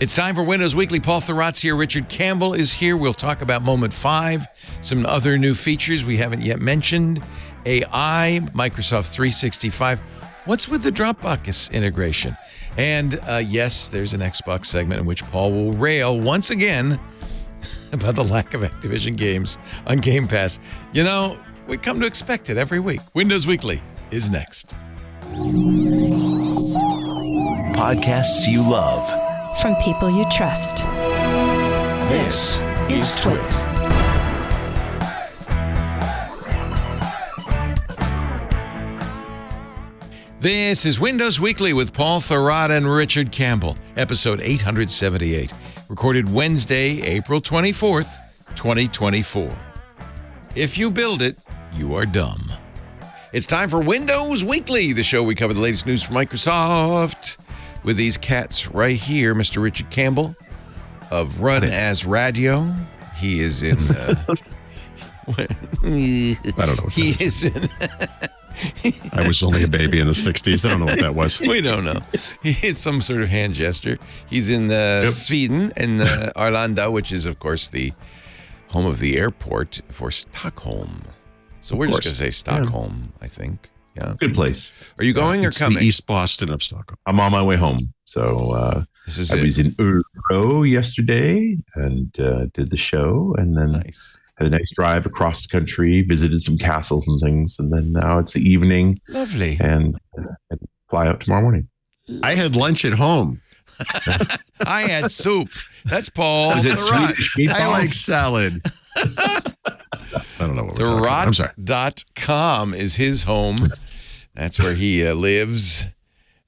It's time for Windows Weekly. Paul Thurrott's here. Richard Campbell is here. We'll talk about Moment 5, some other new features we haven't yet mentioned, AI, Microsoft 365. What's with the Dropbox integration? And yes, there's an Xbox segment in which Paul will rail once again about the lack of Activision games on Game Pass. You know, we come to expect it every week. Windows Weekly is next. Podcasts you love. From people you trust. This is TWiT. This is Windows Weekly with Paul Thurrott and Richard Campbell, episode 878, recorded Wednesday, April 24th, 2024. If you build it, you are dumb. It's time for Windows Weekly, the show we cover the latest news from Microsoft with these cats right here. Mr. Richard Campbell of Run As Radio. He is in... I don't know what he is in... I was only a baby in the 60s. I don't know what that was. We don't know. He is some sort of hand gesture. He's in Sweden, in Arlanda, which is, of course, the home of the airport for Stockholm. So we're just going to say Stockholm, I think. Yeah. Good place. Are you going or coming? The East Boston of Stockholm. I'm on my way home. So I was in Örebro yesterday and did the show, and then had a nice drive across the country, visited some castles and things, and then now it's the evening. Lovely. And fly out tomorrow morning. I had lunch at home. I had soup. That's Paul. I like salad. I don't know what we're talking about. I'm sorry. Thurrott.com is his home. That's where he lives.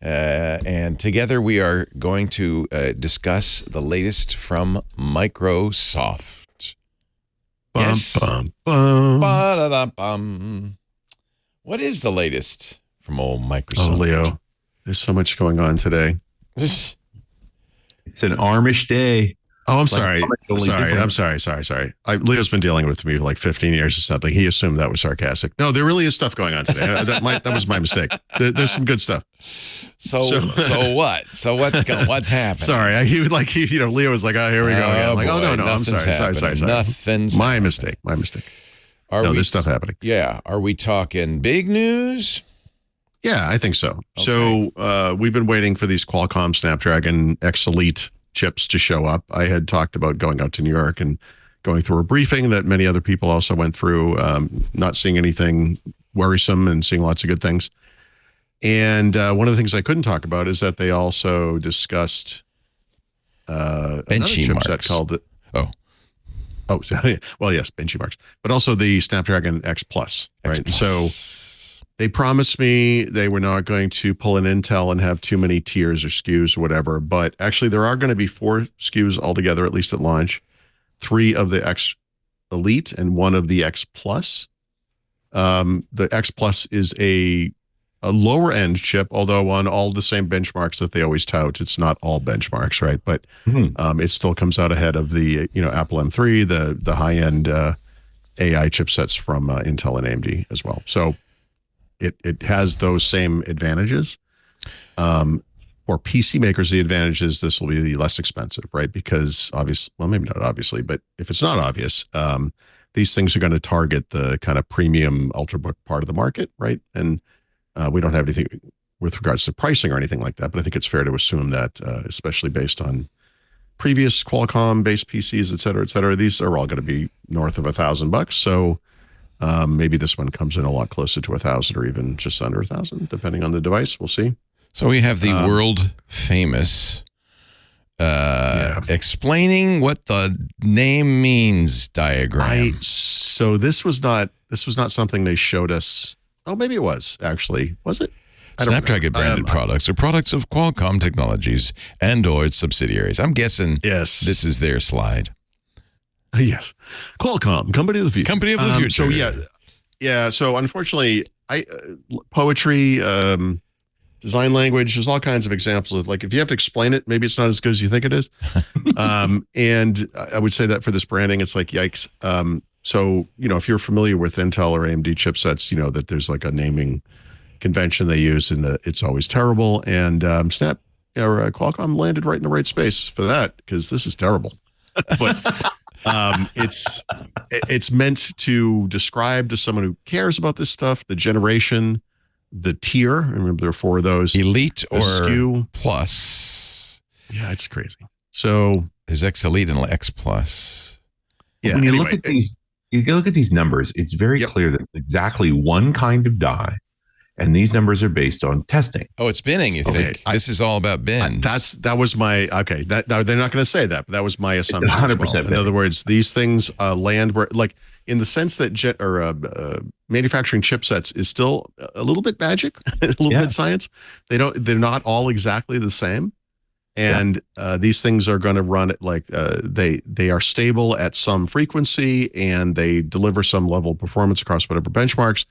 And together we are going to discuss the latest from Microsoft. Yes. Ba-da-da-bum. What is the latest from old Microsoft? Oh, Leo, there's so much going on today. It's an Armish day. Oh, I'm sorry. I'm sorry. Leo's been dealing with me for like 15 years or something. He assumed that was sarcastic. No, there really is stuff going on today. That was my mistake. There's some good stuff. So what? So what's happening? Sorry, Leo was like, oh, here we go. I'm like, no, I'm sorry. Nothing's my mistake. There's stuff happening. Yeah. Are we talking big news? Yeah, I think so. Okay. So we've been waiting for these Qualcomm Snapdragon X Elite chips to show up. I had talked about going out to New York and going through a briefing that many other people also went through, not seeing anything worrisome and seeing lots of good things. And one of the things I couldn't talk about is that they also discussed another chipset called benchmarks, but also the Snapdragon X Plus, right? So they promised me they were not going to pull an Intel and have too many tiers or SKUs or whatever, but actually there are going to be 4 SKUs altogether, at least at launch, 3 of the X Elite and 1 of the X Plus. The X Plus is a lower end chip, although on all the same benchmarks that they always tout. It's not all benchmarks, right? But it still comes out ahead of the Apple M3, the high end AI chipsets from Intel and AMD as well. So it has those same advantages. For PC makers, the advantage is this will be less expensive, right? Because maybe not obviously, but if it's not obvious, these things are going to target the kind of premium ultrabook part of the market, right? And we don't have anything with regards to pricing or anything like that, but I think it's fair to assume that, especially based on previous Qualcomm-based PCs, et cetera, these are all going to be north of $1,000. So maybe this one comes in a lot closer to 1,000 or even just under 1,000, depending on the device. We'll see. So we have the world famous explaining what the name means diagram. So this was not something they showed us. Oh, maybe it was actually. Was it? Snapdragon branded products are products of Qualcomm Technologies and or its subsidiaries. I'm guessing this is their slide. Yes. Qualcomm, company of the future. Company of the future. So yeah. So unfortunately, poetry, design language, there's all kinds of examples of, like, if you have to explain it, maybe it's not as good as you think it is. And I would say that for this branding, it's like, yikes. So, if you're familiar with Intel or AMD chipsets, you know that there's like a naming convention they use and it's always terrible. And Qualcomm landed right in the right space for that, because this is terrible. But it's meant to describe to someone who cares about this stuff the generation, the tier. Remember, there are 4 of those: Elite or SKU Plus. Yeah, it's crazy. So there's X Elite and X Plus. Yeah. When you look at these numbers, it's very clear that it's exactly one kind of die. And these numbers are based on testing. Oh, it's binning, you think? This is all about bins. That was my, okay. They're not going to say that, but that was my assumption. 100%. In other words, these things land where, like, in the sense that manufacturing chipsets is still a little bit magic, a little bit science. They're not all exactly the same. And these things are going to run it like they are stable at some frequency, and they deliver some level of performance across whatever benchmarks.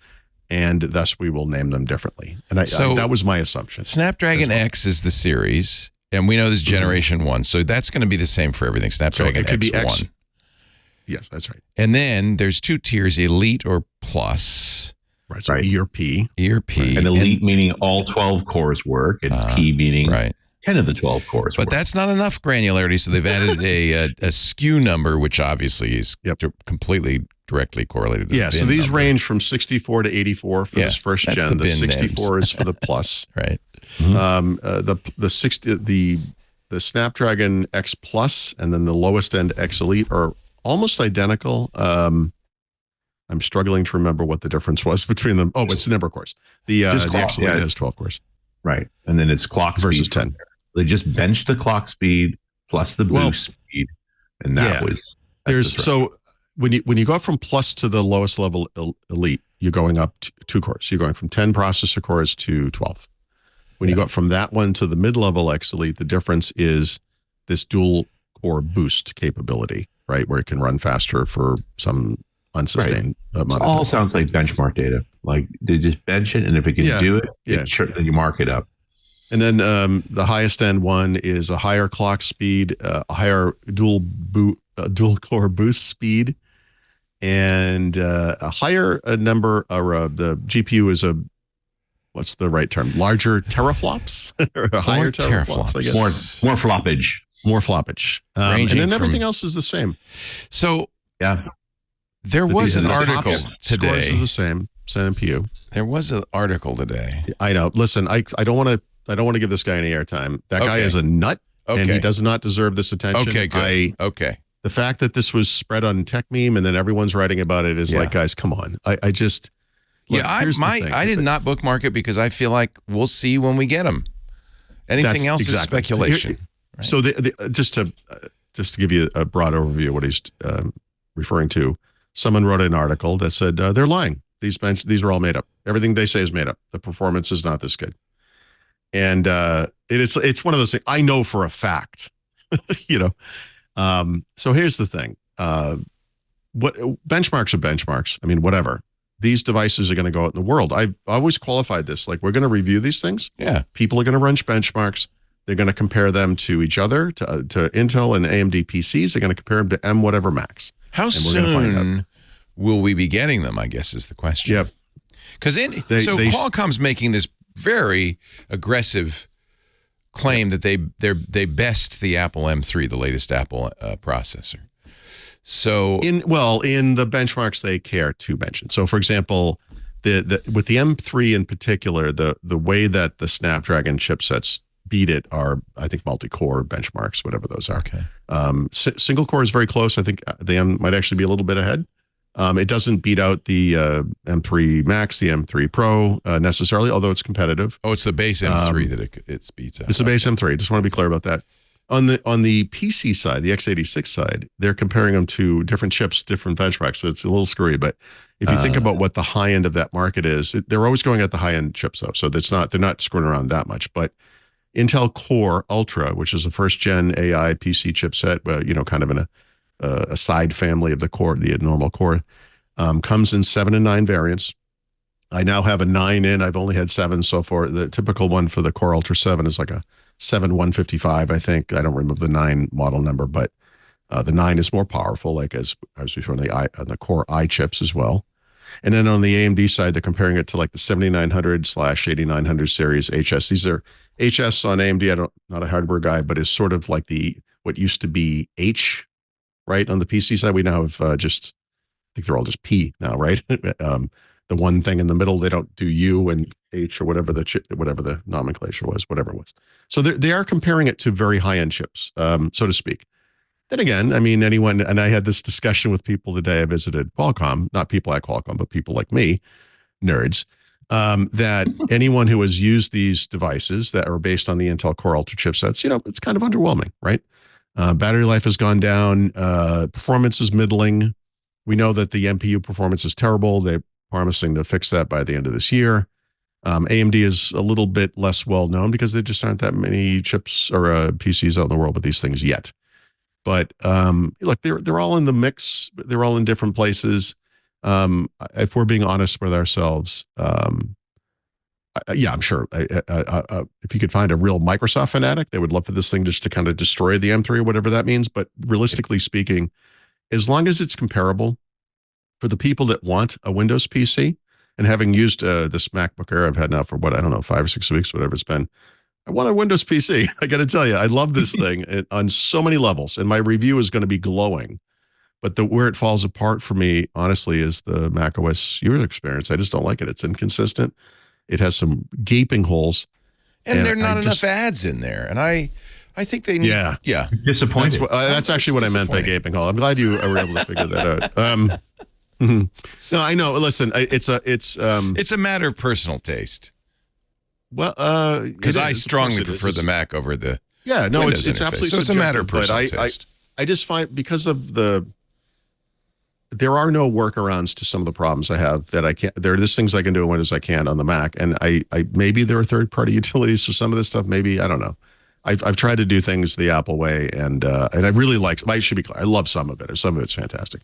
And thus we will name them differently. And that was my assumption. Snapdragon X is the series, and we know this generation 1. So that's going to be the same for everything. Snapdragon X1. Yes, that's right. And then there's 2 tiers, Elite or Plus. Right. So E or P. Right. And Elite meaning all 12 cores work, and P meaning 10 of the 12 cores But that's not enough granularity, so they've added a SKU number, which obviously is completely directly correlated to the bin so these number. range from 64 to 84 for this first gen. The 64 is for the Plus. Right. The Snapdragon X Plus and then the lowest end X Elite are almost identical. I'm struggling to remember what the difference was between them. Oh, it's the number of cores. The X Elite has 12 cores. Right. And then it's clock versus speed 10. They just benched the clock speed plus the boost speed, and that was so when you go from Plus to the lowest level Elite, you're going up 2 cores. You're going from 10 processor cores to 12. When you go up from that one to the mid-level X Elite, the difference is this dual core boost capability, right, where it can run faster for some unsustained amount of time. All sounds like benchmark data. Like they just bench it, and if it can do it, then you mark it up. And then the highest end one is a higher clock speed, a higher dual core boost speed, and a higher number. The GPU is what's the right term? Larger teraflops, or higher teraflops, I guess. More floppage. More floppage. And then everything else is the same. So there was an article today. Scores are the same NPU. There was an article today. I know. Listen, I don't want to give this guy any airtime. That guy is a nut, and he does not deserve this attention. Okay, good. The fact that this was spread on Tech Meme and then everyone's writing about it is like, guys, come on. I just I did not bookmark it because I feel like we'll see when we get them. Anything else is speculation. Right? So just to give you a broad overview of what he's referring to, someone wrote an article that said they're lying. These are all made up. Everything they say is made up. The performance is not this good. And it's one of those things I know for a fact, So here's the thing. What benchmarks are benchmarks. I mean, whatever. These devices are going to go out in the world. I've always qualified this. Like, we're going to review these things. Yeah. People are going to run benchmarks. They're going to compare them to each other, to Intel and AMD PCs. They're going to compare them to M whatever Max. How soon will we be getting them, I guess, is the question. Yep. Because Qualcomm's making this very aggressive claim that they best the Apple M3, the latest Apple processor. So in the benchmarks they care to mention. So for example, with the M3 in particular, the way that the Snapdragon chipsets beat it are, I think, multi-core benchmarks, whatever those are. Okay. Single core is very close. I think the M might actually be a little bit ahead. It doesn't beat out the M3 Max, the M3 Pro necessarily, although it's competitive. Oh, it's the base M3 that it beats out. It's the base M3. Just want to be clear about that. On the PC side, the x86 side, they're comparing them to different chips, different benchmarks. So it's a little screwy. But if you think about what the high end of that market is, they're always going at the high end chips though. So they're not screwing around that much. But Intel Core Ultra, which is a first gen AI PC chipset, kind of in a side family of the core, the normal core, comes in 7 and 9 variants. I now have a 9 in. I've only had 7 so far. The typical one for the Core Ultra 7 is like a 7155, I think. I don't remember the 9 model number, but the 9 is more powerful, like as we saw on the Core i chips as well. And then on the AMD side, they're comparing it to like the 7900/8900 series HS. These are HS on AMD, not a hardware guy, but is sort of like what used to be H, right? On the PC side, we now have I think they're all just P now, right? The one thing in the middle, they don't do U and H or whatever the nomenclature was, whatever it was. So they are comparing it to very high-end chips, so to speak. Then again, I mean, and I had this discussion with people the day I visited Qualcomm, not people at Qualcomm, but people like me, nerds, that anyone who has used these devices that are based on the Intel Core Ultra chipsets, it's kind of underwhelming, right? Battery life has gone down. Performance is middling. We know that the NPU performance is terrible. They're promising to fix that by the end of this year. AMD is a little bit less well known because there just aren't that many chips or PCs out in the world with these things yet. But look, they're all in the mix. They're all in different places. If we're being honest with ourselves, yeah, I'm sure if you could find a real Microsoft fanatic, they would love for this thing just to kind of destroy the M3 or whatever that means. But realistically speaking, as long as it's comparable for the people that want a Windows PC, and having used this MacBook Air I've had now for 5 or 6 weeks, whatever it's been, I want a Windows PC. I got to tell you, I love this thing on so many levels, and my review is going to be glowing. But where it falls apart for me, honestly, is the macOS user experience. I just don't like it. It's inconsistent. It has some gaping holes. And there are not enough ads in there. And I think they need... Yeah. Disappointed. That's actually what I meant by gaping hole. I'm glad you were able to figure that out. No, I know. Listen, it's a matter of personal taste. Well, because I strongly prefer the Mac over the Windows it's absolutely so it's a matter of personal taste. I just find because of there are no workarounds to some of the problems I have that I can't. There are just things I can do in Windows I can't on the Mac, and I maybe there are third-party utilities for some of this stuff. Maybe I don't know. I've tried to do things the Apple way, and I really like. I should be clear. I love some of it, or some of it's fantastic.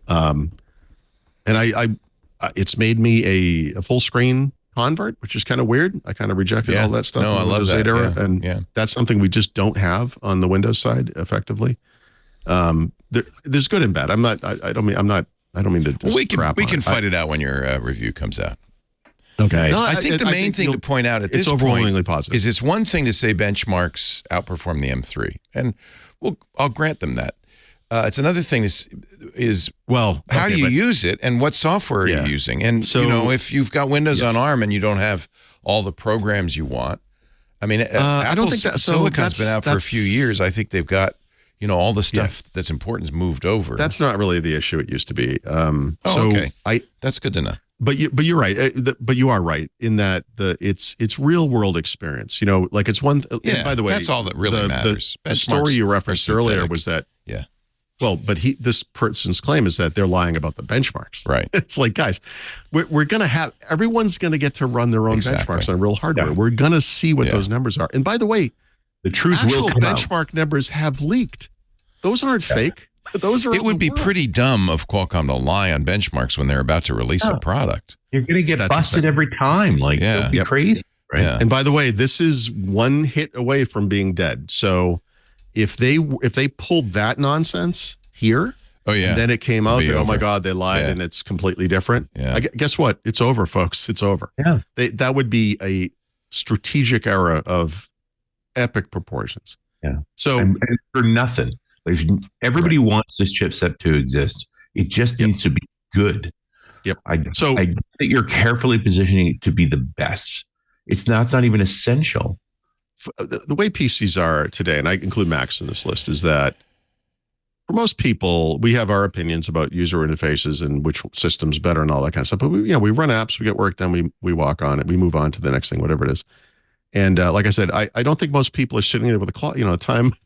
And it's made me a full screen convert, which is kind of weird. I kind of rejected all that stuff. No, I love that. Era, and that's something we just don't have on the Windows side effectively. There's good and bad. I don't mean to. We can fight it out when your review comes out. Okay. No, I think the main thing to point out at this point overwhelmingly positive. is it's one thing to say benchmarks outperform the M3, and I'll grant them that. It's another thing how do you use it and what software are you using? And so, if you've got Windows on ARM and you don't have all the programs you want, I mean, I don't think that Silicon's been out for a few years. I think they've got all the stuff that's important is moved over. That's not really the issue it used to be. Okay. That's good to know. But you're right. But you are right in that it's real world experience. Like it's one. By the way, that's all that really matters. The story you referenced earlier was that. Yeah. Well, but this person's claim is that they're lying about the benchmarks. Right. It's like, guys, we're going to have everyone's going to get to run their own benchmarks on real hardware. Yeah. We're going to see what those numbers are. And by the way, the truth actual will come benchmark out. Numbers have leaked. Those aren't fake. Those are. It would be pretty dumb of Qualcomm to lie on benchmarks when they're about to release a product. You're going to get busted every time. Like, it'll be crazy. Right. Yeah. And by the way, this is one hit away from being dead. So if they pulled that nonsense here, and then it came out that, oh my God, they lied and it's completely different. Yeah. Guess what? It's over, folks. It's over. Yeah. That would be a strategic error of epic proportions. Yeah. So and for nothing, everybody wants this chipset to exist. It just needs to be good. Yep. I get that you're carefully positioning it to be the best. It's not even essential. The way PCs are today, and I include Macs in this list, is that for most people, we have our opinions about user interfaces and which system's better and all that kind of stuff. But we run apps, we get work done, we walk on it, we move on to the next thing, whatever it is. And like I said, I don't think most people are sitting there with a clock, a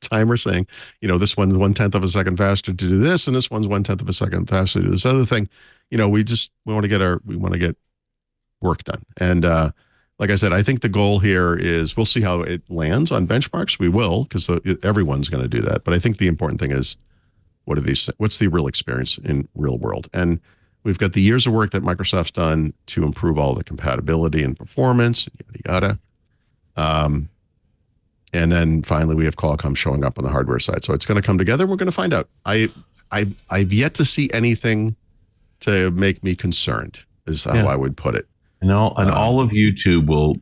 timer saying, this one's 1/10 of a second faster to do this, and this one's 1/10 of a second faster to do this other thing. We want to get work done. And like I said, I think the goal here is we'll see how it lands on benchmarks. We will, because everyone's going to do that. But I think the important thing is, what's the real experience in real world? And we've got the years of work that Microsoft's done to improve all the compatibility and performance, yada, yada. And then finally we have Qualcomm showing up on the hardware side. So it's going to come together. We're going to find out. I've yet to see anything to make me concerned, is how I would put it. And all of YouTube will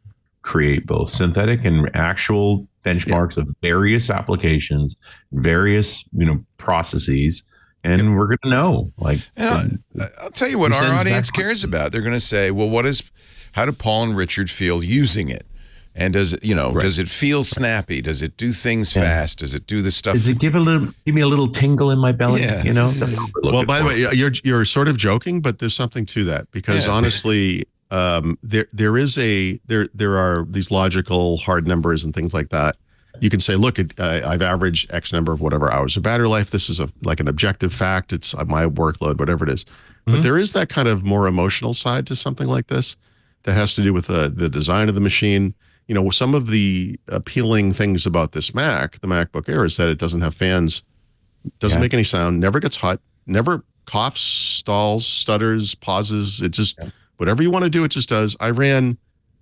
create both synthetic and actual benchmarks of various applications, various processes, and we're going to know. I'll tell you what our audience cares about. They're going to say, well, how do Paul and Richard feel using it? And does it, does it feel snappy? Does it do things fast? Does it do the stuff? Does it give me a little tingle in my belly? Yeah. Well, by the way, you're sort of joking, but there's something to that because honestly, there are these logical hard numbers and things like that. You can say, look, I've averaged X number of whatever hours of battery life. This is like an objective fact. It's my workload, whatever it is. But there is that kind of more emotional side to something like this that has to do with the design of the machine. Some of the appealing things about this Mac, the MacBook Air, is that it doesn't have fans, doesn't make any sound, never gets hot, never coughs, stalls, stutters, pauses. It just, whatever you want to do, it just does. I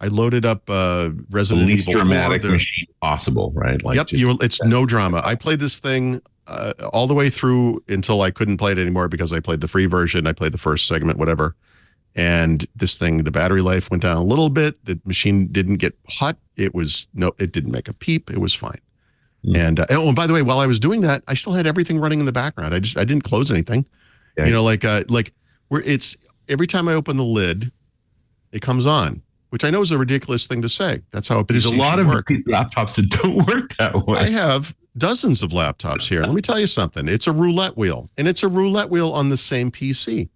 loaded up Resident Evil 4. Dramatic machine possible, right? It's no drama. I played this thing all the way through until I couldn't play it anymore because I played the free version. I played the first segment, whatever. And this thing, the battery life went down a little bit. The machine didn't get hot. It didn't make a peep. It was fine. And by the way, while I was doing that, I still had everything running in the background. I didn't close anything. It's every time I open the lid, it comes on, which I know is a ridiculous thing to say. That's how there's a lot of laptops that don't work that way. I have dozens of laptops here. Let me tell you something. It's a roulette wheel, and it's a roulette wheel on the same PC.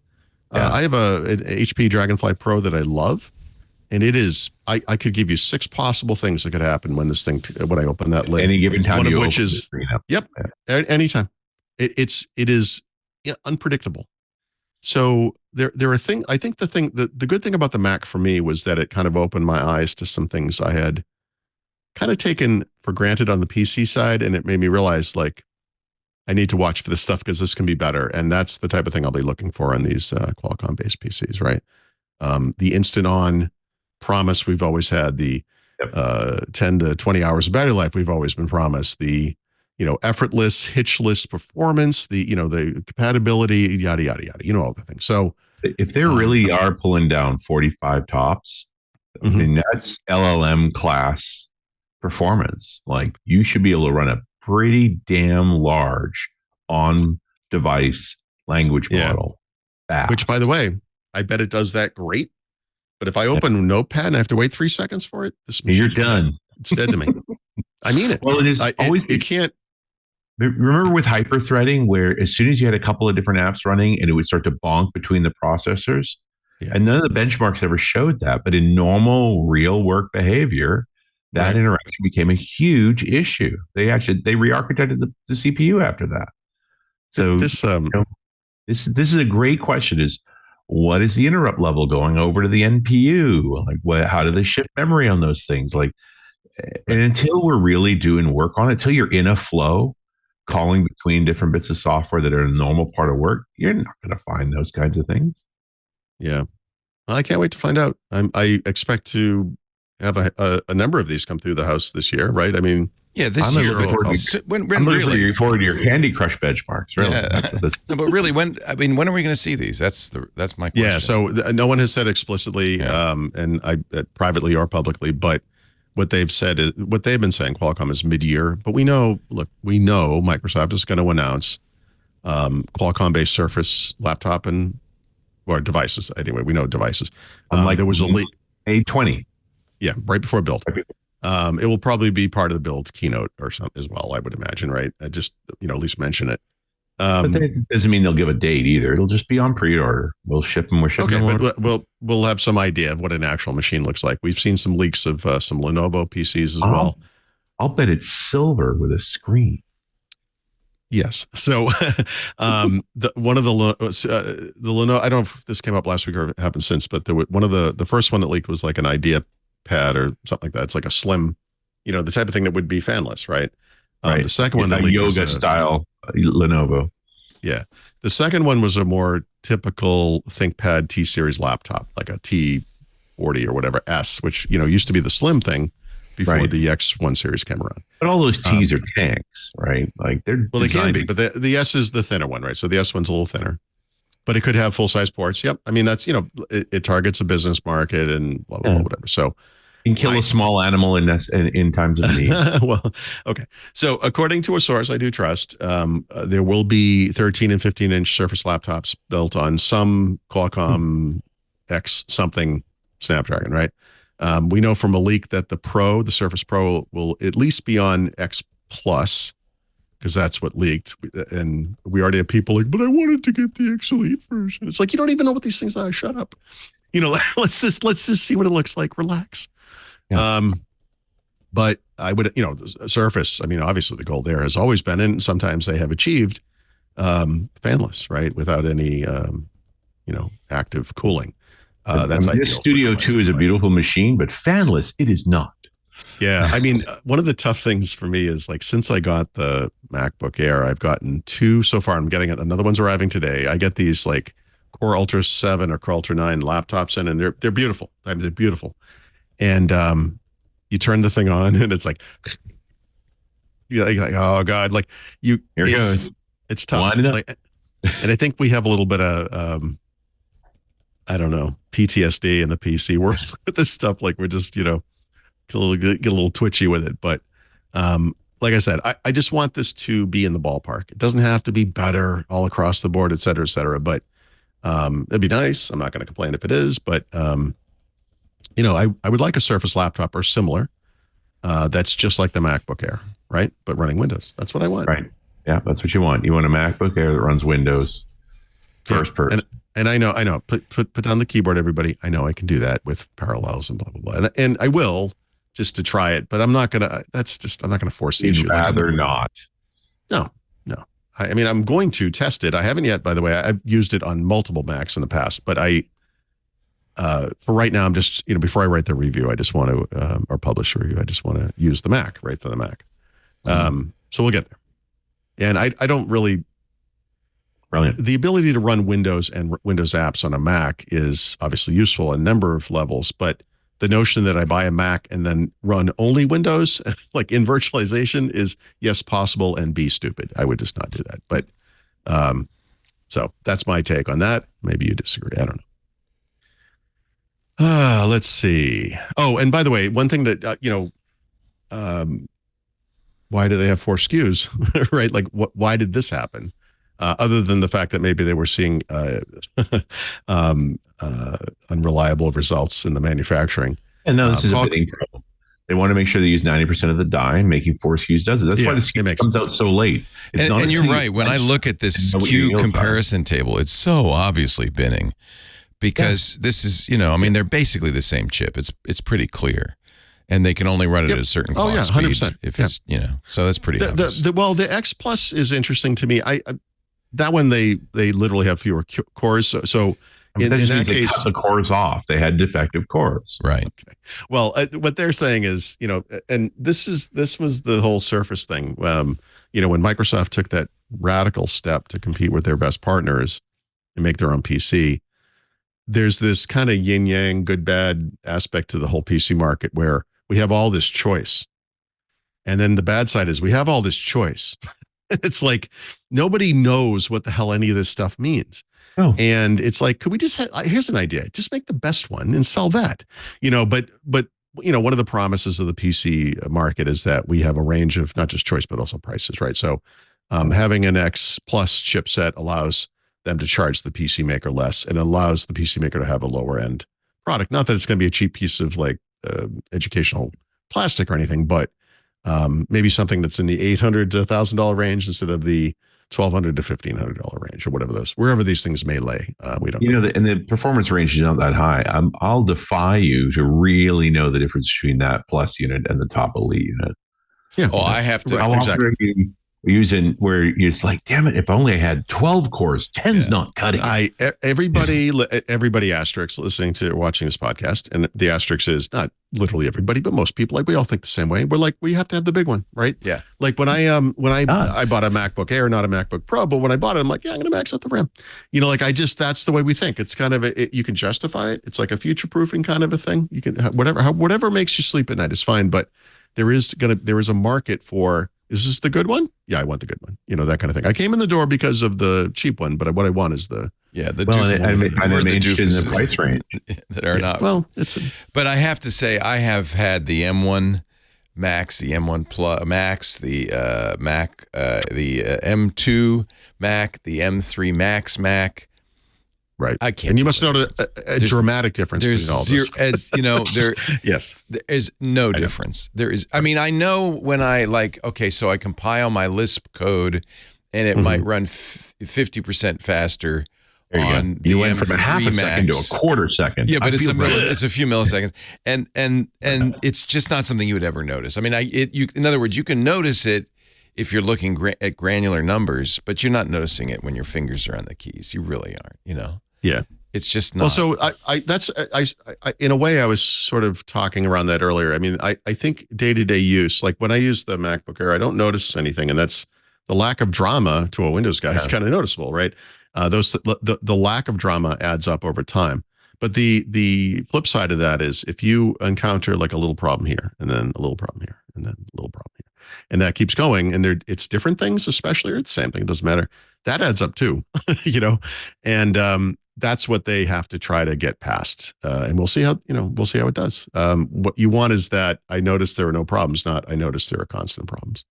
I have an HP Dragonfly Pro that I love, and it is. I could give you 6 possible things that could happen when I open that lid. Any given time, one of which is anytime. It is unpredictable. So there are things. I think the good thing about the Mac for me was that it kind of opened my eyes to some things I had kind of taken for granted on the PC side, and it made me realize I need to watch for this stuff because this can be better. And that's the type of thing I'll be looking for on these Qualcomm-based PCs, right? The instant on promise we've always had, the 10 to 20 hours of battery life we've always been promised, the effortless, hitchless performance, the compatibility, yada, yada, yada, all the things. So if they really are pulling down 45 tops, I mean, that's LLM class performance. You should be able to run a pretty damn large on-device language model. Which, by the way, I bet it does that great. But if I open Notepad and I have to wait 3 seconds for it, you're done. It's dead to me. I mean it. Well, it is always. It can't. Remember with hyper-threading, where as soon as you had a couple of different apps running, and it would start to bonk between the processors, and none of the benchmarks ever showed that. But in normal, real work behavior, that interaction became a huge issue. They re-architected the CPU after that. So this is a great question: is what is the interrupt level going over to the NPU? How do they shift memory on those things? And until we're really doing work on it, until you're in a flow, calling between different bits of software that are a normal part of work, you're not going to find those kinds of things. Yeah, well, I can't wait to find out. I expect to have a number of these come through the house this year, right? I mean, this year. I'm looking forward to your Candy Crush benchmarks, really. Yeah. No, but really, when are we going to see these? That's my question. Yeah, so no one has said explicitly, and I privately or publicly, but what they've said is what they've been saying. Qualcomm is mid-year, but we know Microsoft is going to announce Qualcomm-based Surface laptop or devices. Anyway, we know devices. There was a leak. A20. Yeah, right before build. It will probably be part of the build keynote or something as well, I would imagine, right? Just at least mention it. But that doesn't mean they'll give a date either. It'll just be on pre-order. We'll ship them. We're shipping them. Okay, but we'll have some idea of what an actual machine looks like. We've seen some leaks of some Lenovo PCs as well. I'll bet it's silver with a screen. Yes. So one of the Lenovo, I don't know if this came up last week or it happened since, but one of the first one that leaked was like an idea pad or something like that. It's like a slim, the type of thing that would be fanless, right? The second one that leaked yoga was style Lenovo. Yeah. The second one was a more typical ThinkPad T series laptop, like a T40 or whatever S, which, used to be the slim thing before the X1 series came around. But all those T's are tanks, right? They can be, but the S is the thinner one, right? So the S1's a little thinner, but it could have full size ports. Yep. I mean, that's, it targets a business market and blah, blah, blah, whatever. So You can kill a small animal in times of need. Well, okay. So according to a source I do trust, there will be 13 and 15-inch Surface laptops built on some Qualcomm X something Snapdragon, right? We know from a leak that the Surface Pro will at least be on X Plus, because that's what leaked. And we already have people like, but I wanted to get the X Elite version. It's like, you don't even know what these things are. Shut up. Let's just see what it looks like. Relax. Yeah. But I would, Surface, obviously the goal there has always been, and sometimes they have achieved fanless, right? Without any, active cooling. That's ideal. This Studio 2 is a beautiful machine, but fanless, it is not. Yeah. One of the tough things for me is, like, since I got the MacBook Air, I've gotten 2 so far. I'm getting another one's arriving today. I get these like Core Ultra 7 or Core Ultra 9 laptops in, and they're beautiful. They're beautiful. And you turn the thing on and it's like, you're like, oh God, like here it goes. It's tough. Like, and I think we have a little bit of, I don't know, PTSD in the PC world with this stuff. Like, we're just, get a little twitchy with it. But like I said, I just want this to be in the ballpark. It doesn't have to be better all across the board, et cetera, et cetera. But it'd be nice. I'm not going to complain if it is, but I would like a Surface laptop or similar that's just like the MacBook Air, right? But running Windows. That's what I want. Right. Yeah, that's what you want. You want a MacBook Air that runs Windows first person. And I know. Put down the keyboard, everybody. I know I can do that with parallels and blah, blah, blah. And I will, just to try it, but I'm not going to force the issue. You'd rather not. No. I'm going to test it. I haven't yet, by the way. I've used it on multiple Macs in the past, but for right now, I'm just, before I write the review, I just want to, or publish a review, I just want to use the Mac, right, for the Mac. So we'll get there. And I don't really, brilliant. The ability to run Windows and Windows apps on a Mac is obviously useful on a number of levels, but the notion that I buy a Mac and then run only Windows, like in virtualization, is yes, possible, and B, stupid. I would just not do that. But so that's my take on that. Maybe you disagree. I don't know. Let's see. Oh, and by the way, one thing that, why do they have 4 SKUs, right? Like, why did this happen? Other than the fact that maybe they were seeing unreliable results in the manufacturing. And no, this is a bidding problem. They want to make sure they use 90% of the die, and making 4 SKUs does it. That's why the SKU comes out so late. And you're right. When I look at this SKU comparison table, it's so obviously binning, because this is, they're basically the same chip. It's pretty clear. And they can only run it at a certain clock speed. 100%. If it's, so that's pretty obvious. The X Plus is interesting to me. That one, they literally have fewer cores. So in that case, cut the cores off. They had defective cores. Right. Okay. Well, what they're saying is, and this was the whole Surface thing. When Microsoft took that radical step to compete with their best partners and make their own PC, there's this kind of yin yang, good bad aspect to the whole PC market where we have all this choice, and then the bad side is we have all this choice. It's like nobody knows what the hell any of this stuff means. Oh. And it's like, could we just here's an idea, just make the best one and sell that, but one of the promises of the PC market is that we have a range of not just choice, but also prices, right? So having an X Plus chipset allows them to charge the PC maker less, and allows the PC maker to have a lower end product. Not that it's going to be a cheap piece of like educational plastic or anything, but maybe something that's in the $800 to $1,000 range instead of the $1,200 to $1,500 range, or wherever these things may lay. We don't know. And the performance range is not that high. I'll defy you to really know the difference between that Plus unit and the top Elite unit. Yeah. Oh, I have to. How often are you using where it's like, damn it, if only I had 12 cores, 10's not cutting. Everybody asterisk watching this podcast, and the asterisk is not literally everybody, but most people, like, we all think the same way. We're like, we have to have the big one, right? Yeah. Like when I bought a MacBook Air, not a MacBook Pro, but when I bought it, I'm like, yeah, I'm going to max out the RAM. That's the way we think. It's kind of you can justify it. It's like a future proofing kind of a thing. You can whatever makes you sleep at night is fine, but there is a market for, is this the good one? Yeah, I want the good one. That kind of thing. I came in the door because of the cheap one, but what I want is the Yeah, I'm interested in the price range that are not. Well, but I have to say, I have had the M1 Max, the M1 Plus Max, the Mac, the M2 Mac, the M3 Max Mac. Right. I can't. And you must note a dramatic difference between all this. As you know, there. Yes. There is no difference. There is. I mean, I know when I so I compile my Lisp code, and it might run 50% faster. You went from a half a second to a quarter second. Yeah, but it's a few milliseconds, and it's just not something you would ever notice. I mean, in other words, you can notice it if you're looking at granular numbers, but you're not noticing it when your fingers are on the keys. You really aren't. You know. Yeah. It's just not. Well, so I in a way, I was sort of talking around that earlier. I mean, I think day-to-day use, like when I use the MacBook Air, I don't notice anything, and that's the lack of drama to a Windows guy is kind of noticeable, right? The lack of drama adds up over time. But the flip side of that is if you encounter like a little problem here, and then a little problem here, and then a little problem here, and that keeps going, and it's different things, especially, or it's the same thing, it doesn't matter. That adds up too, you know, and that's what they have to try to get past, and we'll see how it does. What you want is that I noticed there are no problems, not I noticed there are constant problems.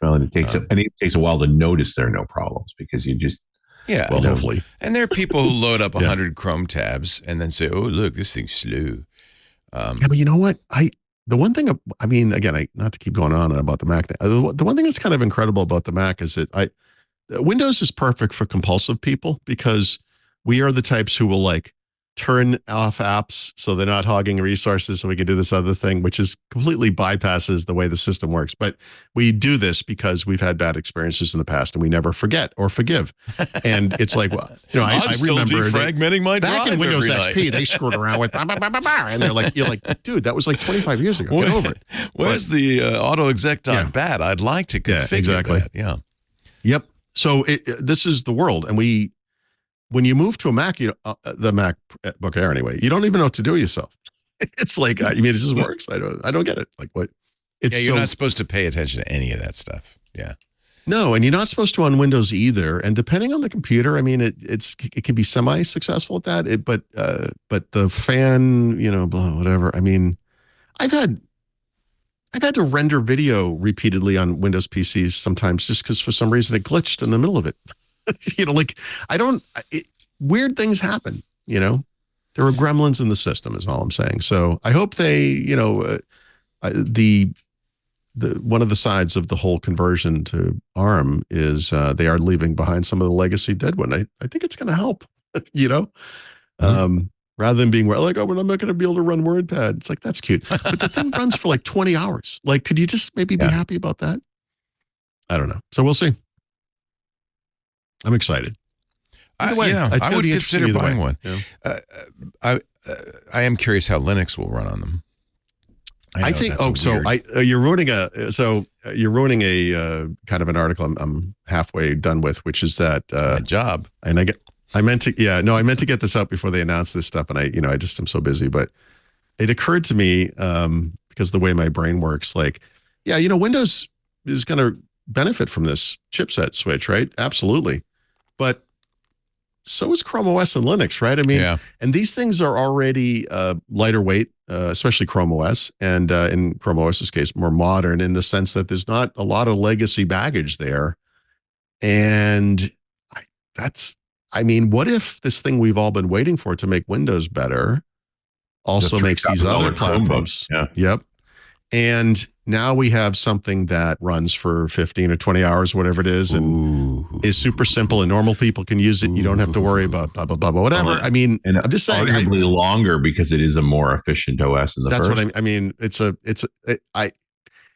Well, and it takes a while to notice there are no problems because you just. Yeah, well, hopefully. And there are people who load up 100 Chrome tabs and then say, "Oh, look, this thing's slow." Yeah, but you know what? The one thing, I mean, again, not to keep going on about the Mac. The one thing that's kind of incredible about the Mac is that Windows is perfect for compulsive people because we are the types who will like turn off apps so they're not hogging resources so we can do this other thing, which is completely bypasses the way the system works. But we do this because we've had bad experiences in the past and we never forget or forgive. And it's like, well, you know, I remember defragmenting my drive back in Windows XP, night. They screwed around with and they're like, you're like, dude, that was like 25 years ago. Get over it. Where's the auto-exec.bat? I'd like to configure that. Yeah. Yep. So this is the world. And when you move to a Mac, the MacBook Air anyway, you don't even know what to do yourself. It's like, I mean, it just works. I don't get it. Like what? You're not supposed to pay attention to any of that stuff. Yeah. No, and you're not supposed to on Windows either. And depending on the computer, I mean, it can be semi-successful at that. But the fan, you know, blah, whatever. I mean, I've had to render video repeatedly on Windows PCs sometimes just because for some reason it glitched in the middle of it. You know, like weird things happen, you know, there are gremlins in the system is all I'm saying. So I hope they, you know, the one of the sides of the whole conversion to ARM is they are leaving behind some of the legacy dead one. I think it's going to help, you know, rather than being like, oh, we're not going to be able to run WordPad. It's like, that's cute. But the thing runs for like 20 hours. Like, could you just maybe be happy about that? I don't know. So we'll see. I'm excited. I would consider buying one. Yeah. I am curious how Linux will run on them. I think. You're ruining a kind of an article I'm halfway done with, which is that my job. And I meant to get this out before they announced this stuff, and I just am so busy. But it occurred to me because the way my brain works, like, yeah, you know, Windows is going to benefit from this chipset switch, right? Absolutely. But so is Chrome OS and Linux, right? I mean, and these things are already lighter weight, especially Chrome OS, and in Chrome OS's case, more modern in the sense that there's not a lot of legacy baggage there. And I mean, what if this thing we've all been waiting for to make Windows better also makes these other platforms? Yeah. Yep. And now we have something that runs for 15 or 20 hours, whatever it is, and is super simple and normal people can use it. You don't have to worry about blah, blah, blah, blah, whatever. I mean, and I'm just saying. Arguably longer because it is a more efficient OS in the that's first. What I mean.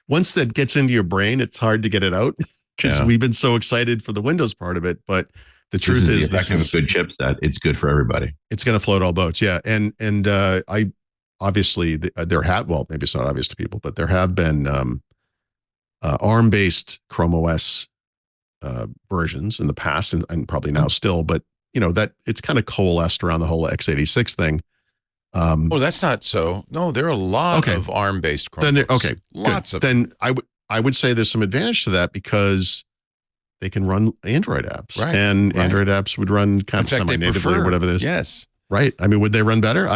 Once that gets into your brain, it's hard to get it out because we've been so excited for the Windows part of it. But the truth is this is a good chipset. It's good for everybody. It's going to float all boats. Yeah. And I, obviously, maybe it's not obvious to people, but there have been ARM-based Chrome OS versions in the past, and probably now still. But you know that it's kind of coalesced around the whole x86 thing. That's not so. No, there are a lot of ARM-based Chrome. Lots of. Then I would say there's some advantage to that because they can run Android apps, right, and Android apps would run kind of semi-natively or whatever it is. Yes. Right. I mean, would they run better?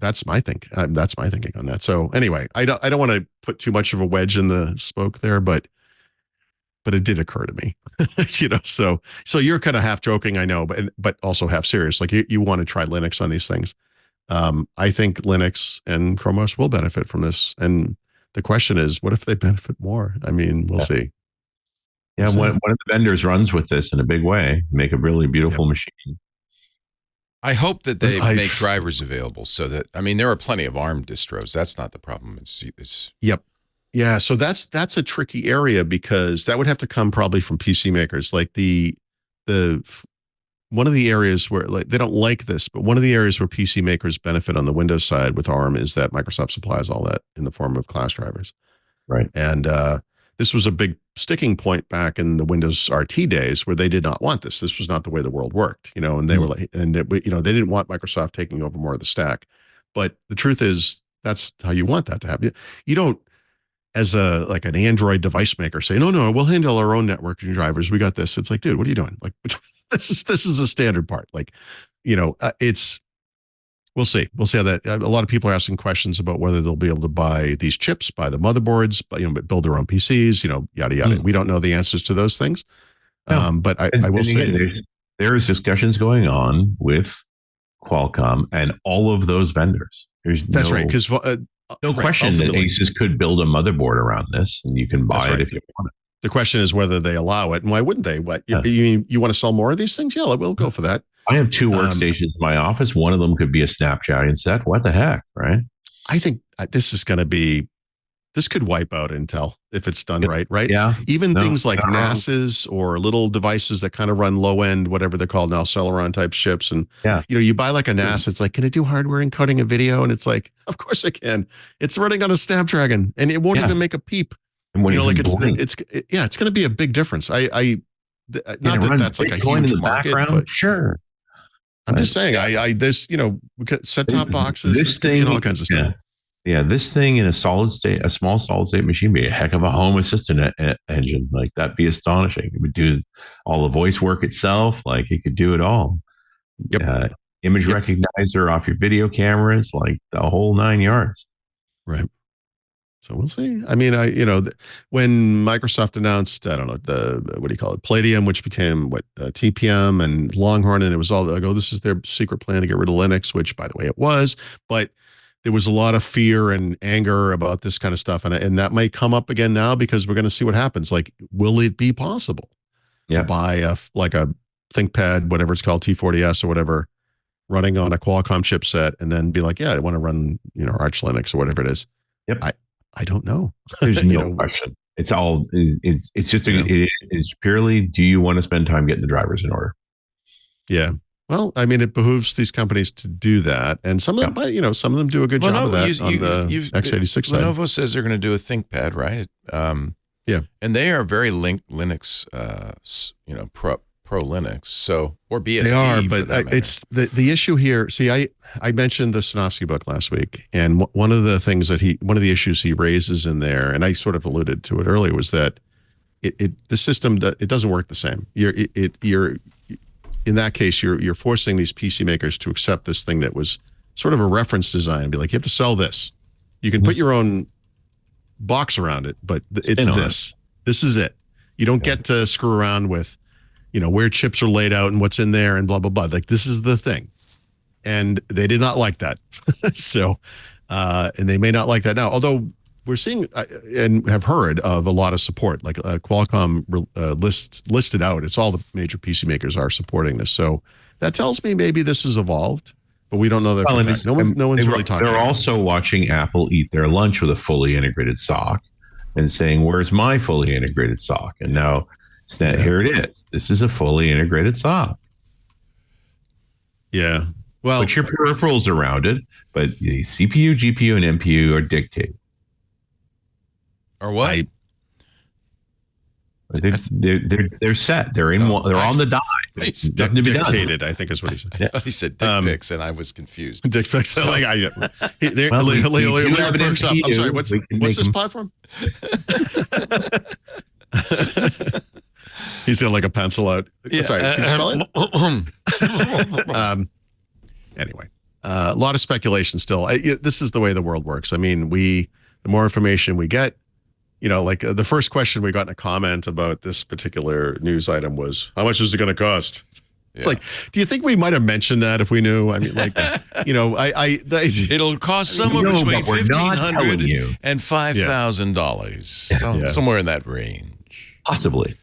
That's my thinking on that. So anyway, I don't want to put too much of a wedge in the spoke there, but it did occur to me, so you're kind of half joking, I know, but also half serious. Like you want to try Linux on these things. I think Linux and Chrome OS will benefit from this. And the question is, what if they benefit more? I mean, we'll see. Yeah. One of the vendors runs with this in a big way, make a really beautiful machine. I hope that they make drivers available so that, I mean, there are plenty of ARM distros. That's not the problem. It's Yep. Yeah. So that's a tricky area, because that would have to come probably from PC makers. Like the one of the areas where, like, they don't like this, but one of the areas where PC makers benefit on the Windows side with ARM is that Microsoft supplies all that in the form of class drivers. Right. And this was a big sticking point back in the Windows RT days, where they did not want this. This was not the way the world worked, and they were like, and they didn't want Microsoft taking over more of the stack. But the truth is, that's how you want that to happen. You don't, as an Android device maker, say, no, we'll handle our own networking drivers. We got this. It's like, dude, what are you doing? Like, this is a standard part. Like, we'll see. We'll see how that. A lot of people are asking questions about whether they'll be able to buy these chips, buy the motherboards, but build their own PCs. Yada yada. We don't know the answers to those things. No. But I will say there's discussions going on with Qualcomm and all of those vendors. That's right, because no question that Asus could build a motherboard around this, and you can buy it if you want it. The question is whether they allow it, and why wouldn't they? What you want to sell more of these things? Yeah, we'll go for that. I have 2 workstations in my office. One of them could be a Snapdragon set. What the heck, right? I think this could wipe out Intel if it's done right? Yeah. Even things like NASs or little devices that kind of run low end, whatever they're called now, Celeron type chips. And, you buy like a NAS, it's like, can it do hardware encoding a video? And it's like, of course it can. It's running on a Snapdragon, and it won't even make a peep. And it's going to be a big difference. That's like a huge market, but sure. I'm just saying, we got set-top boxes, this thing, all kinds of stuff. Yeah, this thing in a small solid state machine, be a heck of a home assistant engine. Like, that'd be astonishing. It would do all the voice work itself. Like, it could do it all. Yep. Image recognizer off your video cameras, like the whole 9 yards. Right. So we'll see. I mean, when Microsoft announced, I don't know, Palladium, which became TPM and Longhorn, and it was all, this is their secret plan to get rid of Linux, which, by the way, it was, but there was a lot of fear and anger about this kind of stuff. And that might come up again now, because we're going to see what happens. Like, will it be possible to buy a ThinkPad, whatever it's called, T40s or whatever, running on a Qualcomm chipset, and then be like, yeah, I want to run, Arch Linux or whatever it is. Yep. I don't know. There's no question. It's all, it's just, it is purely, do you want to spend time getting the drivers in order? Yeah. Well, I mean, it behooves these companies to do that. And some of them, some of them do a good job of that on the x86 side. Lenovo says they're going to do a ThinkPad, right? Yeah. And they are very Linux, pro Linux, or BSD. They are, but it's the issue here. See, I mentioned the Sinofsky book last week, and one of the issues he raises in there, and I sort of alluded to it earlier, was that the system, it doesn't work the same. You're in that case, you're forcing these PC makers to accept this thing that was sort of a reference design and be like, you have to sell this. You can put your own box around it, but it's this. This is it. You don't get to screw around with, where chips are laid out and what's in there and blah, blah, blah. Like, this is the thing. And they did not like that. So, and they may not like that now. Although we're seeing and have heard of a lot of support, like Qualcomm listed out. It's all the major PC makers are supporting this. So that tells me maybe this has evolved, but we don't know that for a fact. No one's really talking. They're also watching Apple eat their lunch with a fully integrated SoC and saying, where's my fully integrated SoC? And now here it is. This is a fully integrated SoC. Yeah. Well, put your peripherals around it, but the CPU, GPU, and NPU are dictated. Or what? They're set. They're in. They're on the die. It's dictated, I think is what he said. I thought he said dick pics, and I was confused. Dick pics. So, I'm sorry. What's this platform? He's got like a pencil out. Yeah. Sorry, can you spell it? Anyway, a lot of speculation still. This is the way the world works. I mean, the more information we get, like the first question we got in a comment about this particular news item was, how much is it going to cost? It's like, do you think we might have mentioned that if we knew? I mean, like, it'll cost somewhere between $1,500 and $5,000, somewhere in that range. Possibly.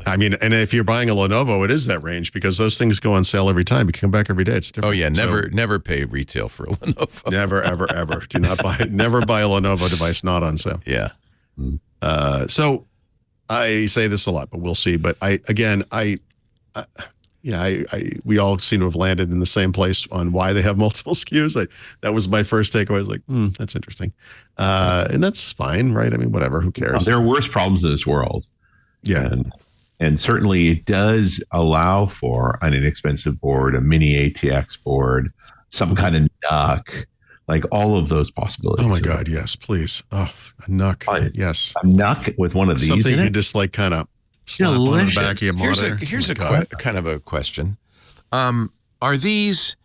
I mean, and if you're buying a Lenovo, it is that range because those things go on sale every time. You come back every day. It's different. Oh yeah, never pay retail for a Lenovo. Never, ever, ever. Do not never buy a Lenovo device not on sale. Yeah. So I say this a lot, but we'll see. But we all seem to have landed in the same place on why they have multiple SKUs. That was my first takeaway. I was like, that's interesting. And that's fine, right? I mean, whatever, who cares? There are worse problems in this world. Yeah. And certainly it does allow for an inexpensive board, a mini ATX board, some kind of NUC, like all of those possibilities. Oh my God, yes, please. Oh, a NUC, yes. A NUC with one of these Something in you it? can just like kind of slap on the back of your monitor. Here's kind of a question. Are these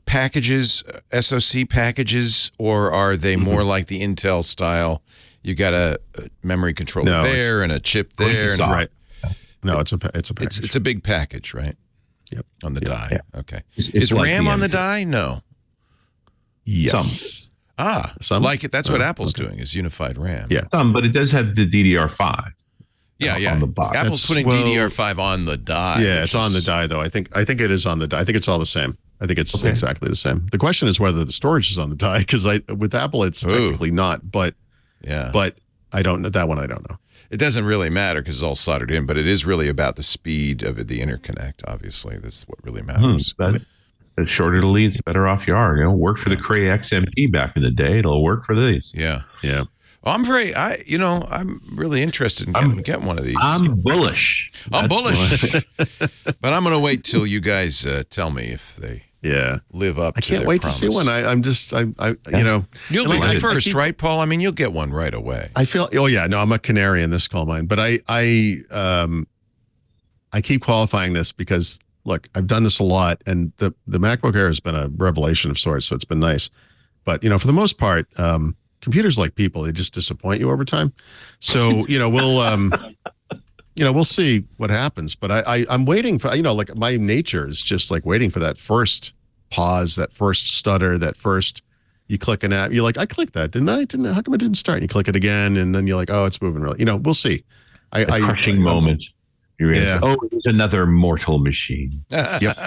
packages, SoC packages, or are they more like the Intel style? You got a memory controller there and a chip there. Right. No, it's a package. It's a big package, right? Yep. On the die. Yeah. Okay. It's Is like RAM the on the M3. die? No. Yes. Some? Like it. That's what Apple's doing is unified RAM. Yeah. But it does have the DDR5. Yeah. On the box. Apple's putting DDR5 on the die. Yeah, it's on the die though. I think it is on the die. I think it's all the same. I think it's exactly the same. The question is whether the storage is on the die because with Apple it's technically not, but I don't know that one. I don't know. It doesn't really matter because it's all soldered in, but it is really about the speed of the interconnect. Obviously, that's what really matters. But the shorter the leads, the better off you are. Work for the Cray XMP back in the day. It'll work for these. Yeah. Yeah. Well, I'm really interested in getting one of these. I'm bullish. I'm bullish, but I'm going to wait till you guys tell me if they live up to their I can't wait promise. to see one. You'll be the first, right, Paul? I mean, you'll get one right away. I feel. Oh yeah, no, I'm a canary in this coal mine, but I keep qualifying this because look, I've done this a lot, and the MacBook Air has been a revelation of sorts, so it's been nice. But for the most part, computers like people, they just disappoint you over time. So we'll see what happens. But I'm waiting for like my nature is just like waiting for that first pause, that first stutter, that first you click an app. You're like, I clicked that, didn't I? How come it didn't start? And you click it again, and then you're like, oh, it's moving really. We'll see. A crushing moment. You're gonna say, oh, it's another mortal machine. Yep.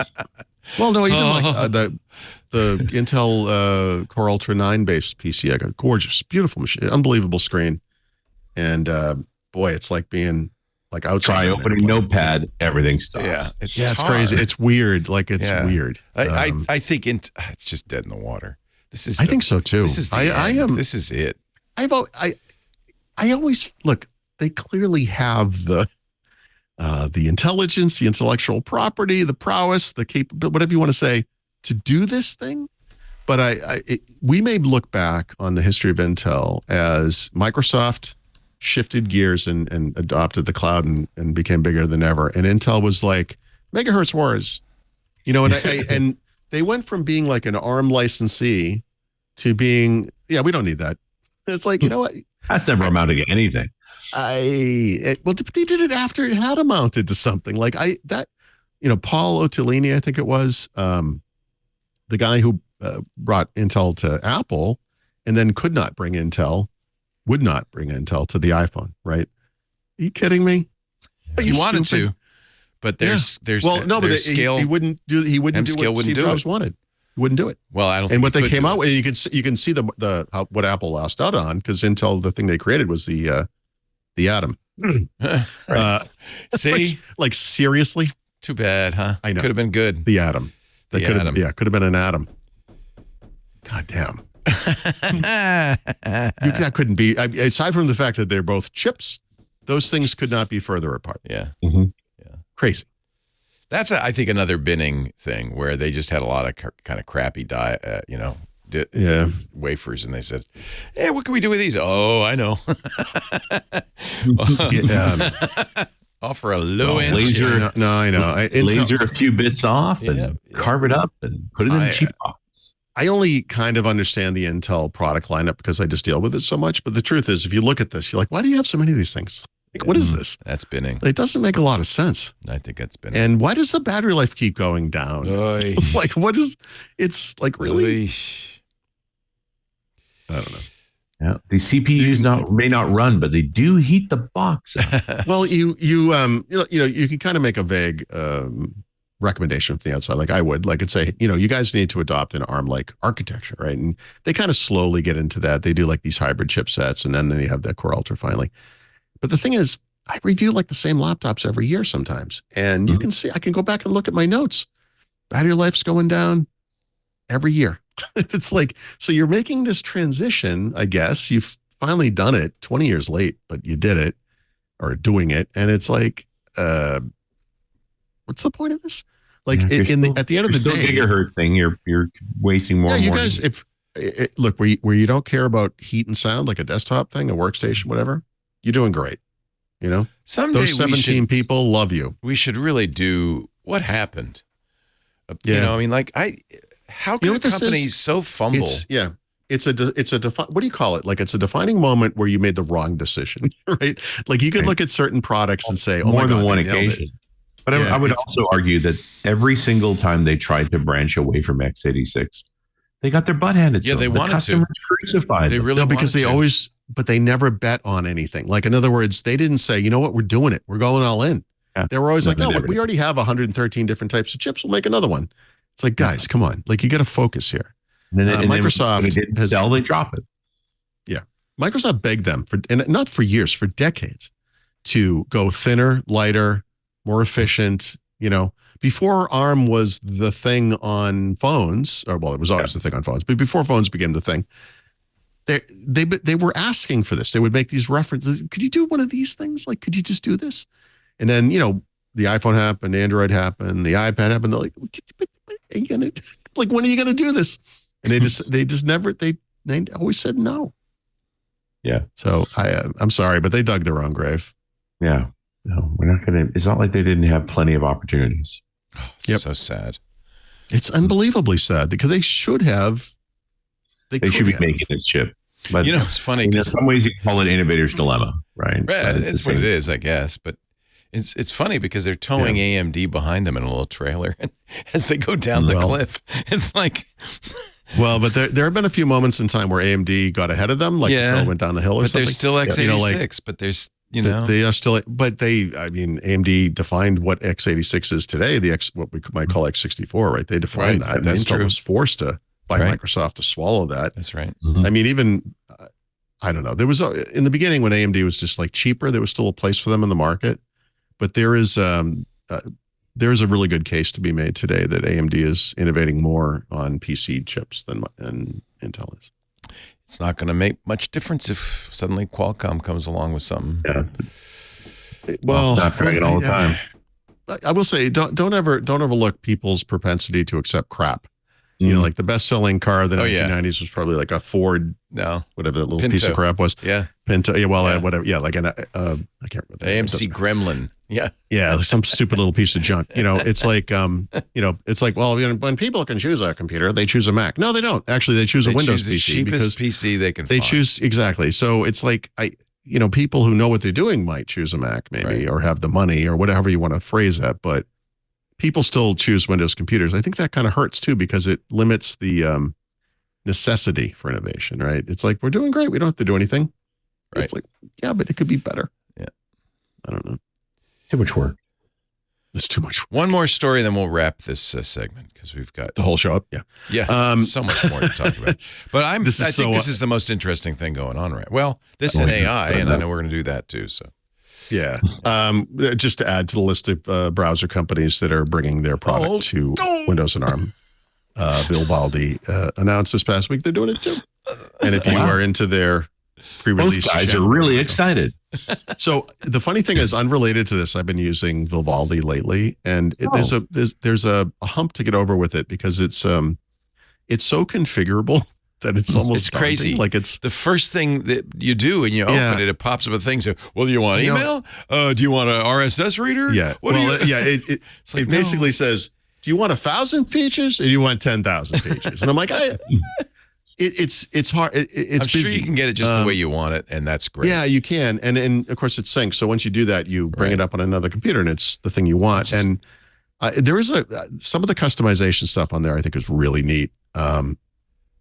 Well, no, even like the Intel Core Ultra 9 based PC, I got gorgeous, beautiful machine, unbelievable screen, and boy, it's like being like outside. Try opening Notepad, everything stops. Yeah, it's crazy. It's weird. Like it's weird. I think it's just dead in the water. I think so too. This is This is it. I always look. They clearly have the intelligence, the intellectual property, the prowess, the capability, whatever you want to say, to do this thing. But we may look back on the history of Intel as Microsoft shifted gears and adopted the cloud and became bigger than ever. And Intel was like, megahertz wars, and they went from being like an ARM licensee to being, we don't need that. It's like, you know what? That's never amounted to anything. Well, they did it after it had amounted to something like Paul Otellini, I think it was, the guy who brought Intel to Apple and then would not bring Intel to the iPhone, right? Are you kidding me? He wanted to, but there's scale. He wouldn't do what Steve Jobs wanted. He wouldn't do it. Well, I don't. And what they came out with, you can see what Apple lost out on because Intel, the thing they created was the Atom. See, like seriously, too bad, huh? I know. Could have been good. The Atom. Could have been an Atom. God damn. That couldn't be. Aside from the fact that they're both chips, those things could not be further apart. Yeah. Mm-hmm. Yeah. Crazy. That's I think another binning thing where they just had a lot of kind of crappy wafers, and they said, "Hey, what can we do with these?" Oh, I know. Offer a low end laser. No, I know. Laser a few bits off and carve it up and put it in a cheap box. I only kind of understand the Intel product lineup because I just deal with it so much. But the truth is, if you look at this, you're like, why do you have so many of these things? Like, what is this? That's spinning. It doesn't make a lot of sense. I think that's spinning. And why does the battery life keep going down? Like, what is? It's like really. I don't know. Yeah, the CPUs may not run, but they do heat the box up. Well, you can kind of make a vague recommendation from the outside, like I would, like, and say, you guys need to adopt an ARM-like architecture, right? And they kind of slowly get into that. They do like these hybrid chipsets, and then they have that Core Ultra finally. But the thing is, I review like the same laptops every year sometimes, and you can see, I can go back and look at my notes. Battery life's going down every year. It's like, so you're making this transition, I guess. You've finally done it 20 years late, but you did it or doing it. And it's like, what's the point of this? Like at the end of the day, gigahertz thing, you're wasting more. Yeah, you guys, look, where you don't care about heat and sound, like a desktop thing, a workstation, whatever, you're doing great. Someday those 17 people love you. We should really do what happened. How can a company so fumble? It's what do you call it? Like, it's a defining moment where you made the wrong decision, right? Like, you could look at certain products and say, oh my God, more than one occasion. But I would also argue that every single time they tried to branch away from x86, they got their butt handed to them. They wanted to. Crucified they really because they always, but they never bet on anything. Like, in other words, they didn't say, you know what, we're doing it. We're going all in. Yeah. They were always like, no, we already have 113 different types of chips. We'll make another one. It's like, guys, come on. Like, you got to focus here. And then, Microsoft they drop it. Yeah. Microsoft begged them and not for years, for decades, to go thinner, lighter, more efficient. Before ARM was the thing on phones, or well, it was always the thing on phones, but before phones became the thing, they were asking for this. They would make these references. Could you do one of these things? Like, could you just do this? And then, the iPhone happened, Android happened, the iPad happened. They're like, are you gonna, like, when are you gonna do this? And they always said no. Yeah. So I'm sorry, but they dug their own grave. Yeah. No, we're not gonna. It's not like they didn't have plenty of opportunities. So sad. It's unbelievably sad because they should have. They should be making this chip. But it's funny. In some ways, you can call it innovator's dilemma, right? It's what it is, I guess. But it's funny because they're towing AMD behind them in a little trailer as they go down the cliff. It's like. Well, but there have been a few moments in time where AMD got ahead of them, like the trail went down the hill or something. But there's still x86, but there's, They are still, but AMD defined what x86 is today, what we might call x64, right? They defined that. And Intel was forced by Microsoft to swallow that. That's right. I mean, even, I don't know. There was, in the beginning when AMD was just like cheaper, there was still a place for them in the market. But there's a really good case to be made today that AMD is innovating more on PC chips than Intel is. It's not going to make much difference if suddenly Qualcomm comes along with something. Yeah. Well, Snapdragon all the time. I will say, don't overlook people's propensity to accept crap. Like the best-selling car of the 1990s was probably like a Ford, whatever that little Pinto. piece of crap was. Yeah, Pinto. Yeah, well, whatever. Yeah, like I can't remember. AMC Gremlin. Yeah, some stupid little piece of junk. It's like, it's like, well, when people can choose a computer, they choose a Mac. No, they don't. Actually, they choose a Windows the PC cheapest PC they can. They choose exactly. So it's like people who know what they're doing might choose a Mac, maybe, or have the money, or whatever you want to phrase that, but. People still choose Windows computers. I think that kind of hurts too because it limits the necessity for innovation, right? It's like, we're doing great. We don't have to do anything. Right. It's like, yeah, but it could be better. Yeah. I don't know. Too much work. It's too much work. One more story, then we'll wrap this segment because we've got the whole show up. Yeah. Yeah. So much more to talk about. But I think this is the most interesting thing going on, right? Well, this and AI, and I know we're going to do that too. So. Yeah. Just to add to the list of browser companies that are bringing their product to Windows and ARM, Vivaldi announced this past week they're doing it too. And if you are into their pre-release, both guys are really excited. So the funny thing is, unrelated to this, I've been using Vivaldi lately, and there's a hump to get over with it because it's so configurable. that it's almost crazy. Daunting. Like it's the first thing that you do when you open it pops up a thing. So, well, do you want email? Do you want an RSS reader? Yeah. It basically says, do you want 1,000 features or do you want 10,000 features? And I'm like, it's hard. It's I'm sure busy. you can get it just the way you want it, and that's great. Yeah, you can. And of course, it syncs. So once you do that, you bring it up on another computer, and it's the thing you want. And there is some of the customization stuff on there I think is really neat.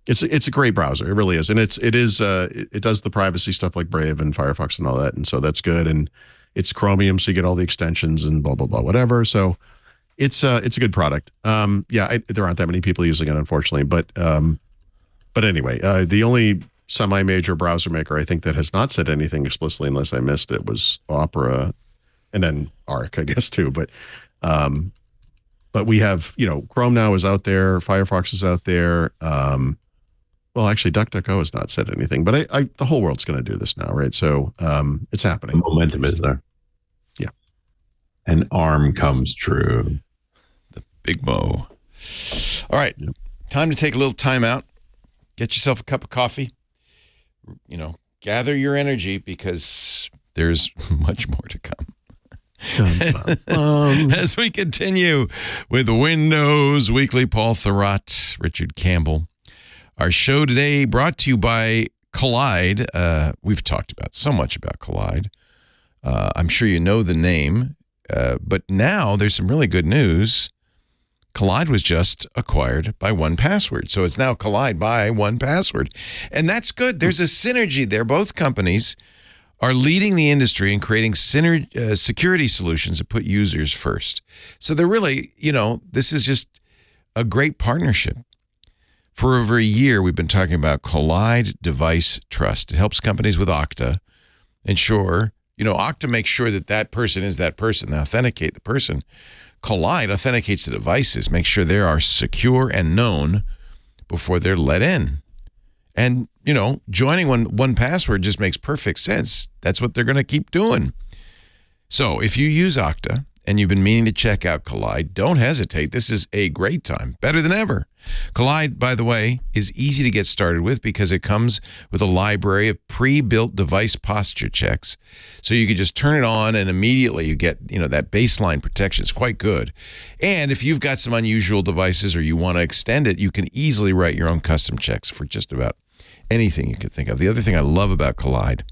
It's a great browser. It really is. And it does the privacy stuff like Brave and Firefox and all that. And so that's good. And it's Chromium, so you get all the extensions and blah, blah, blah, whatever. So it's a good product. There aren't that many people using it, unfortunately. But anyway, the only semi-major browser maker I think that has not said anything explicitly, unless I missed it, was Opera, and then Arc, I guess, too. But we have, Chrome now is out there, Firefox is out there. Well, actually, DuckDuckGo has not said anything, but the whole world's going to do this now, right? So it's happening. The momentum is there. Yeah. And ARM comes true. The big Mo. All right. Yep. Time to take a little time out. Get yourself a cup of coffee. Gather your energy because there's much more to come. As we continue with Windows Weekly, Paul Thurrott, Richard Campbell. Our show today brought to you by Collide. We've talked so much about Collide. I'm sure you know the name, but now there's some really good news. Collide was just acquired by 1Password. So it's now Collide by 1Password. And that's good. There's a synergy there. Both companies are leading the industry in creating security solutions that put users first. So they're really, this is just a great partnership. For over a year, we've been talking about Collide Device Trust. It helps companies with Okta ensure, Okta makes sure that person is that person, they authenticate the person. Collide authenticates the devices, makes sure they are secure and known before they're let in. And, joining 1Password just makes perfect sense. That's what they're going to keep doing. So if you use Okta and you've been meaning to check out Collide, don't hesitate. This is a great time, better than ever. Collide, by the way, is easy to get started with because it comes with a library of pre-built device posture checks. So you can just turn it on and immediately you get, that baseline protection. It's quite good. And if you've got some unusual devices or you want to extend it, you can easily write your own custom checks for just about anything you can think of. The other thing I love about Collide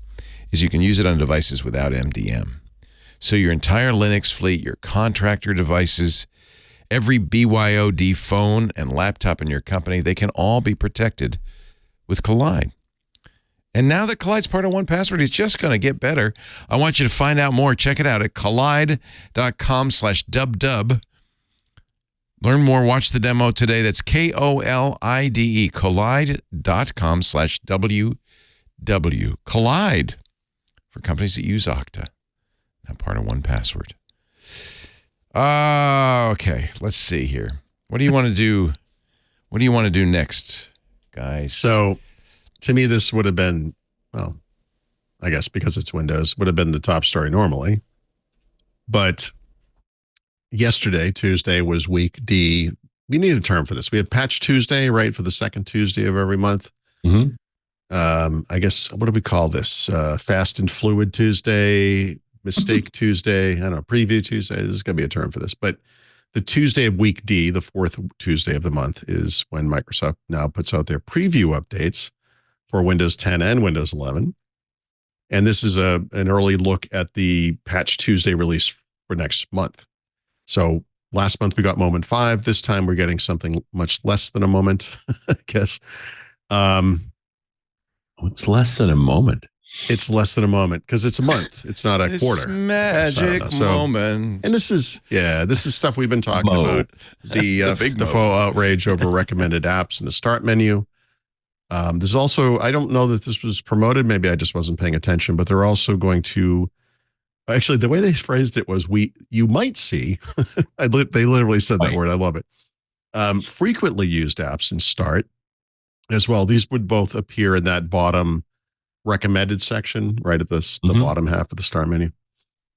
is you can use it on devices without MDM. So your entire Linux fleet, your contractor devices, every BYOD phone and laptop in your company, they can all be protected with Collide. And now that Collide's part of 1Password, it's just going to get better. I want you to find out more. Check it out at collide.com/dubdub. Learn more. Watch the demo today. That's KOLIDE, collide.com/WW. Collide for companies that use Okta. Now part of 1Password. Okay, let's see here. What do you want to do? What do you want to do next, guys? So, to me, this would have been, well, I guess because it's Windows, would have been the top story normally. But yesterday, Tuesday, was week D. We need a term for this. We have Patch Tuesday, right, for the second Tuesday of every month. Mm-hmm. I guess, what do we call this? Fast and Fluid Tuesday, Mistake Tuesday, I don't know, Preview Tuesday. This is going to be a term for this. But the Tuesday of week D, the fourth Tuesday of the month, is when Microsoft now puts out their preview updates for Windows 10 and Windows 11. And this is an early look at the Patch Tuesday release for next month. So last month we got Moment 5. This time we're getting something much less than a moment, I guess. It's less than a moment. It's less than a moment because it's a month. It's not a quarter. Magic moment. And this is stuff we've been talking about. The faux outrage over recommended apps in the start menu. There's also, I don't know that this was promoted. Maybe I just wasn't paying attention, but they're also going to, actually, the way they phrased it was you might see, they literally said that word. I love it. Frequently used apps in start as well. These would both appear in that bottom recommended section, right at the bottom half of the start menu.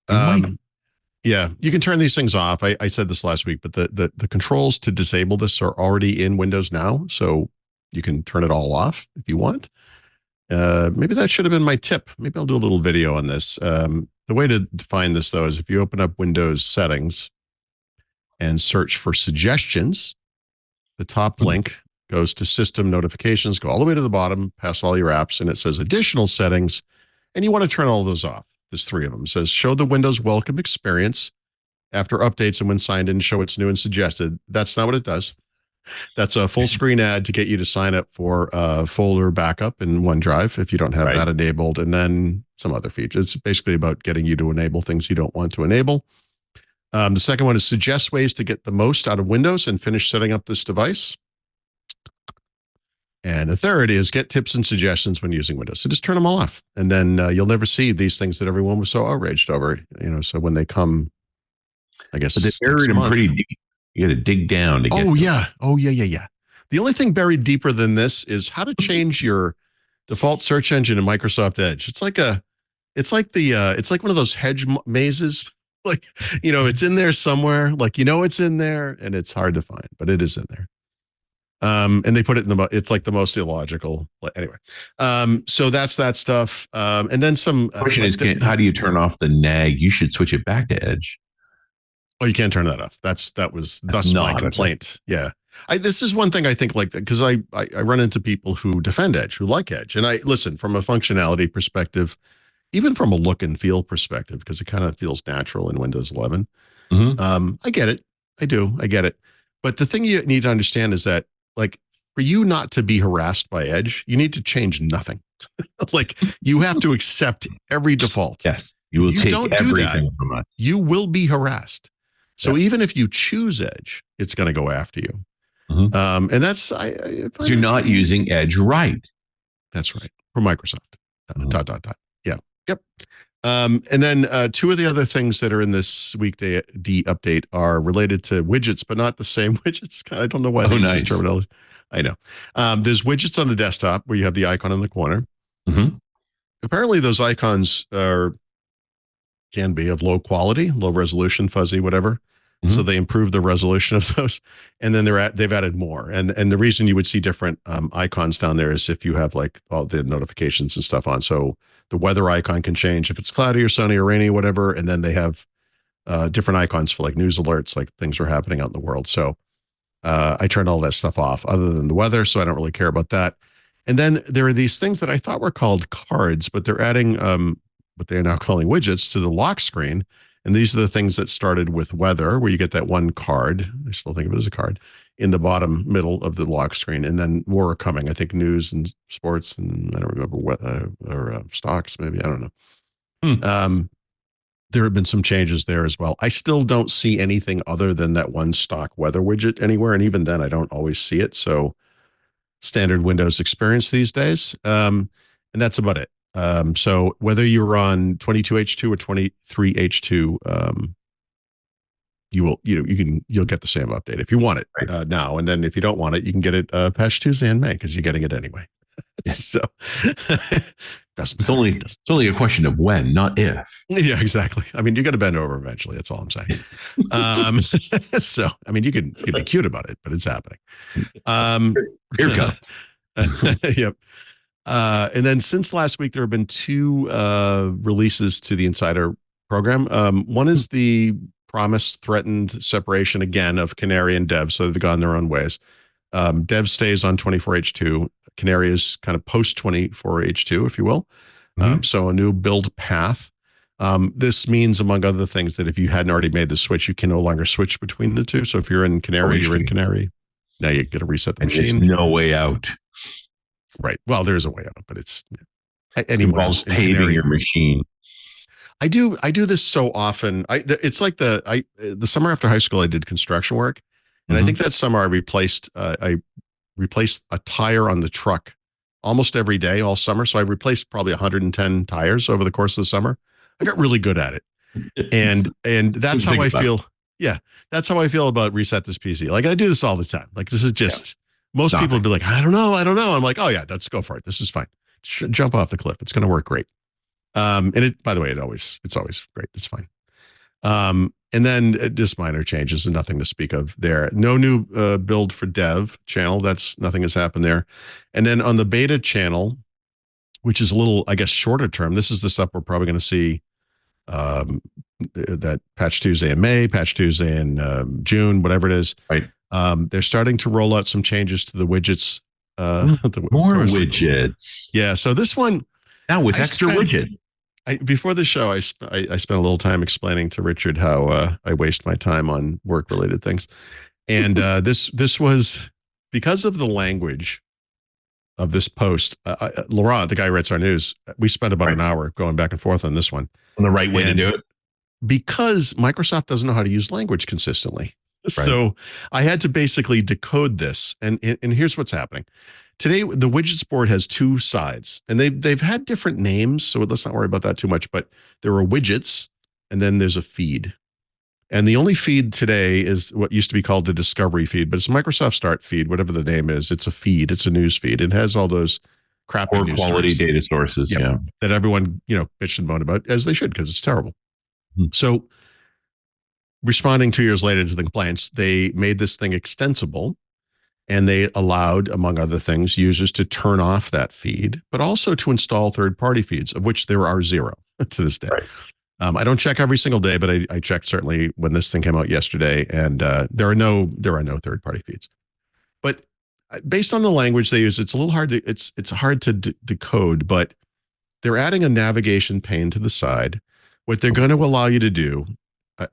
Yeah, you can turn these things off. I said this last week, but the controls to disable this are already in Windows now. So, You can turn it all off if you want. Maybe that should have been my tip. Maybe I'll do a little video on this. The way to define this, though, is if you open up Windows settings and search for suggestions, the top link goes to system notifications, go all the way to the bottom, past all your apps, and it says additional settings, and you want to turn all those off. There's 3 of them. It says show the Windows welcome experience after updates and when signed in, show it's new and suggested. That's not what it does. That's a full screen ad to get you to sign up for a folder backup in OneDrive if you don't have that enabled, and then some other features. It's basically about getting you to enable things you don't want to enable. The second one is suggest ways to get the most out of Windows and finish setting up this device. And the third is get tips and suggestions when using Windows. So just turn them all off, and then you'll never see these things that everyone was so outraged over. So when they come, I guess, but they're buried them pretty deep. You got to dig down to get. Yeah. The only thing buried deeper than this is how to change your default search engine in Microsoft Edge. It's like one of those hedge mazes. Like, it's in there somewhere. Like, it's in there, and it's hard to find, but it is in there. And they put it in it's like the most illogical. Anyway, so that's that stuff. And then some. The question is, how do you turn off the nag? You should switch it back to Edge. Oh, you can't turn that off. That's my complaint. Yeah. This is one thing I think, like, because I run into people who defend Edge, who like Edge. And I listen from a functionality perspective, even from a look and feel perspective, because it kind of feels natural in Windows 11. I get it. I get it. But the thing you need to understand is that, like, for you not to be harassed by Edge, you need to change nothing. Like, you have to accept every default. Yes. You will take everything from us. You will be harassed. So even if you choose Edge, it's going to go after you. And that's you're not using Edge right. That's right. For Microsoft. Yeah. Yep. And then 2 of the other things that are in this weekday D update are related to widgets, but not the same widgets. I don't know why they use this terminology. I know. There's widgets on the desktop where you have the icon in the corner. Apparently, those icons can be of low quality, low resolution, fuzzy, whatever. So they improve the resolution of those, and then they've added more. And the reason you would see different icons down there is if you have like all the notifications and stuff on. So the weather icon can change if it's cloudy or sunny or rainy or whatever. And then they have different icons for like news alerts, like things are happening out in the world. So I turned all that stuff off other than the weather. So I don't really care about that. And then there are these things that I thought were called cards, but they're adding what they're now calling widgets to the lock screen. And these are the things that started with weather, where you get that one card. I still think of it as a card in the bottom middle of the lock screen. And then more are coming. I think news and sports, and I don't remember what, or stocks, maybe. I don't know. There have been some changes there as well. I still don't see anything other than that one stock weather widget anywhere. And even then, I don't always see it. So standard Windows experience these days. And that's about it. So whether you're on 22H2 or 23H2, you'll get the same update if you want it now. And then if you don't want it, you can get it patch Tuesday in May because you're getting it anyway. So it's only a question of when, not if. Yeah, exactly. I mean, you got to bend over eventually. That's all I'm saying. So, I mean, you can be cute about it, but it's happening. Here we go. Yep. And then since last week, there have been 2 releases to the Insider program. One is the promised threatened separation again of Canary and Dev. So they've gone their own ways. Dev stays on 24H2. Canary is kind of post 24H2, if you will. So a new build path. This means, among other things, that if you hadn't already made the switch, you can no longer switch between the 2. So if you're in Canary, you're in Canary. Now you get to reset the machine. No way out. Right. Well, there's a way out, but it's involves paving your machine. I do this so often. It's like the summer after high school, I did construction work, and I think that summer I replaced a tire on the truck almost every day all summer. So I replaced probably 110 tires over the course of the summer. I got really good at it, and that's how I feel. Yeah, that's how I feel about Reset This PC. Like, I do this all the time. Like, this is just. Most people would be like, I don't know. I'm like, oh yeah, let's go for it. This is fine. Jump off the cliff. It's going to work great. And it, by the way, it's always great. It's fine. And then just minor changes and nothing to speak of there. No new build for dev channel. Nothing has happened there. And then on the beta channel, which is a little, I guess, shorter term, this is the stuff we're probably going to see that Patch Tuesday in May, Patch Tuesday in June, whatever it is. Right. They're starting to roll out some changes to the widgets. More widgets. Yeah. So this one now with extra widget. Before the show, I spent a little time explaining to Richard how I waste my time on work-related things, and this was because of the language of this post. Laurent, the guy who writes our news, we spent about an hour going back and forth on this one. On the right way to do it, because Microsoft doesn't know how to use language consistently. Right. So I had to basically decode this, and here's what's happening. Today, the widgets board has two sides, and they've had different names, so let's not worry about that too much. But there are widgets, and then there's a feed. And the only feed today is what used to be called the discovery feed, but it's Microsoft Start feed, whatever the name is. It's a feed. It's a news feed. It has all those crappy news quality stories, data sources, that everyone bitched and moaned about, as they should, because it's terrible. So, responding 2 years later to the complaints, they made this thing extensible. And they allowed, among other things, users to turn off that feed, but also to install third-party feeds, of which there are 0 to this day. Right. I don't check every single day, but I checked certainly when this thing came out yesterday, and there are no third-party feeds. But based on the language they use, it's a little hard to it's hard to decode. But they're adding a navigation pane to the side. What they're going to allow you to do,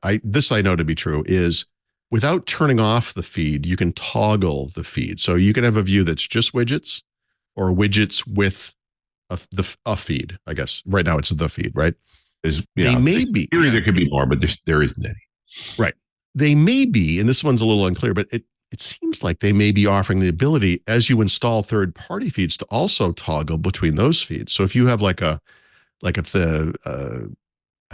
I know to be true, is without turning off the feed, you can toggle the feed. So you can have a view that's just widgets or widgets with a feed, I guess. Right now it's the feed, right? They may be. There could be more, but there isn't any. Right. They may be, and this one's a little unclear, but it seems like they may be offering the ability, as you install third-party feeds, to also toggle between those feeds. So if you have if the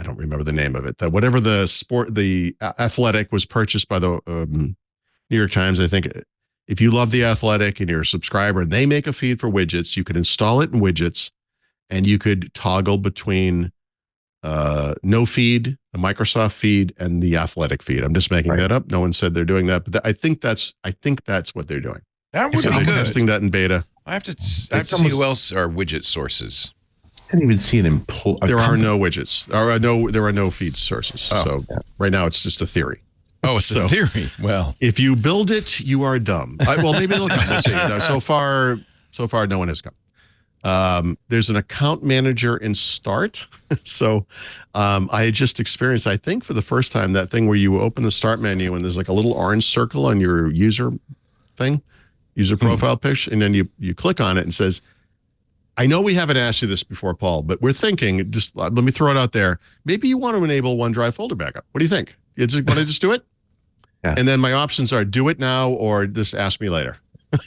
I don't remember the name of it. Whatever the Athletic was purchased by the New York Times. I think if you love the Athletic and you're a subscriber and they make a feed for widgets, you could install it in widgets, and you could toggle between no feed, the Microsoft feed, and the Athletic feed. I'm just making that up. No one said they're doing that, but I think that's what they're doing. That would so be they're good. testing that in beta. I have to see who else are widget sources. I haven't even seen him pull. There are no widgets. There are no feed sources. So right now it's just a theory. Oh, it's a theory. Well, if you build it, you are dumb. Well, maybe they'll come. We'll see. So far, no one has come. There's an account manager in Start. So I had just experienced, I think for the first time, that thing where you open the Start menu and there's like a little orange circle on your user profile picture, and then you click on it and it says, I know we haven't asked you this before, Paul, but we're thinking, just let me throw it out there. Maybe you want to enable OneDrive folder backup. What do you think? You just want to just do it? Yeah. And then my options are do it now or just ask me later.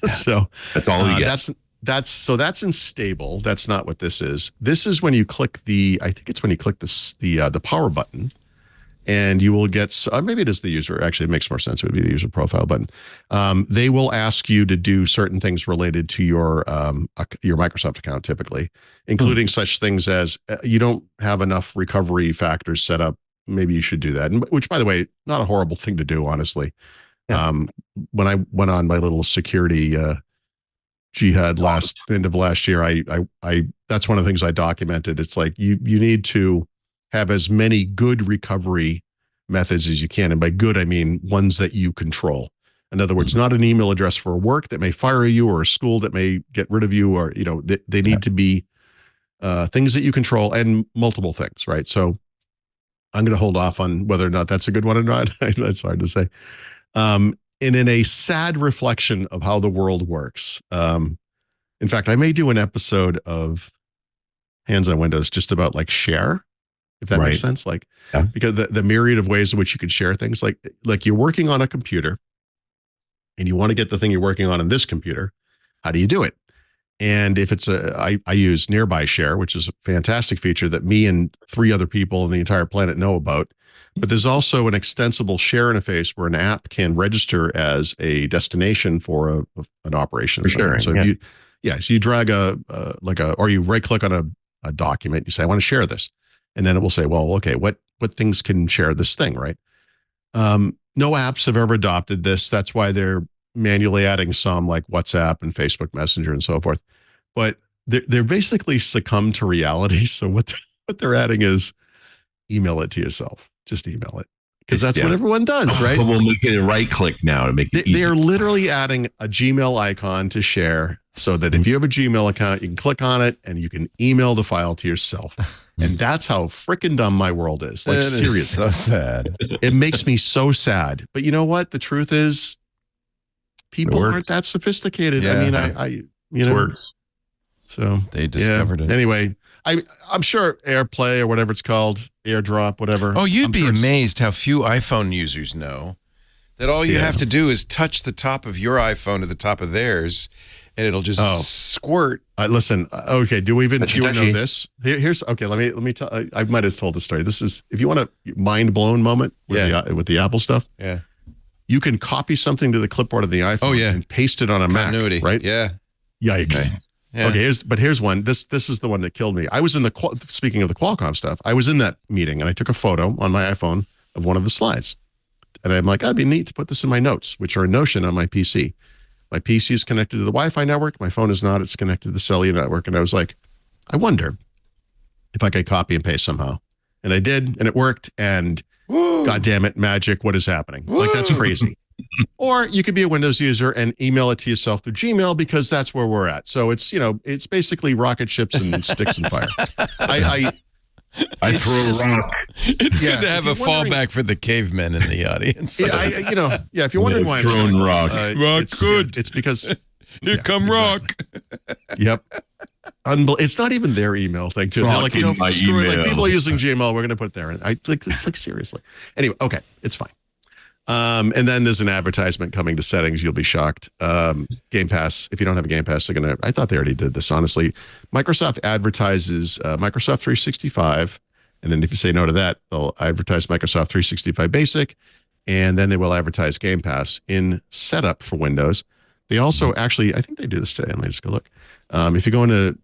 So that's all you get. That's in stable. That's not what this is. This is when you click the power button, and you will get, maybe it is the user. Actually, it makes more sense. It would be the user profile button. They will ask you to do certain things related to your Microsoft account, typically, including such things as you don't have enough recovery factors set up. Maybe you should do that. Which, by the way, not a horrible thing to do, honestly. Yeah. When I went on my little security jihad end of last year, I that's one of the things I documented. It's like you need to have as many good recovery methods as you can. And by good, I mean ones that you control. In other words, not an email address for work that may fire you, or a school that may get rid of you, or, they need to be things that you control, and multiple things, right? So I'm going to hold off on whether or not that's a good one or not. That's hard to say. And in a sad reflection of how the world works, in fact, I may do an episode of Hands on Windows just about share, if that makes sense. Because the myriad of ways in which you could share things, like you're working on a computer and you want to get the thing you're working on this computer. How do you do it? And if it's I use Nearby Share, which is a fantastic feature that me and 3 other people on the entire planet know about. But there's also an extensible share interface where an app can register as a destination for an operation. So you drag or you right click on a document, you say, I want to share this. And then it will say, well, okay, what things can share this thing, right? No apps have ever adopted this. That's why they're manually adding some, like WhatsApp and Facebook Messenger and so forth. But they're basically succumbed to reality. So what they're adding is email it to yourself. Just email it. Because that's what everyone does, right? But we'll make it a right click now to make it easy. They're literally adding a Gmail icon to share so that if you have a Gmail account, you can click on it and you can email the file to yourself. And that's how freaking dumb my world is. Like, seriously. Is so sad. It makes me so sad. But you know what? The truth is, people aren't that sophisticated. Yeah. I mean, I you know. Works. So they discovered it. Anyway, I'm sure AirPlay or whatever it's called, AirDrop, whatever. Oh, you'd be amazed how few iPhone users know that all you have to do is touch the top of your iPhone to the top of theirs, and it'll just squirt. Listen, okay. Do you know this? Here's okay. Let me tell. I might have told the story. This is, if you want a mind blown moment with the Apple stuff. Yeah. You can copy something to the clipboard of the iPhone and paste it on a Continuity. Mac, right? Yeah. Yikes. Okay. Yeah. Okay, here's one. This is the one that killed me. I was in speaking of the Qualcomm stuff, I was in that meeting and I took a photo on my iPhone of one of the slides. And I'm like, it'd be neat to put this in my notes, which are in Notion on my PC. My PC is connected to the Wi-Fi network. My phone is not. It's connected to the cellular network. And I was like, I wonder if I could copy and paste somehow. And I did, and it worked. And God damn it, magic, what is happening? Like, that's crazy. Or you could be a Windows user and email it to yourself through Gmail, because that's where we're at. So it's, it's basically rocket ships and sticks and fire. I throw a rock. It's good to have a fallback for the cavemen in the audience. If you're wondering why I'm throwing rock. Rock's good. It's because here come exactly. rock. Yep. It's not even their email thing too. They're like, screw it. Like, people are using Gmail. We're going to put there. And it's like, seriously. Anyway, okay, it's fine. And then there's an advertisement coming to settings. You'll be shocked. Game Pass. If you don't have a Game Pass, I thought they already did this, honestly. Microsoft advertises Microsoft 365. And then if you say no to that, they'll advertise Microsoft 365 Basic. And then they will advertise Game Pass in setup for Windows. They also actually, I think they do this today. Let me just go look. If you go into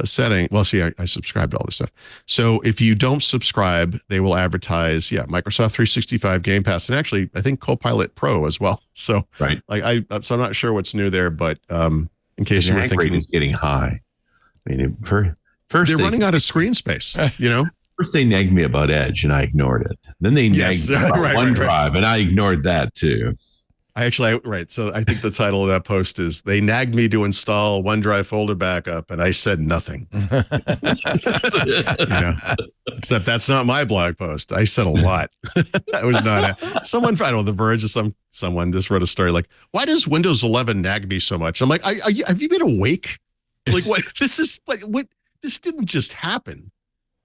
setting, well, see, I subscribe to all this stuff. So if you don't subscribe, they will advertise, Microsoft 365 Game Pass, and actually, I think Copilot Pro as well. So, right, like so I'm not sure what's new there, but in case you were thinking, rate is getting high. I mean, first they're running out of screen space. First they nagged me about Edge, and I ignored it. Then they nagged me about OneDrive, and I ignored that too. So I think the title of that post is, they nagged me to install OneDrive folder backup, and I said nothing. Except that's not my blog post. I said a lot. That was not someone, I don't know, The Verge or someone just wrote a story like, why does Windows 11 nag me so much? I'm like, have you been awake? Like, what? This is like, what? This didn't just happen.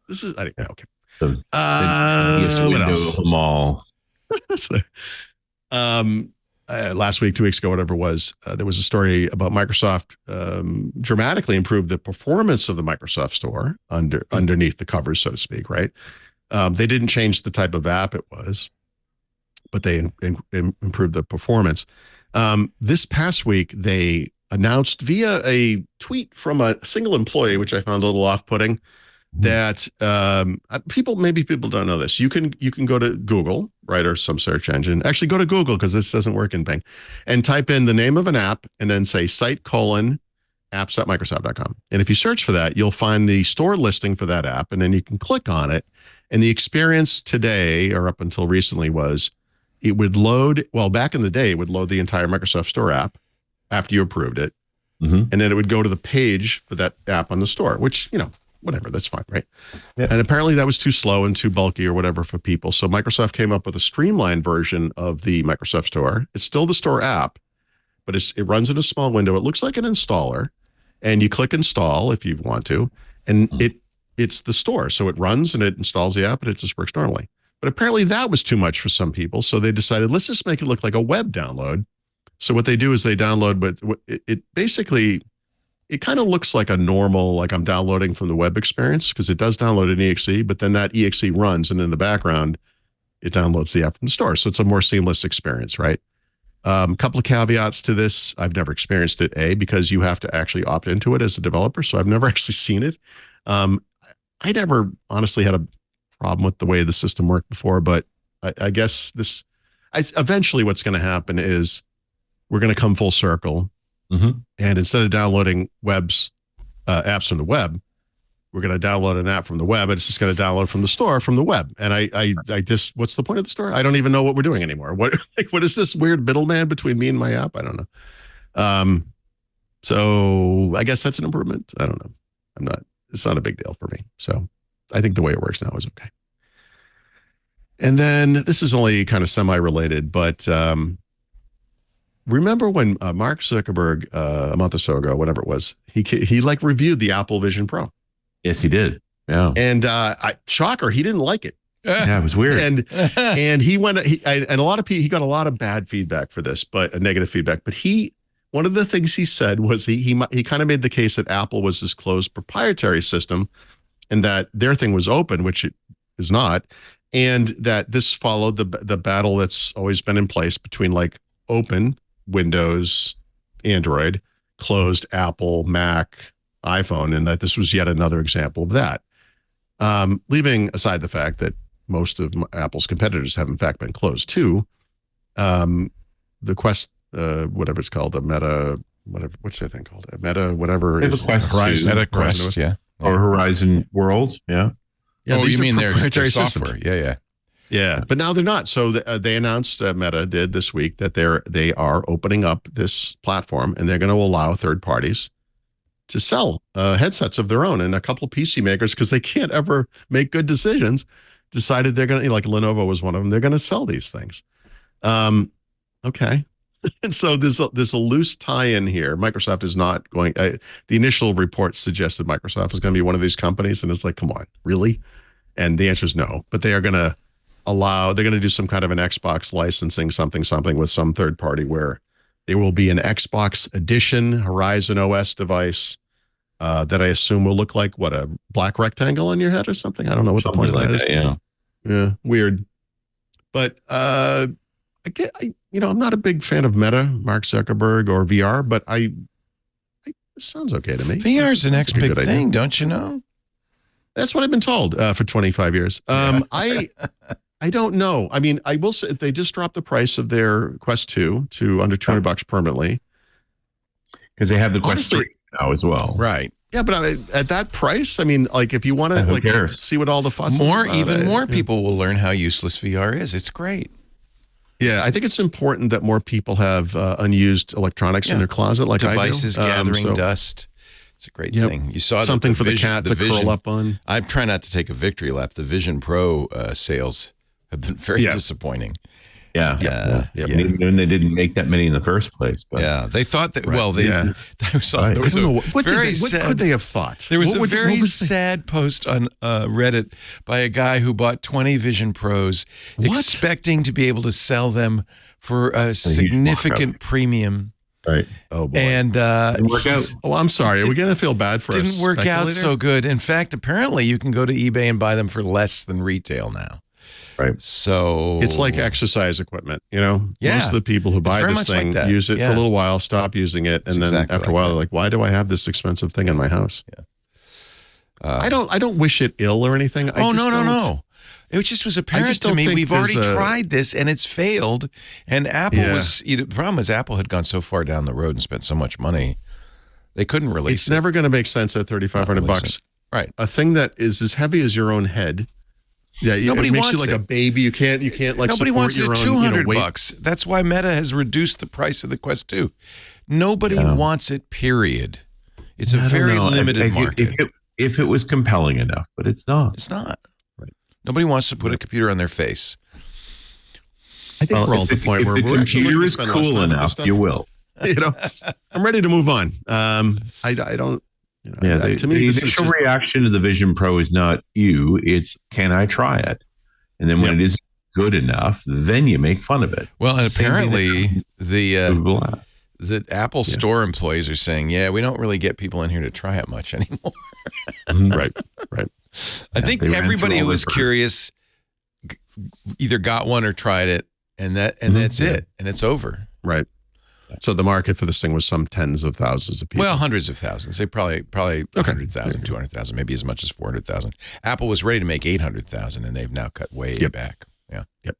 This is, okay. What else? Them all. Last week, 2 weeks ago, whatever it was, there was a story about Microsoft dramatically improved the performance of the Microsoft Store underneath the covers, so to speak, right? They didn't change the type of app it was, but they improved the performance. This past week, they announced via a tweet from a single employee, which I found a little off-putting, that maybe people don't know this. You can go to Google, right, or some search engine. Actually, go to Google, because this doesn't work in Bing, and type in the name of an app and then say site:/apps.microsoft.com. And if you search for that, you'll find the store listing for that app, and then you can click on it. And the experience today, or up until recently, was it would load. Well, back in the day, it would load the entire Microsoft Store app after you approved it, and then it would go to the page for that app on the store, which, whatever, that's fine, right? Yeah. And apparently that was too slow and too bulky or whatever for people. So Microsoft came up with a streamlined version of the Microsoft Store. It's still the Store app, but it runs in a small window. It looks like an installer, and you click install if you want to, and it's the store. So it runs and it installs the app, and it just works normally. But apparently that was too much for some people. So they decided, let's just make it look like a web download. So what they do is they download, but it basically, it kind of looks like a normal, like I'm downloading from the web experience, because it does download an exe, but then that exe runs, and in the background, it downloads the app from the store. So it's a more seamless experience, right? A couple of caveats to this. I've never experienced it, because you have to actually opt into it as a developer. So I've never actually seen it. I never honestly had a problem with the way the system worked before, but I guess eventually what's going to happen is we're going to come full circle. Mm-hmm. And instead of downloading apps from the web, we're going to download an app from the web, and it's just going to download from the store from the web. And I just, what's the point of the store? I don't even know what we're doing anymore. What is this weird middleman between me and my app? I don't know. So I guess that's an improvement. I don't know. It's not a big deal for me. So I think the way it works now is okay. And then this is only kind of semi-related, but remember when Mark Zuckerberg a month or so ago, whatever it was, he like reviewed the Apple Vision Pro. Yes, he did. Yeah. And shocker, he didn't like it. Yeah, it was weird. And he went, and a lot of people, he got a lot of bad feedback for this, but negative feedback. But one of the things he said was he kind of made the case that Apple was this closed proprietary system, and that their thing was open, which it is not, and that this followed the battle that's always been in place between like open Windows, Android, closed Apple, Mac, iPhone, and that this was yet another example of that. Leaving aside the fact that most of Apple's competitors have in fact been closed too. The Quest, whatever it's called, a Meta, whatever, what's that thing called? A Meta, whatever is Quest, Horizon, Meta Quest, yeah. Or Horizon World, yeah. Yeah, you mean their software? Systems. Yeah, but now they're not. So they announced, Meta did this week, that they are opening up this platform, and they're going to allow third parties to sell headsets of their own. And a couple of PC makers, because they can't ever make good decisions, decided they're going to, like Lenovo was one of them, they're going to sell these things. Okay. And so there's a loose tie-in here. Microsoft is not going, the initial report suggested Microsoft was going to be one of these companies. And it's like, come on, really? And the answer is no. But they are going to they're going to do some kind of an Xbox licensing something with some third party, where there will be an Xbox edition Horizon OS device that I assume will look like a black rectangle on your head or something. I don't know what the point of that is. Yeah, weird. But I'm not a big fan of Meta, Mark Zuckerberg, or VR, but it sounds okay to me. VR is the next big thing, don't you know? That's what I've been told for 25 years. I don't know. I mean, I will say they just dropped the price of their Quest 2 to under $200 permanently. Because they have the Quest 3 now as well. Right. Yeah, but at that price, I mean, like if you want to see what all the fuss is about, more people will learn how useless VR is. It's great. Yeah, I think it's important that more people have unused electronics in their closet, like devices gathering dust. It's a great thing. You saw something for the cat to curl up on. I try not to take a victory lap. The Vision Pro sales have been very disappointing. Yeah. And they didn't make that many in the first place. But yeah, they thought that. Right. Well, what could they have thought? There was a very sad post on Reddit by a guy who bought 20 Vision Pros, expecting to be able to sell them for a significant premium. Right. Oh boy. And I'm sorry. Are we going to feel bad for us? Didn't work out so good. In fact, apparently you can go to eBay and buy them for less than retail now. Right. So it's like exercise equipment, Yeah. Most of the people who buy this thing use it for a little while, stop using it, and then after a while they're like, why do I have this expensive thing in my house? Yeah. I don't wish it ill or anything. No. It just was apparent to me we've already tried this and it's failed. And Apple the problem is Apple had gone so far down the road and spent so much money, they couldn't release it. It's never going to make sense at $3,500. Right. A thing that is as heavy as your own head. Yeah, nobody it makes wants you like a baby. You can't like nobody wants it at $200. That's why Meta has reduced the price of the Quest 2. Nobody wants it, period. It's a very limited market. If it was compelling enough, but it's not. It's not. Right. Nobody wants to put a computer on their face. I think we're all at the point where we're actually computer is cool enough. You will. I'm ready to move on. I don't. To me, the initial reaction to the Vision Pro is not it's can I try it? And then when it isn't good enough, then you make fun of it. Well, and apparently the Apple Store employees are saying, we don't really get people in here to try it much anymore. Right. I think everybody who was curious either got one or tried it, and that's it, and it's over. Right. So the market for this thing was some tens of thousands of people. Well, hundreds of thousands. They probably 100,000, 200,000, maybe as much as 400,000. Apple was ready to make 800,000, and they've now cut way back. Yeah. Yep.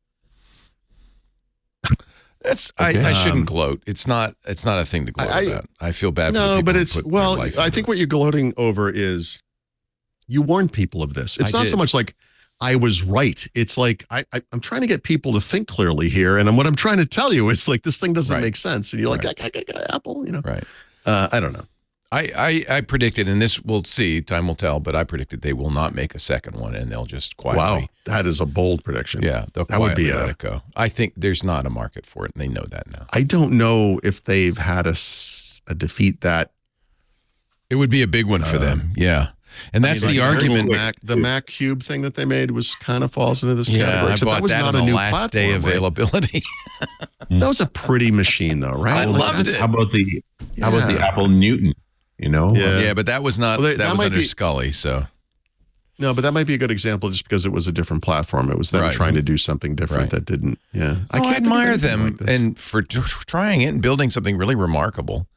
I shouldn't gloat. It's not a thing to gloat about. I feel bad for the people but who it's put their life I into think it. what you're gloating over is you warned people of this. It's not so much like I was right. It's like I'm trying to get people to think clearly here, and what I'm trying to tell you is like this thing doesn't make sense, and you're like Apple, Right. I don't know. I predicted, and this we'll see, time will tell, but I predicted they will not make a second one, and they'll just quietly. Wow, that is a bold prediction. Yeah, they'll quietly let it go. I think there's not a market for it, and they know that now. I don't know if they've had a defeat that. It would be a big one for them. Yeah. And that's the argument. The Mac Cube thing that they made was kind of falls into this category. I bought that on the last day availability. That was a pretty machine, though, right? I loved it. How about the Apple Newton? Yeah, but that was not. that was under Scully. So no, but that might be a good example, just because it was a different platform. It was them trying to do something different that didn't. Yeah, I admire them and for trying it and building something really remarkable.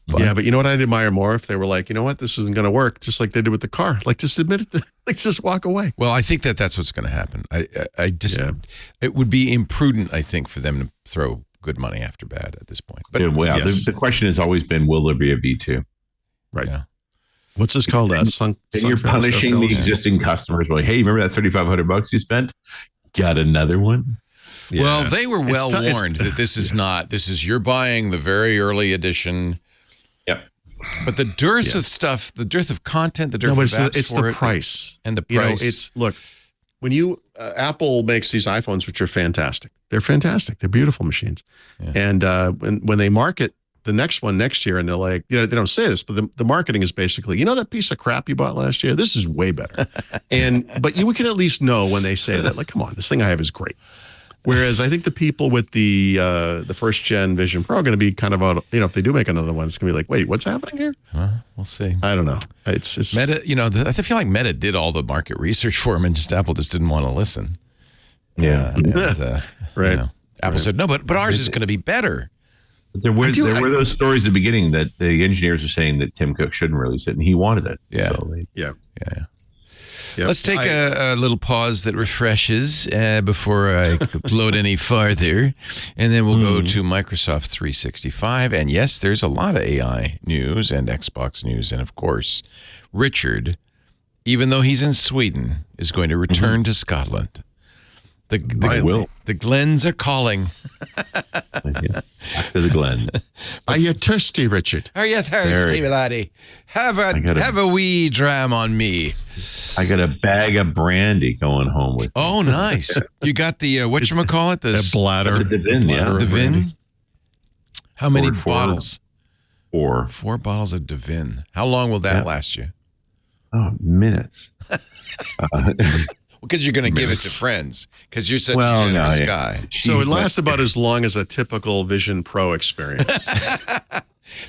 But you know what I'd admire more if they were like, you know what, this isn't going to work, just like they did with the car. Like, just admit it, like just walk away. Well, I think that's what's going to happen. It would be imprudent, I think, for them to throw good money after bad at this point. But the question has always been, will there be a V2? Right. Yeah. What's this called? You're punishing the existing customers. Like, hey, remember that $3,500 you spent? Got another one? Yeah. Well, they were well warned that this is not. This is you're buying the very early edition. Yep. But the dearth of stuff, the dearth of content, the dearth of apps it's the price and the price. Look, when you Apple makes these iPhones, which are fantastic. They're fantastic. They're beautiful machines. Yeah. And when they market the next one next year, and they're like, they don't say this, but the marketing is basically, that piece of crap you bought last year, this is way better. But you can at least know when they say that, like, come on, this thing I have is great. Whereas I think the people with the first gen Vision Pro are going to be kind of out. If they do make another one, it's going to be like, wait, what's happening here? We'll see. I don't know. It's Meta. I feel like Meta did all the market research for them, and Apple just didn't want to listen. Yeah, right. Apple said no, but ours is going to be better. But there were those stories at the beginning that the engineers were saying that Tim Cook shouldn't release it, and he wanted it. Yeah, so yeah. Yep. Let's take a little pause that refreshes before I load any farther. And then we'll go to Microsoft 365. And yes, there's a lot of AI news and Xbox news. And of course, Richard, even though he's in Sweden, is going to return to Scotland. The Glens are calling. Back to the Glen. Are you thirsty, Richard? Are you thirsty, laddie? Have a wee dram on me. I got a bag of brandy going home with me. Oh, nice. You got the, whatchamacallit? The bladder. The Vin, yeah. The Vin? How many bottles? 4. 4 bottles of Devin. How long will that last you? Oh, minutes. Because you're going to give it to friends. Because you're such a generous guy. So it lasts about as long as a typical Vision Pro experience.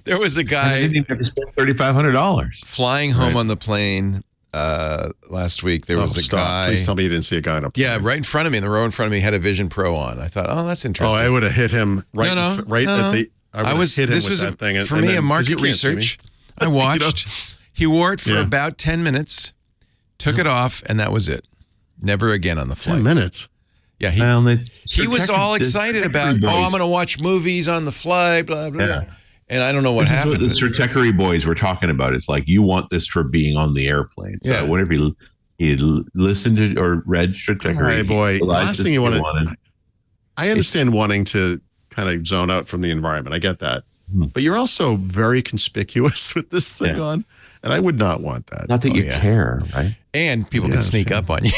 There was a guy. I didn't even have to spend $3,500. Flying home on the plane last week. There was a guy. Please tell me you didn't see a guy on a plane. Yeah, right in front of me, in the row in front of me, had a Vision Pro on. I thought, oh, that's interesting. Oh, I would have hit him right at the. This was that thing. For me, a market research. I watched. He wore it for about 10 minutes, took it off, and that was it. Never again on the flight. 10 minutes. Yeah, he was all excited about, I'm going to watch movies on the flight, blah, blah, blah. And I don't know what happened. This is what the Stratechery boys were talking about. It's like, you want this for being on the airplane. So whenever you listened to or read Stratechery. Hey, boy, last thing you want to... I understand wanting to kind of zone out from the environment. I get that. But you're also very conspicuous with this thing on. And I would not want that. Not that you care, right? And people can sneak up on you.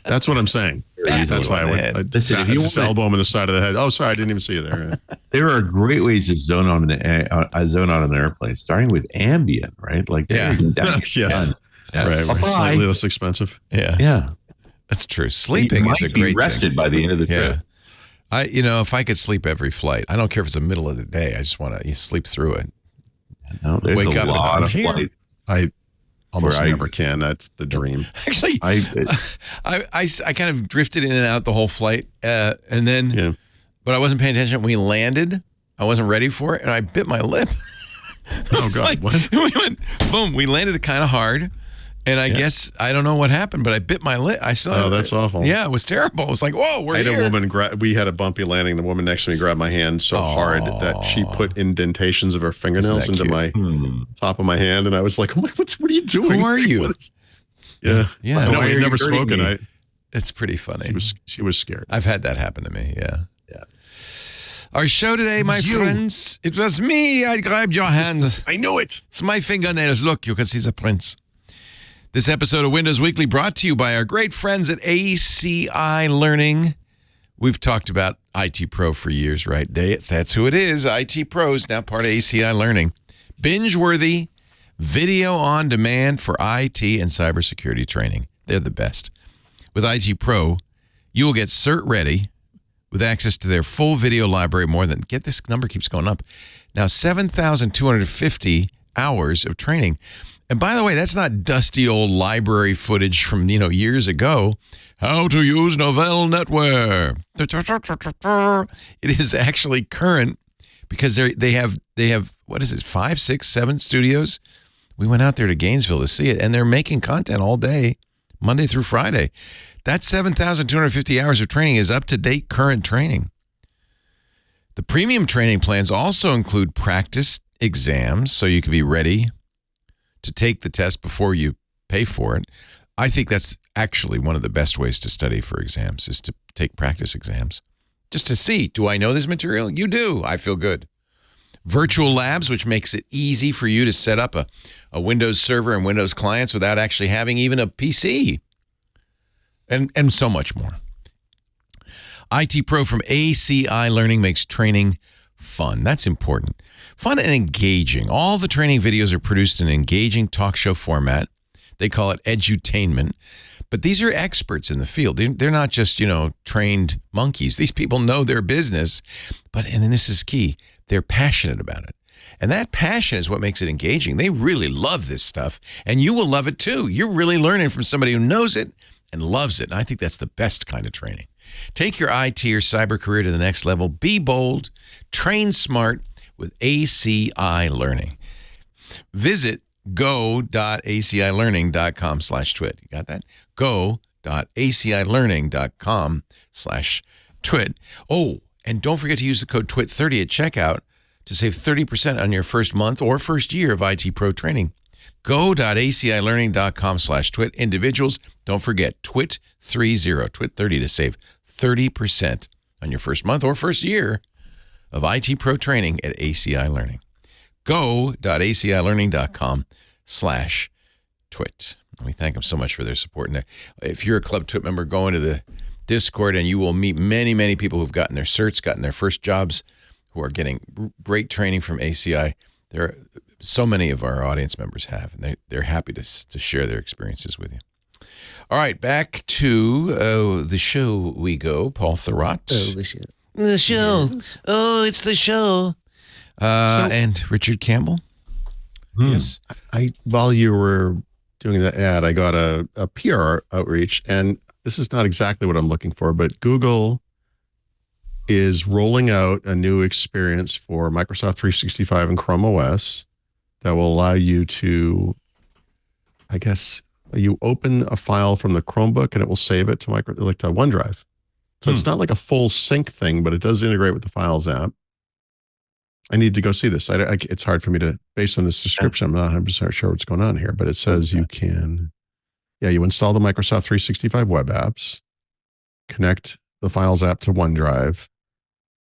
That's what I'm saying. That's why I would just elbow him in the side of the head. Oh, sorry, I didn't even see you there. There are great ways to zone out on an airplane, starting with ambient, right? Like, yes. Right. Slightly less expensive. Yeah. That's true. Sleeping is a great thing. Rested by the end of the trip. If I could sleep every flight, I don't care if it's the middle of the day. I just want to sleep through it. No, there's wake a up lot of flights. I almost never can. That's the dream. Actually, I kind of drifted in and out the whole flight, and then, but I wasn't paying attention. When we landed, I wasn't ready for it, and I bit my lip. Oh, God. What? We went, boom. We landed it kind of hard. And I guess, I don't know what happened, but I bit my lip. That's awful. Yeah, it was terrible. It was like, whoa, we're here. I had a woman, we had a bumpy landing. The woman next to me grabbed my hand so hard that she put indentations of her fingernails into my top of my hand. And I was like, what are you doing? Who are you? Yeah. No, we had never spoken. It's pretty funny. She was scared. I've had that happen to me, yeah. Our show today, my friends, it was me. I grabbed your hand. I knew it. It's my fingernails. Look, you can see the prints. This episode of Windows Weekly brought to you by our great friends at ACI Learning. We've talked about IT Pro for years, right? That's who it is. IT Pros, now part of ACI Learning. Binge-worthy video on demand for IT and cybersecurity training. They're the best. With IT Pro, you will get cert ready with access to their full video library. Get this number keeps going up. Now, 7,250 hours of training. And by the way, that's not dusty old library footage from, years ago. How to use Novell NetWare. It is actually current because they have what is it, 5, 6, 7 studios? We went out there to Gainesville to see it, and they're making content all day, Monday through Friday. That 7,250 hours of training is up-to-date current training. The premium training plans also include practice exams, so you can be ready to take the test before you pay for it. I think that's actually one of the best ways to study for exams is to take practice exams. Just to see, do I know this material? You do. I feel good. Virtual labs, which makes it easy for you to set up a Windows server and Windows clients without actually having even a PC. And so much more. IT Pro from ACI Learning makes training fun. That's important. Fun and engaging. All the training videos are produced in an engaging talk show format. They call it edutainment. But these are experts in the field. They're not just, trained monkeys. These people know their business. And this is key, they're passionate about it. And that passion is what makes it engaging. They really love this stuff. And you will love it too. You're really learning from somebody who knows it and loves it. And I think that's the best kind of training. Take your IT or cyber career to the next level. Be bold. Train smart with ACI Learning. Visit go.acilearning.com/twit. You got that? go.acilearning.com/twit. Oh, and don't forget to use the code TWIT30 at checkout to save 30% on your first month or first year of IT Pro training. Go.acilearning.com/twit. Individuals, don't forget TWIT30 to save 30% on your first month or first year of IT Pro training at ACI Learning. Go.acilearning.com/twit. We thank them so much for their support. And if you're a Club Twit member, go into the Discord and you will meet many, many people who've gotten their certs, gotten their first jobs, who are getting great training from ACI. There are so many of our audience members have, and they're happy to share their experiences with you. All right, back to the show we go. Paul Thurrott. Oh, the show. The show. Yes. Oh, it's the show. And Richard Campbell. Yes. While you were doing that ad, I got a PR outreach, and this is not exactly what I'm looking for, but Google is rolling out a new experience for Microsoft 365 and Chrome OS that will allow you to, I guess, you open a file from the Chromebook and it will save it to OneDrive. So it's not like a full sync thing, but it does integrate with the Files app. I need to go see this. It's hard for me to, based on this description, I'm not 100% sure what's going on here, but it says you can, you install the Microsoft 365 web apps, connect the Files app to OneDrive,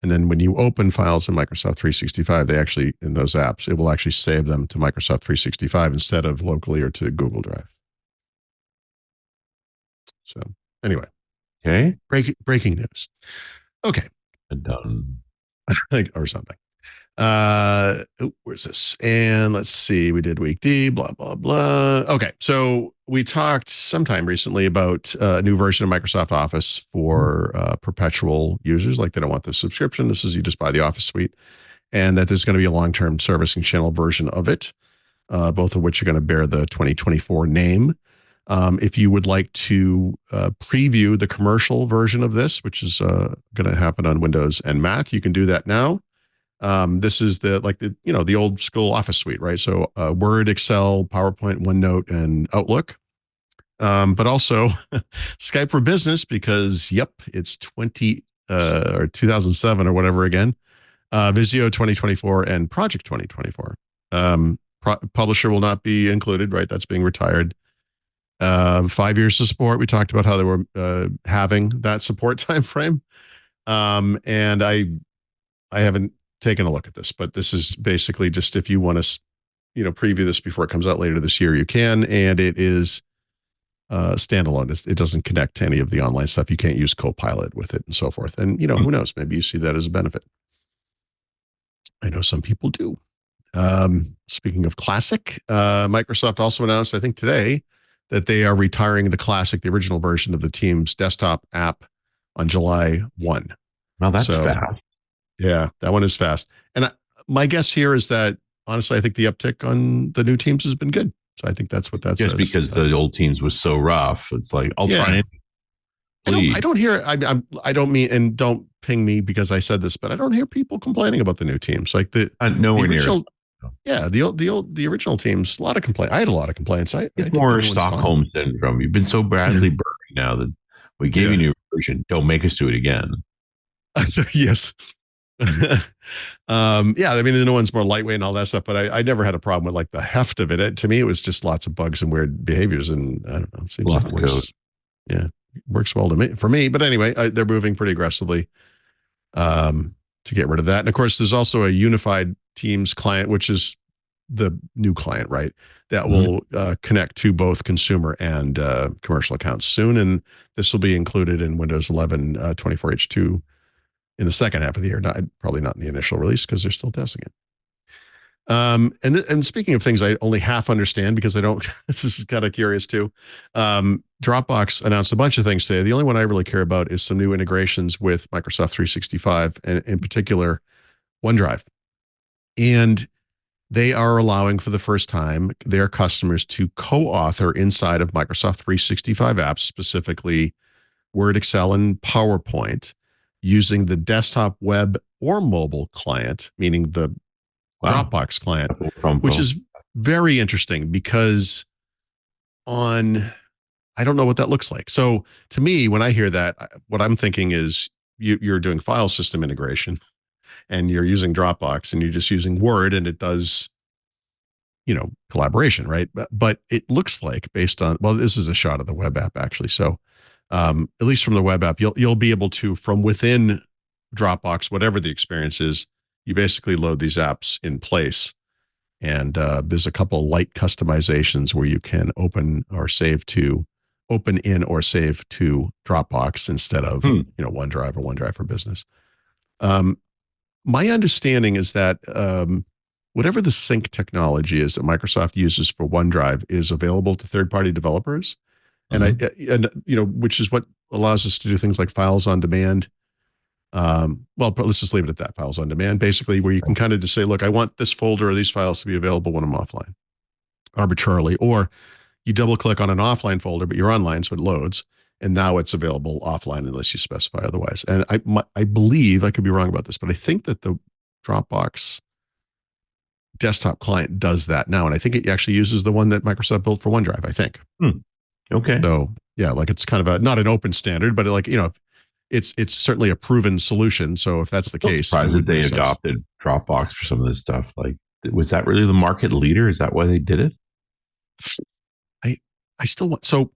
and then when you open files in Microsoft 365, they actually, in those apps, it will actually save them to Microsoft 365 instead of locally or to Google Drive. So anyway. Okay. Breaking news. Okay. Done. Or something. Where's this? And let's see. We did week D, blah, blah, blah. Okay. So we talked sometime recently about a new version of Microsoft Office for perpetual users. Like they don't want the subscription. This is you just buy the Office suite. And that there's going to be a long-term servicing channel version of it, both of which are going to bear the 2024 name. If you would like to preview the commercial version of this, which is going to happen on Windows and Mac, you can do that now. This is the old school Office suite, right? So Word, Excel, PowerPoint, OneNote, and Outlook. But also Skype for Business because, it's 2007 or whatever again. Visio 2024 and Project 2024. Publisher will not be included, right? That's being retired. 5 years of support. We talked about how they were having that support time frame. And I haven't taken a look at this, but this is basically just if you want to, preview this before it comes out later this year, you can. And it is standalone. It doesn't connect to any of the online stuff. You can't use Copilot with it and so forth. And, who knows? Maybe you see that as a benefit. I know some people do. Speaking of Classic, Microsoft also announced, I think today, that they are retiring the Classic, the original version of the Teams desktop app on July 1. Well, that's fast. Yeah, that one is fast. And my guess here is that, honestly, I think the uptick on the new Teams has been good. So I think that's what that says. Just because the old Teams was so rough. It's like, I'll try it. I don't hear, I don't mean, and don't ping me because I said this, but I don't hear people complaining about the new Teams. Like nowhere near. Yeah, the original Teams, a lot of complaints. I had a lot of complaints. It's more Stockholm syndrome. You've been so badly burned now that we gave you a new version. Don't make us do it again. Yes. The new one's more lightweight and all that stuff, but I never had a problem with like the heft of it. To me, it was just lots of bugs and weird behaviors, and I don't know. It seems like it works. Yeah, works well for me. But anyway, they're moving pretty aggressively to get rid of that. And of course, there's also a unified Teams client, which is the new client, right? That will connect to both consumer and commercial accounts soon, and this will be included in Windows 11 24H2 in the second half of the year. Probably not in the initial release because they're still testing it. And speaking of things I only half understand because I don't, this is kind of curious too. Dropbox announced a bunch of things today. The only one I really care about is some new integrations with Microsoft 365 and in particular OneDrive. And they are allowing for the first time their customers to co-author inside of Microsoft 365 apps, specifically Word, Excel, and PowerPoint, using the desktop, web, or mobile client, meaning the Dropbox client, which is very interesting because I don't know what that looks like. So to me, when I hear that, what I'm thinking is you're doing file system integration and you're using Dropbox and you're just using Word and it does, collaboration, right? But it looks like based on, this is a shot of the web app actually. So at least from the web app, you'll be able to, from within Dropbox, whatever the experience is, you basically load these apps in place. And there's a couple light customizations where you can open in or save to Dropbox instead of OneDrive or OneDrive for Business. My understanding is that whatever the sync technology is that Microsoft uses for OneDrive is available to third-party developers, and which is what allows us to do things like files on demand. Let's just leave it at that. Files on demand, basically, where you can kind of just say, look, I want this folder or these files to be available when I'm offline arbitrarily, or you double click on an offline folder, but you're online, so it loads. And now it's available offline unless you specify otherwise. And I believe, I could be wrong about this, but I think that the Dropbox desktop client does that now. And I think it actually uses the one that Microsoft built for OneDrive, I think. Okay. So yeah, like it's kind of not an open standard, but it's certainly a proven solution. So if that's the case, surprised that they adopted Dropbox for some of this stuff. Like, was that really the market leader? Is that why they did it? I still want, so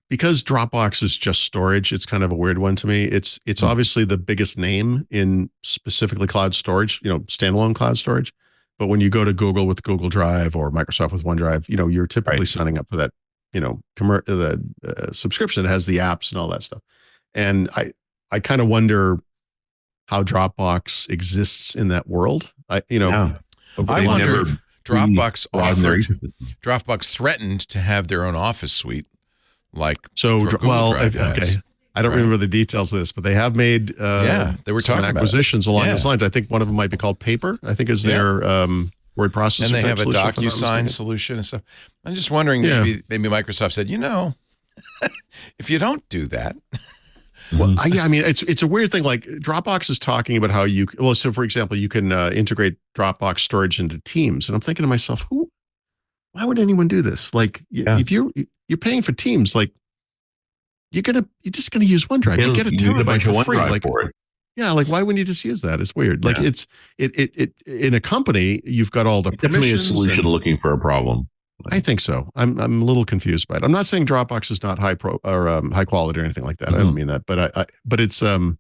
because Dropbox is just storage, it's kind of a weird one to me. It's obviously the biggest name in specifically cloud storage, standalone cloud storage. But when you go to Google with Google Drive or Microsoft with OneDrive, you're typically signing up for that, the subscription that has the apps and all that stuff. And I kind of wonder how Dropbox exists in that world. I wonder if Dropbox threatened to have their own Office suite. Okay. I don't remember the details of this, but they have made they were talking acquisitions along those lines. I think one of them might be called Paper. I think is their word processor. And they have a DocuSign solution and stuff. I'm just wondering, maybe Microsoft said, if you don't do that, Well, I mean, it's a weird thing. Like Dropbox is talking about how so for example, you can integrate Dropbox storage into Teams. And I'm thinking to myself, why would anyone do this? Like if you're paying for Teams, like you're just gonna use OneDrive. You get a terabyte for free. Like, for it. Yeah, like why wouldn't you just use that? It's weird. Like it in a company, you've got all the definitely a solution looking for a problem. I think so. I'm a little confused by it. I'm not saying Dropbox is not high quality or anything like that. I don't mean that, but it's I'm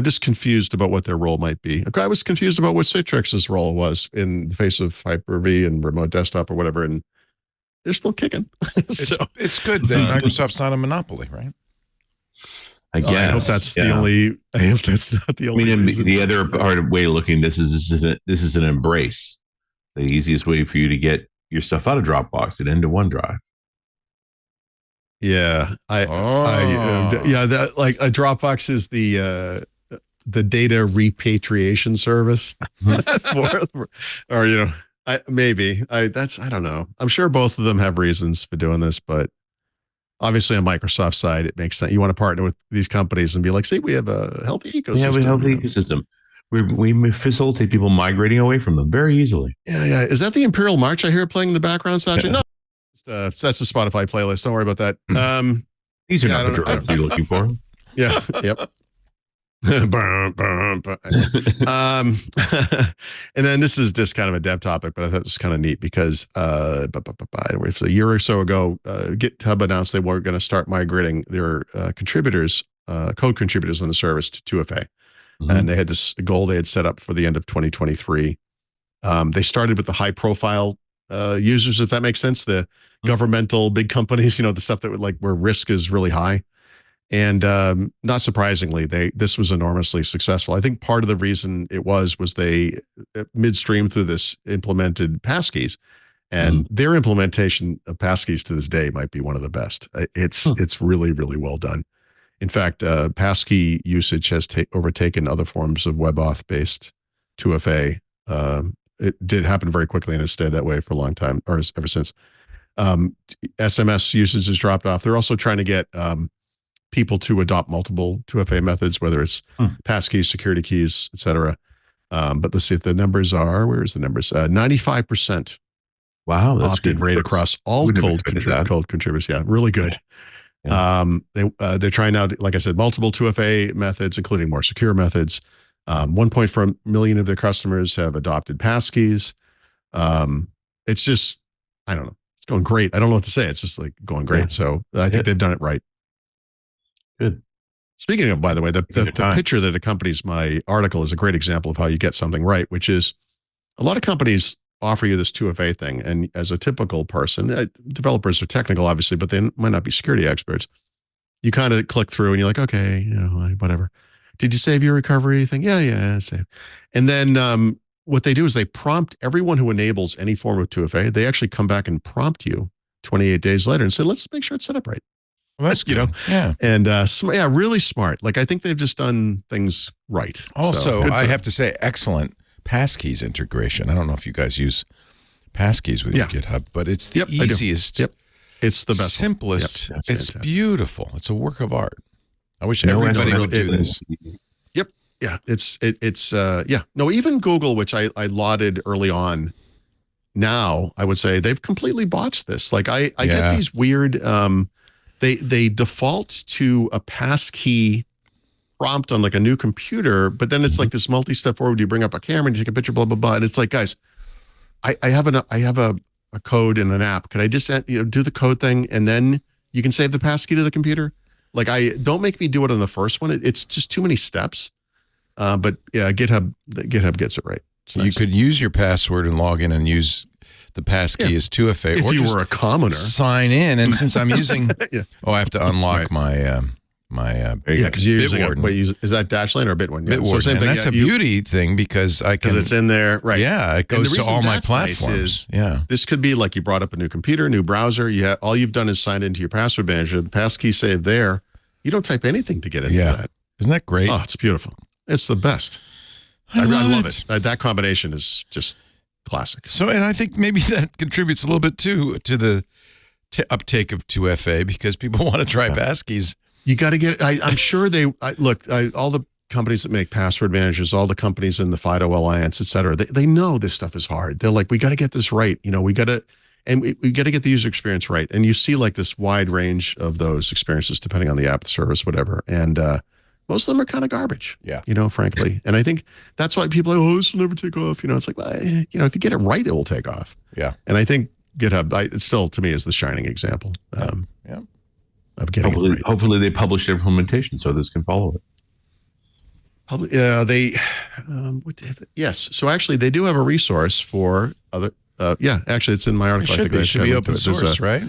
just confused about what their role might be. I was confused about what Citrix's role was in the face of Hyper-V and remote desktop or whatever, and they're still kicking. It's good that Microsoft's not a monopoly, right? I guess. I hope that's the only. I hope that's not the only. I mean, the other way of looking at this is an embrace. The easiest way for you to get your stuff out of Dropbox and into OneDrive. Yeah, that like a Dropbox is the data repatriation service, or I don't know. I'm sure both of them have reasons for doing this, but obviously on Microsoft's side, it makes sense. You want to partner with these companies and be like, see, we have a healthy ecosystem. We have a healthy ecosystem. We facilitate people migrating away from them very easily. Yeah. Is that the Imperial March I hear playing in the background, Satya? No, that's the Spotify playlist. Don't worry about that. These are not the drops you're looking for. Yeah. Yep. And then this is just kind of a dev topic, but I thought it was kind of neat because a year or so ago, GitHub announced they were going to start migrating their code contributors on the service to 2FA. And they had this goal they had set up for the end of 2023. They started with the high profile users, if that makes sense, the governmental big companies, the stuff that would where risk is really high. And not surprisingly, this was enormously successful. I think part of the reason it was they midstream through this implemented passkeys, and their implementation of passkeys to this day might be one of the best. It's really, really well done. In fact, passkey usage has overtaken other forms of WebAuth based 2FA. It did happen very quickly and has stayed that way for a long time, or ever since. SMS usage has dropped off. They're also trying to get people to adopt multiple 2FA methods, whether it's passkeys, security keys, etc. But let's see if the numbers are. Where's the numbers? 95%. Wow, that's opt-in good rate across all code contributors. Yeah, really good. Yeah. They're trying out, like I said, multiple 2FA methods, including more secure methods. 1.4 million of their customers have adopted passkeys. It's just, I don't know. It's going great. I don't know what to say. It's just going great. Yeah. So I think they've done it right. Good. Speaking of, by the way, the picture that accompanies my article is a great example of how you get something right, which is a lot of companies offer you this 2FA thing. And as a typical person, developers are technical, obviously, but they might not be security experts. You kind of click through and you're like, okay, whatever. Did you save your recovery thing? Yeah, save. And then what they do is they prompt everyone who enables any form of 2FA. They actually come back and prompt you 28 days later and say, let's make sure it's set up right. Well, that's yeah. And really smart. I think they've just done things right. Also, I have to say, excellent passkeys integration. I don't know if you guys use passkeys with your GitHub, but it's the easiest. Yep. It's the best. Simplest. It's fantastic. Beautiful. It's a work of art. I wish everybody would do this. Yep. Yeah. It's No, even Google, which I lauded early on, now I would say they've completely botched this. I get these weird they default to a passkey prompt on a new computer, but then it's this multi-step forward. You bring up a camera and you take a picture, blah, blah, blah. And it's guys, I have a code in an app. Could I just do the code thing and then you can save the passkey to the computer? Don't make me do it on the first one. It's just too many steps. But yeah, GitHub gets it right. You could use your password and log in and use the passkey as 2FA. If you were a commoner. Sign in. And since I'm using, I have to unlock my because you're using is that Dashlane or Bitwarden? Bitwarden. So same thing. And that's a beauty thing because it's in there, right? Yeah, it goes to all my platforms. This could be you brought up a new computer, new browser. All you've done is signed into your password manager. The passkey saved there. You don't type anything to get into that. Isn't that great? Oh, it's beautiful. It's the best. I love it. That combination is just classic. So, and I think maybe that contributes a little bit too to the uptake of 2FA because people want to try passkeys You got to get. I'm sure look. All the companies that make password managers, all the companies in the FIDO Alliance, et cetera, they know this stuff is hard. They're like, we got to get this right. We got to, and we got to get the user experience right. And you see like this wide range of those experiences depending on the app, the service, whatever. And most of them are kind of garbage. Yeah. Frankly. And I think that's why people are like, oh, this will never take off. It's like, well, if you get it right, it will take off. Yeah. And I think GitHub, it still to me is the shining example. Of getting it right. Hopefully they publish their implementation so others can follow it. Yes. So actually, they do have a resource for other. Actually, it's in my article. It should be open source, right?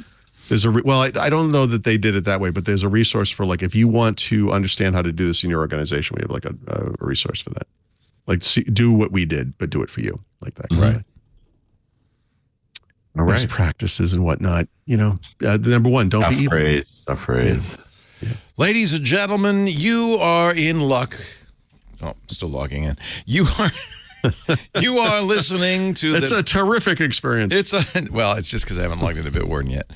There's I don't know that they did it that way, but there's a resource for like if you want to understand how to do this in your organization, we have like a resource for that. Like do what we did, but do it for you, like that. Right. All right. Best practices and whatnot. The number one, don't be evil. Stuff phrase. Yeah. Ladies and gentlemen, you are in luck. Oh, still logging in. You are listening to. It's a terrific experience. It's just because I haven't logged into Bitwarden yet.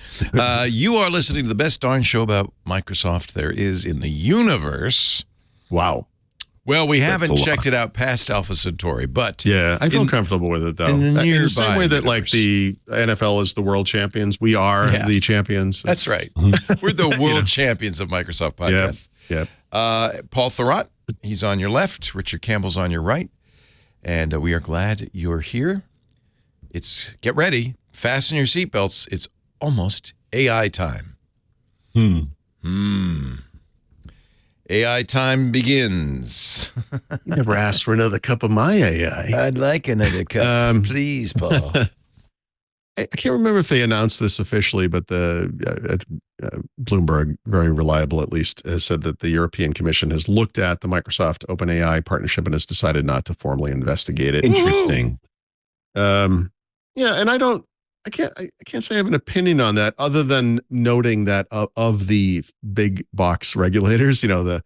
You are listening to the best darn show about Microsoft there is in the universe. Wow. Well, we haven't checked it out past Alpha Centauri, but yeah, I feel comfortable with it though. In the same way that like the NFL is the world champions, we are the champions. That's right. We're the world champions of Microsoft podcasts. Yep. Paul Thurrott, he's on your left. Richard Campbell's on your right, and we are glad you're here. Get ready, fasten your seatbelts. It's almost AI time. AI time begins. You never asked for another cup of my AI. I'd like another cup, please, Paul. I can't remember if they announced this officially, but the Bloomberg, very reliable at least, has said that the European Commission has looked at the Microsoft OpenAI partnership and has decided not to formally investigate it. Interesting. And I can't say I have an opinion on that other than noting that of the big box regulators, the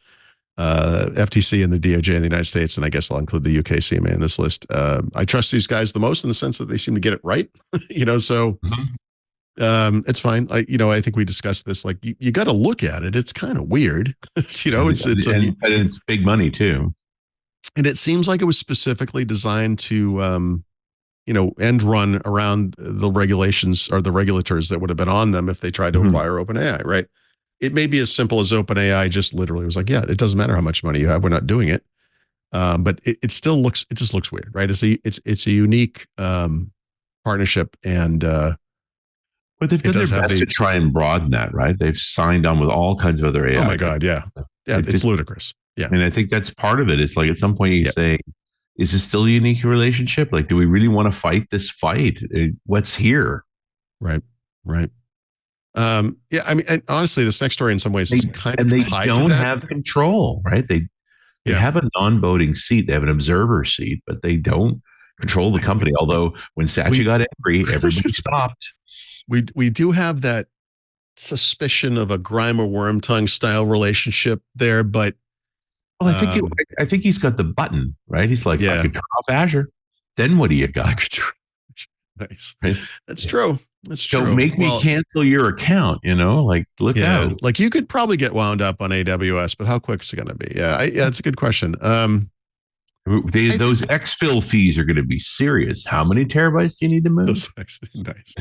FTC and the DOJ in the United States, and I guess I'll include the UK CMA in this list. I trust these guys the most in the sense that they seem to get it right, so it's fine. I think we discussed this, like you got to look at it. It's kind of weird, it's big money too. And it seems like it was specifically designed to, end run around the regulations or the regulators that would have been on them if they tried to acquire OpenAI, right? It may be as simple as OpenAI just literally was like, yeah, it doesn't matter how much money you have, we're not doing it. But it just looks weird, right? It's a unique partnership, and but they've done their best to try and broaden that, right? They've signed on with all kinds of other AI. Oh my God, yeah, it's ludicrous. Yeah, and I think that's part of it. It's like at some point you say, is this still a unique relationship? Like, do we really want to fight this fight? What's here? Right. And honestly, this next story in some ways is kind of tied to that. And they don't have control, right? They have a non-voting seat. They have an observer seat, but they don't control the company. Although when Satya got angry, everybody stopped. We do have that suspicion of a Grimer Wormtongue style relationship there, but well, I think he's got the button, right? He's like, I can turn off Azure. Then what do you got? Nice. Right? That's true. Don't make me cancel your account, look out. Like you could probably get wound up on AWS, but how quick is it going to be? Yeah, that's a good question. Those exfil fees are going to be serious. How many terabytes do you need to move? Nice.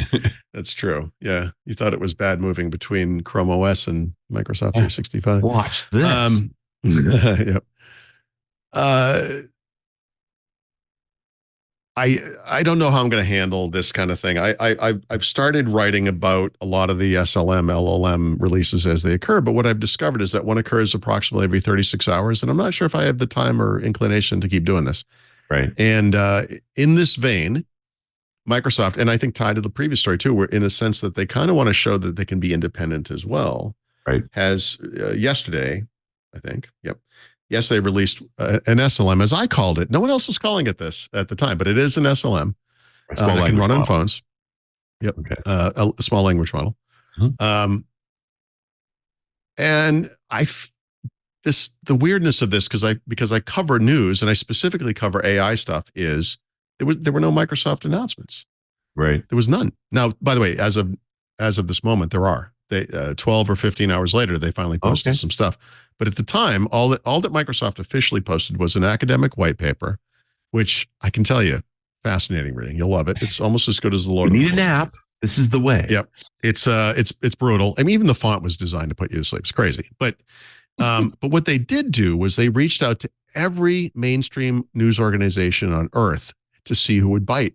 That's true. Yeah. You thought it was bad moving between Chrome OS and Microsoft 365. Watch this. Yep. I don't know how I'm going to handle this kind of thing. I've started writing about a lot of the SLM, LLM releases as they occur, but what I've discovered is that one occurs approximately every 36 hours, and I'm not sure if I have the time or inclination to keep doing this. Right. And in this vein, Microsoft, and I think tied to the previous story too, where in the sense that they kind of want to show that they can be independent as well. Right. Has yesterday, I think. Yep. Yes, they released an SLM, as I called it. No one else was calling it this at the time, but it is an SLM that can run on phones. Yep. Okay. A small language model. Mm-hmm. And the weirdness of this, because I cover news and I specifically cover AI stuff, is there were no Microsoft announcements. Right. There was none. Now, by the way, as of this moment, there are. They 12 or 15 hours later, they finally posted some stuff. But at the time, all that Microsoft officially posted was an academic white paper, which I can tell you, fascinating reading. You'll love it. It's almost as good as the Lord. You need a nap. This is the way. Yep. It's brutal. I mean, even the font was designed to put you to sleep. It's crazy. But what they did do was they reached out to every mainstream news organization on earth to see who would bite.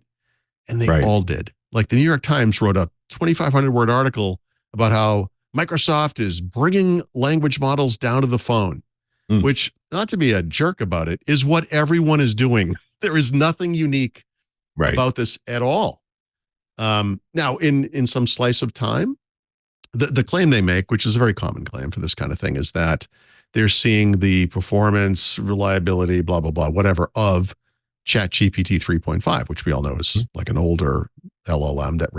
And they all did. Like the New York Times wrote a 2,500 word article about how Microsoft is bringing language models down to the phone, which, not to be a jerk about it, is what everyone is doing. There is nothing unique about this at all. Now, in some slice of time, the claim they make, which is a very common claim for this kind of thing, is that they're seeing the performance, reliability, blah, blah, blah, whatever, of ChatGPT 3.5, which we all know is like an older LLM that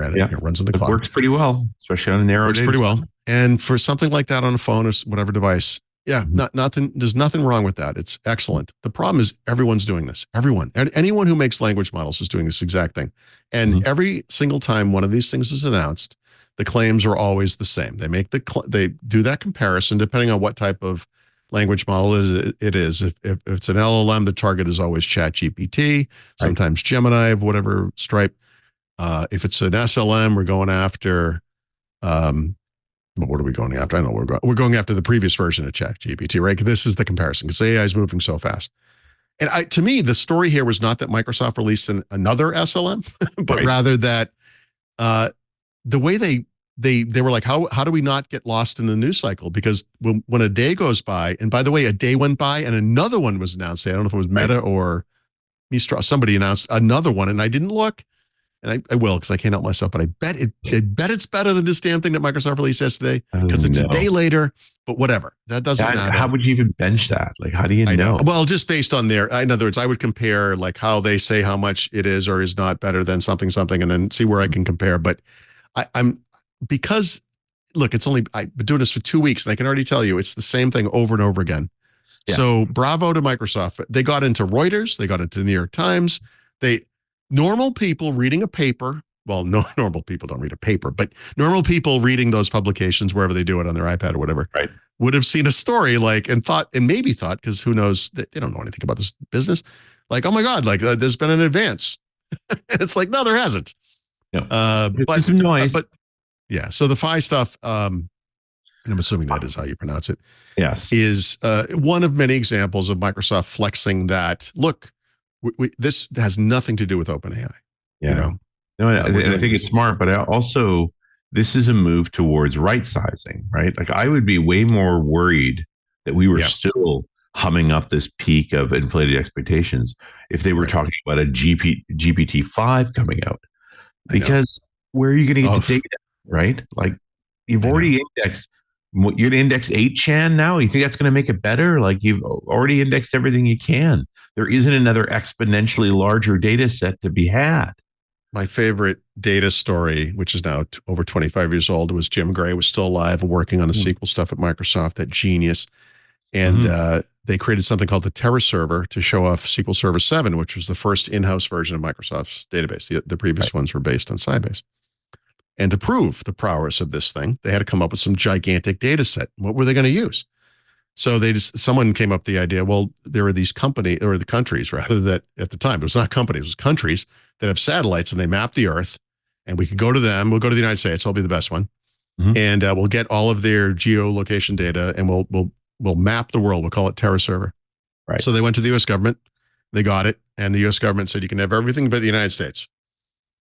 runs in the cloud. Works pretty well, especially on a narrow Works pretty well. And for something like that on a phone or whatever device, nothing. There's nothing wrong with that. It's excellent. The problem is everyone's doing this. Everyone, anyone who makes language models is doing this exact thing. And every single time one of these things is announced, the claims are always the same. They make they do that comparison depending on what type of language model it is. If it's an LLM, the target is always ChatGPT, sometimes Gemini of whatever stripe. If it's an SLM, we're going after, what are we going after? I don't know. We're going after the previous version of ChatGPT, right? This is the comparison because AI is moving so fast. And to me, the story here was not that Microsoft released another SLM, but rather that the way they were like, how do we not get lost in the news cycle? Because when a day goes by, and by the way, a day went by and another one was announced. I don't know if it was Meta or Mistral. Somebody announced another one, and I didn't look. And I will, because I can't help myself, but I bet it's better than this damn thing that Microsoft released yesterday, because it's a day later, but whatever. That doesn't matter. How would you even bench that? Like, how do you know? Well, just based on in other words, I would compare like how they say how much it is or is not better than something, and then see where I can compare. But because look, I've been doing this for 2 weeks, and I can already tell you it's the same thing over and over again. Yeah. So bravo to Microsoft. They got into Reuters, they got into the New York Times. Normal people reading a paper, well, no, normal people don't read a paper, but normal people reading those publications, wherever they do it on their iPad or whatever, would have seen a story and maybe thought, because who knows, they don't know anything about this business, like, oh my God, like there's been an advance. And it's like, no, there hasn't. No. But some noise. Yeah. So the Phi stuff, and I'm assuming that is how you pronounce it. Yes. Is one of many examples of Microsoft flexing that, look, this has nothing to do with OpenAI. Yeah. No, and I think it's smart, but also this is a move towards right sizing, right? Like I would be way more worried that we were still humming up this peak of inflated expectations if they were talking about a GPT-5 coming out, because where are you going to get the data, right? Like you've already indexed. You're going to index 8chan now? You think that's going to make it better? Like you've already indexed everything you can. There isn't another exponentially larger data set to be had. My favorite data story, which is now over 25 years old, was Jim Gray was still alive and working on the SQL stuff at Microsoft, that genius. And they created something called the Terra Server to show off SQL Server 7, which was the first in-house version of Microsoft's database. The previous ones were based on Sybase. And to prove the prowess of this thing, they had to come up with some gigantic data set. What were they going to use? So someone came up with the idea, well, there are these the countries rather, that at the time, it was not companies, it was countries that have satellites, and they map the earth, and we could go to them. We'll go to the United States. I'll be the best one. And we'll get all of their geolocation data, and we'll map the world. We'll call it Terra Server. Right. So they went to the US government, they got it. And the US government said, you can have everything but the United States.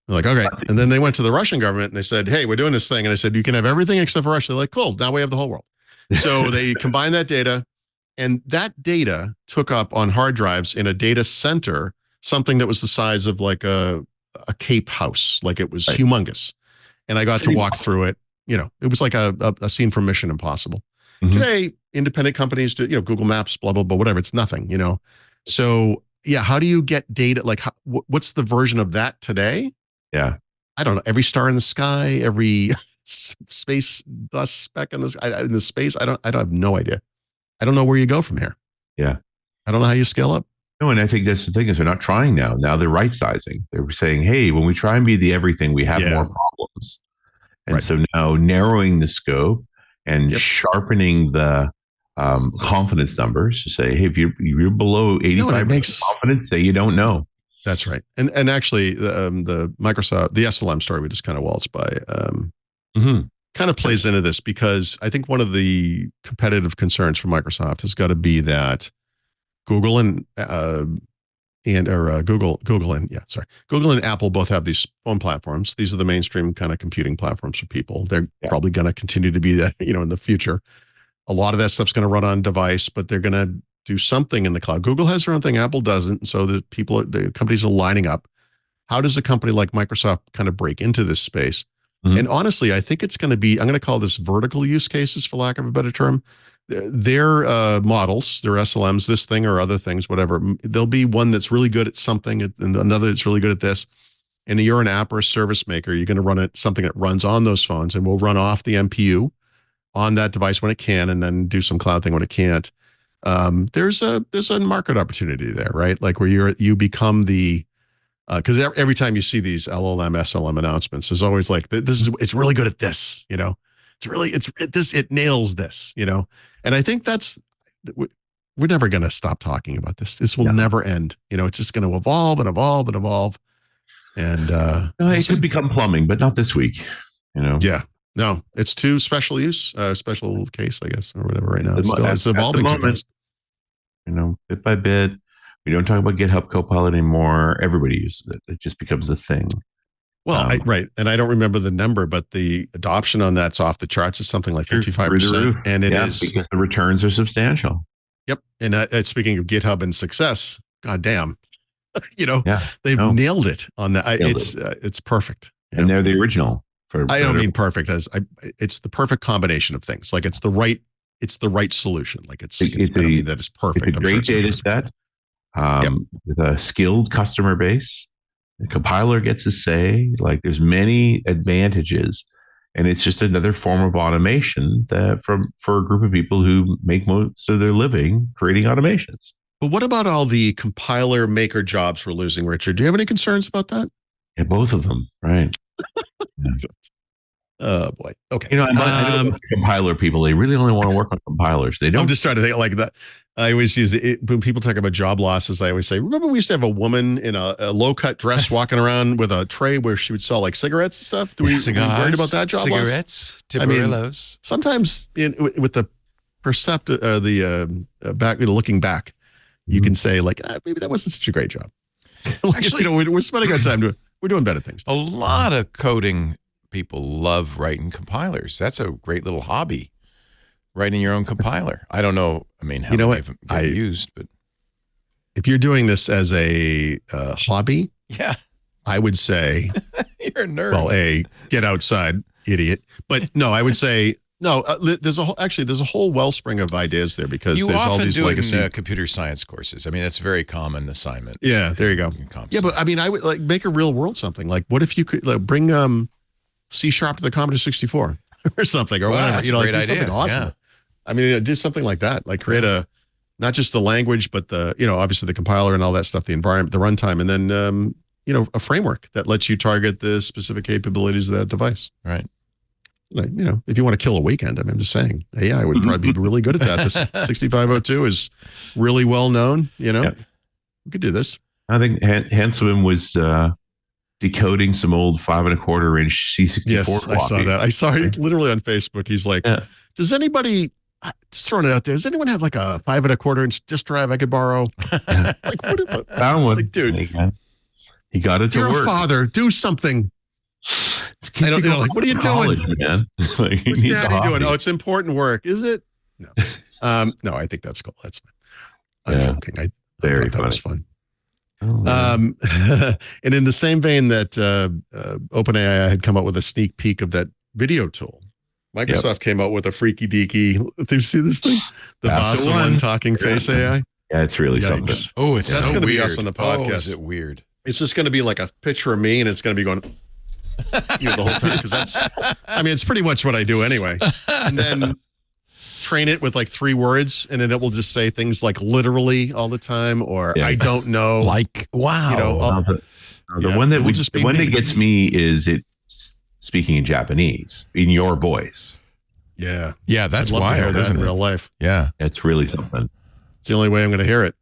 They're like, okay. And then they went to the Russian government and they said, hey, we're doing this thing. And I said, you can have everything except for Russia. They're like, cool. Now we have the whole world. So they combined that data, and that data took up on hard drives in a data center, something that was the size of like a Cape house. Like it was humongous. And I got to walk through it. It was like a scene from Mission Impossible. Today, independent companies do, Google Maps, blah, blah, blah, whatever. It's nothing, So yeah, how do you get data? Like what's the version of that today? Yeah. I don't know. Every star in the sky, every space dust speck in the space. I have no idea. I don't know where you go from here. Yeah. I don't know how you scale up. No, and I think that's the thing, is they're not trying now. Now they're right sizing. They're saying, hey, when we try and be the everything, we have more problems. And so now narrowing the scope and sharpening the confidence numbers to say, hey, if you're below 85% confidence, say you don't know. That's right. And actually, the Microsoft, the SLM story we just kind of waltzed by, kind of plays into this, because I think one of the competitive concerns for Microsoft has got to be that Google and Google and Apple both have these phone platforms. These are the mainstream kind of computing platforms for people. They're probably going to continue to be that, in the future. A lot of that stuff's going to run on device, but they're going to do something in the cloud. Google has their own thing, Apple doesn't. And so the companies are lining up. How does a company like Microsoft kind of break into this space? And honestly, I think it's going to be, I'm going to call this vertical use cases, for lack of a better term. Their models, their SLMs, this thing or other things, whatever. There'll be one that's really good at something and another that's really good at this. And you're an app or a service maker, you're going to run something that runs on those phones and will run off the MPU on that device when it can, and then do some cloud thing when it can't. There's a market opportunity there, right? Like where you become the, because every time you see these LLM, SLM announcements, there's always like, it's really good at this, it nails this, and I think we're never going to stop talking about this. This will never end. It's just going to evolve and evolve and evolve. And it could become plumbing, but not this week. Yeah, no, it's too special use, special case, I guess, or whatever. Right now, it's evolving too fast. Bit by bit. We don't talk about GitHub Copilot anymore. Everybody uses it. It just becomes a thing. Well, right. And I don't remember the number, but the adoption on that's off the charts. Is something like 55%. And it is because the returns are substantial. Yep. And speaking of GitHub and success, goddamn, they've nailed it on that. It's perfect. And they're the original. I don't mean perfect it's the perfect combination of things. Like it's the right solution. Like I don't mean that it's perfect. It's a great data set. With a skilled customer base. The compiler gets to say, like, there's many advantages, and it's just another form of automation for a group of people who make most of their living creating automations. But what about all the compiler maker jobs we're losing, Richard? Do you have any concerns about that? Yeah, both of them, right? Oh boy. Okay. I know compiler people, they really only want to work on compilers. They don't. I'm just trying to think like that. I always use it when people talk about job losses. I always say, remember we used to have a woman in a low-cut dress walking around with a tray where she would sell like cigarettes and stuff. Are we worried about that job loss? Cigarettes, Tiburillos. Sometimes with the looking back, you can say like, maybe that wasn't such a great job. Actually, we're spending our time we're doing better things. A lot of coding people love writing compilers. That's a great little hobby. Writing your own compiler. I don't know. I mean, how many get used, but if you're doing this as a hobby, I would say you're a nerd. Well, get outside, idiot. But no, I would say no. There's a whole wellspring of ideas there because there's all these legacy computer science courses. I mean, that's a very common assignment. Yeah, there you go. Yeah, but I mean, I would like make a real world something. Like, what if you could bring C# to the Commodore 64 or something or whatever? That's a great idea. Something awesome. Yeah. I mean, do something like that, like create not just the language, but obviously the compiler and all that stuff, the environment, the runtime, and then, a framework that lets you target the specific capabilities of that device. Right. Like, if you want to kill a weekend, I mean, I'm just saying, AI would probably be really good at that. This 6502 is really well known, We could do this. I think Hanselman was decoding some old 5.25-inch C64 Yes, clock. I saw that. I saw it literally on Facebook. He's like, does anybody... Just throwing it out there. Does anyone have like a 5.25-inch disk drive I could borrow? Like, what? Found one. Like, dude, he got it to work. You're a father. Do something. I don't know. Like, what are you doing, man? Like, what's daddy doing? Oh, it's important work. Is it? No. No, I think that's cool. That's fine. I'm joking. I thought that was fun. And in the same vein that OpenAI had come up with a sneak peek of that video tool, Microsoft came out with a freaky deaky. Did you see this thing? The VASA one talking face AI. Yeah, it's really something. Oh, it's that's so going to weird. be us on the podcast. Oh, is it weird? It's just going to be like a picture of me, and it's going to be going the whole time because it's pretty much what I do anyway. And then train it with like 3 words, and then it will just say things like literally all the time, or I don't know. Like, wow. The one that gets me is it speaking in Japanese in your voice. Yeah. Yeah, that's I'd love to hear wild, that isn't in it? real life. Yeah. It's really something. It's the only way I'm going to hear it.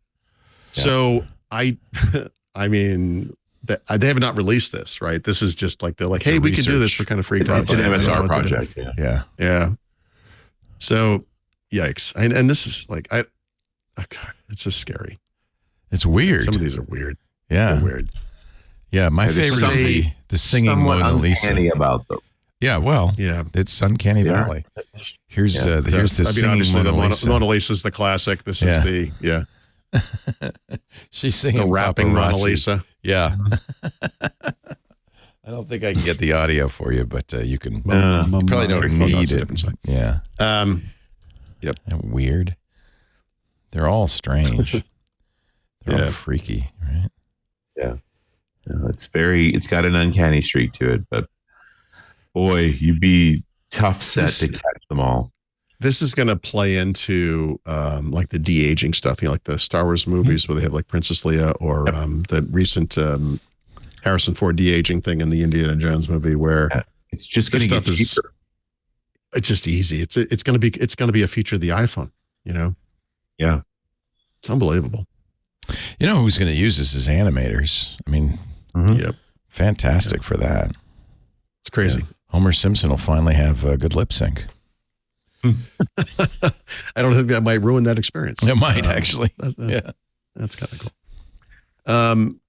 Yeah. So I mean, they have not released this, right? This is just like, they're like, It's hey, a we can do this. research. We're kind of freaked out. It's an by it. They don't MSR know what to do. project. Yeah. Yeah. So yikes. And this is like, God, it's just scary. It's weird. Some of these are weird. Yeah. They're weird. Yeah. My favorite is the singing Mona Lisa. Uncanny about them. Yeah. Well, Yeah. it's Uncanny Valley. Here's here's the singing obviously Mona Lisa. the Mona Lisa's the classic. This is the, She's singing the rapping Mona Paparazzi. Lisa. Yeah. I don't think I can get the audio for you, but you can. You probably don't need it. Yeah. Yep. And weird. They're all strange. They're all freaky, right? Yeah. No, it's got an uncanny streak to it, but boy, you'd be tough set to catch them all. This is going to play into like the de-aging stuff, like the Star Wars movies where they have like Princess Leia, or the recent Harrison Ford de-aging thing in the Indiana Jones movie, where it's just going to get cheaper. It's just easy. It's going to be a feature of the iPhone. Yeah, it's unbelievable. You know who's going to use this as animators? I mean, fantastic for that. It's crazy. Yeah. Homer Simpson will finally have good lip sync. I don't think that might ruin that experience. It might actually. That's kind of cool.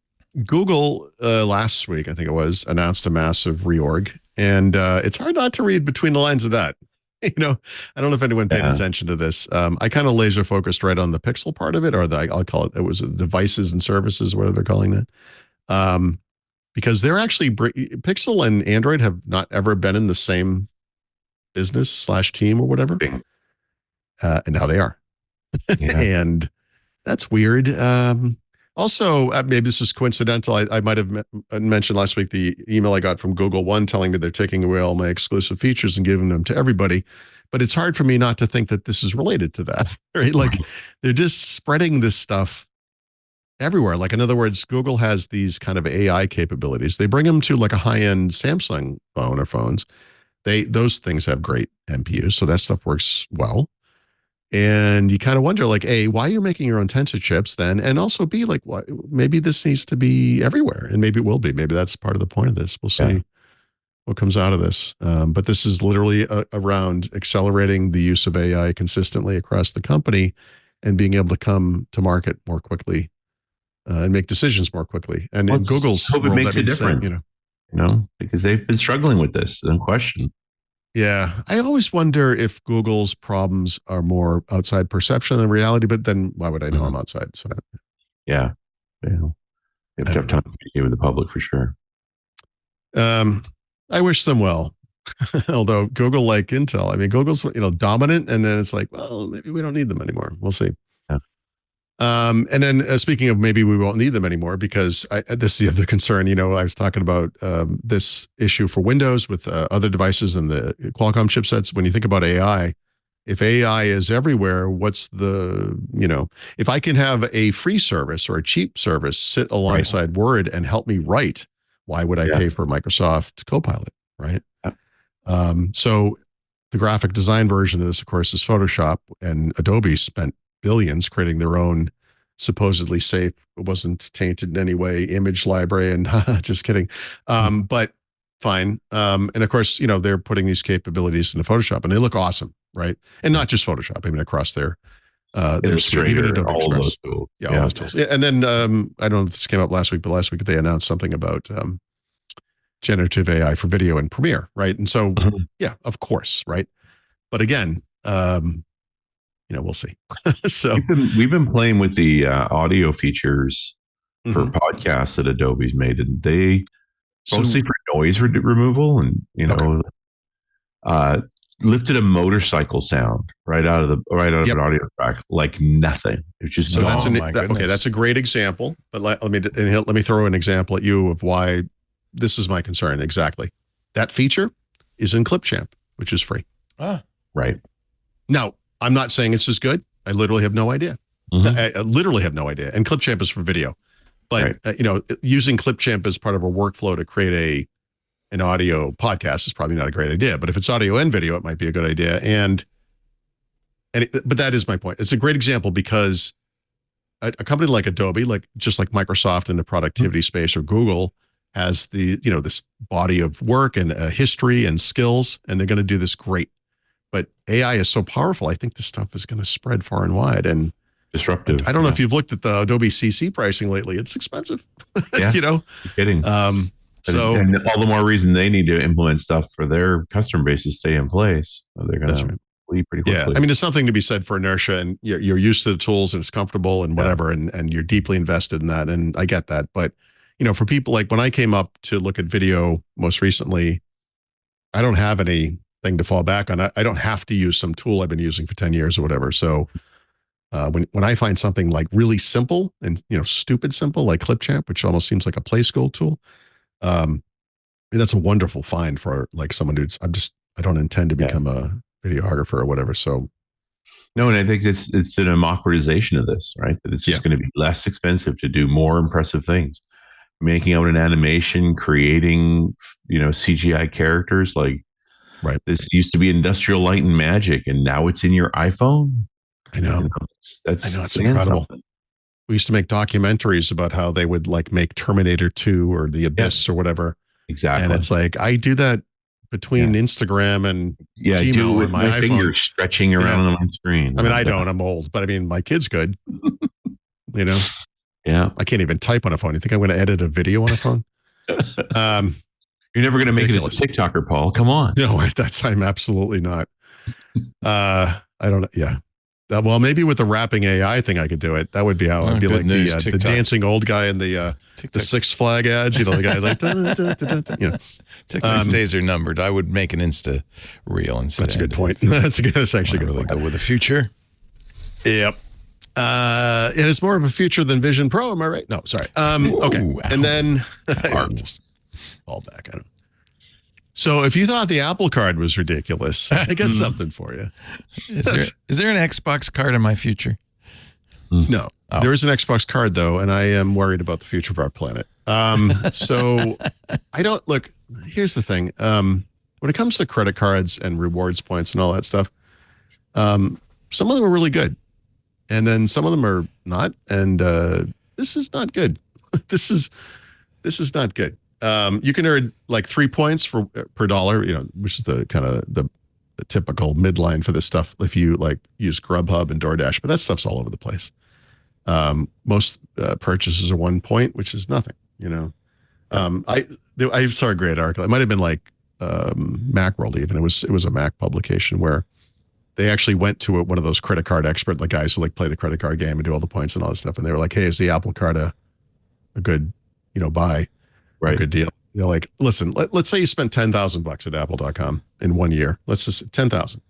Google last week, I think it was, announced a massive reorg, and it's hard not to read between the lines of that. I don't know if anyone paid attention to this. I kind of laser focused right on the Pixel part of it, or I'll call it was devices and services, whatever they're calling that. Because they're actually Pixel and Android have not ever been in the same business / team or whatever. And now they are. And that's weird. Also, maybe this is coincidental. I might have mentioned last week the email I got from Google One telling me they're taking away all my exclusive features and giving them to everybody. But it's hard for me not to think that this is related to that, right? Like they're just spreading this stuff everywhere. Like, in other words, Google has these kind of AI capabilities. They bring them to like a high-end Samsung phone or phones. Those things have great NPUs, so that stuff works well. And you kind of wonder, like, A, why you're making your own Tensor chips then? And also B, like, why, maybe this needs to be everywhere, and maybe it will be. Maybe that's part of the point of this. We'll see what comes out of this. But this is literally around accelerating the use of AI consistently across the company and being able to come to market more quickly and make decisions more quickly. And in Google's hope it world, makes a difference, because they've been struggling with this, no question. Yeah. I always wonder if Google's problems are more outside perception than reality, but then why would I know I'm outside? So yeah. They have to have time to communicate with the public for sure. I wish them well. Although Google, like Intel, I mean, Google's, dominant, and then it's like, well, maybe we don't need them anymore. We'll see. And then speaking of maybe we won't need them anymore, because this is the other concern. I was talking about this issue for Windows with other devices and the Qualcomm chipsets. When you think about AI, if AI is everywhere, what's if I can have a free service or a cheap service sit alongside Word and help me write, why would I pay for Microsoft Copilot, right? So the graphic design version of this, of course, is Photoshop, and Adobe spent billions creating their own supposedly safe, it wasn't tainted in any way, image library, and just kidding. But fine. And of course, they're putting these capabilities into Photoshop, and they look awesome, right? And not just Photoshop, I mean, across their suite, even Adobe all Express. those tools. All those tools. Yeah, and then I don't know if this came up last week, but last week they announced something about generative AI for video in Premiere, right? And so, yeah, of course, right? But again, we'll see. So we've been playing with the audio features for podcasts that Adobe's made, and they mostly for noise removal, and lifted a motorcycle sound right out of an audio track like nothing. It's just so that's that's a great example. But let me throw an example at you of why this is my concern. Exactly, that feature is in Clipchamp, which is free. Right now. I'm not saying it's as good. I literally have no idea. I literally have no idea. And Clipchamp is for video. But, using Clipchamp as part of a workflow to create an audio podcast is probably not a great idea. But if it's audio and video, it might be a good idea. But that is my point. It's a great example because a company like Adobe, just like Microsoft in the productivity space, or Google, has this body of work and a history and skills, and they're going to do this great. But AI is so powerful. I think this stuff is going to spread far and wide and disruptive. I don't know if you've looked at the Adobe CC pricing lately. It's expensive. Yeah, You're kidding. So, and all the more reason they need to implement stuff for their customer base to stay in place. So they're going to leave pretty quickly. Yeah, I mean, there's something to be said for inertia, and you're used to the tools, and it's comfortable, and whatever, and you're deeply invested in that, and I get that. But for people like when I came up to look at video most recently, I don't have anything to fall back on. I don't have to use some tool I've been using for 10 years or whatever. So when I find something like really simple and stupid simple, like Clipchamp, which almost seems like a play school tool, that's a wonderful find for like someone who's I don't intend to become a videographer or whatever. So no, and I think it's a democratization of this, right? That it's just going to be less expensive to do more impressive things. Making out an animation, creating CGI characters, like this used to be Industrial Light and Magic, and now it's in your iPhone. I know. It's incredible. Something. We used to make documentaries about how they would like make Terminator 2 or The Abyss or whatever. Exactly. And it's like, I do that between Instagram and Gmail and my iPhone. Finger stretching around on my screen. I mean, I don't. I'm old, but I mean, my kids could. Yeah. I can't even type on a phone. You think I'm going to edit a video on a phone? You're never going to make it as a TikToker, Paul. Come on. No, I'm absolutely not. I don't know. Yeah. Well, maybe with the rapping AI thing, I could do it. That would be how I'd be like the dancing old guy in the Six Flag ads. The guy like TikTok's days are numbered. I would make an Insta reel instead. That's a good point. That's actually a good point. Go with the future. Yep. It is more of a future than Vision Pro. Am I right? No, sorry. Okay. And then just fall back. I don't. So if you thought the Apple Card was ridiculous, I got something for you. Is there an Xbox card in my future? No. There is an Xbox card though, and I am worried about the future of our planet. So I don't look. Here's the thing. When it comes to credit cards and rewards points and all that stuff, some of them are really good, and then some of them are not. And this is not good. This is not good. You can earn like 3 points per dollar, which is the kind of the typical midline for this stuff if you like use Grubhub and DoorDash, but that stuff's all over the place. Most purchases are 1 point, which is nothing, I saw a great article. It might have been like Macworld even. It was a Mac publication where they actually went to one of those credit card expert, like guys who like play the credit card game and do all the points and all that stuff. And they were like, hey, is the Apple Card a good, buy? Right. A good deal. Like, listen, let's say you spent $10,000 at apple.com in 1 year. Let's just 10,000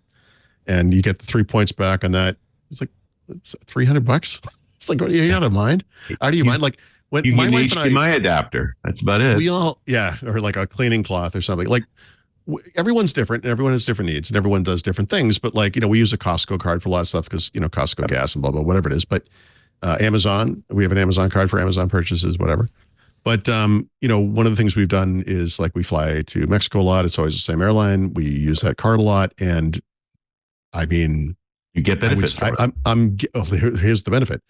and you get the 3 points back on that. It's like, it's $300. It's like, what are you out of mind? How do you mind? Like when my wife and I, my adapter, that's about it. We all, or like a cleaning cloth or something. Like everyone's different and everyone has different needs and everyone does different things. But like, we use a Costco card for a lot of stuff because, Costco gas and blah, blah, whatever it is. But Amazon, we have an Amazon card for Amazon purchases, whatever. But, one of the things we've done is like we fly to Mexico a lot. It's always the same airline. We use that card a lot. And I mean, you get benefits. Here's the benefit.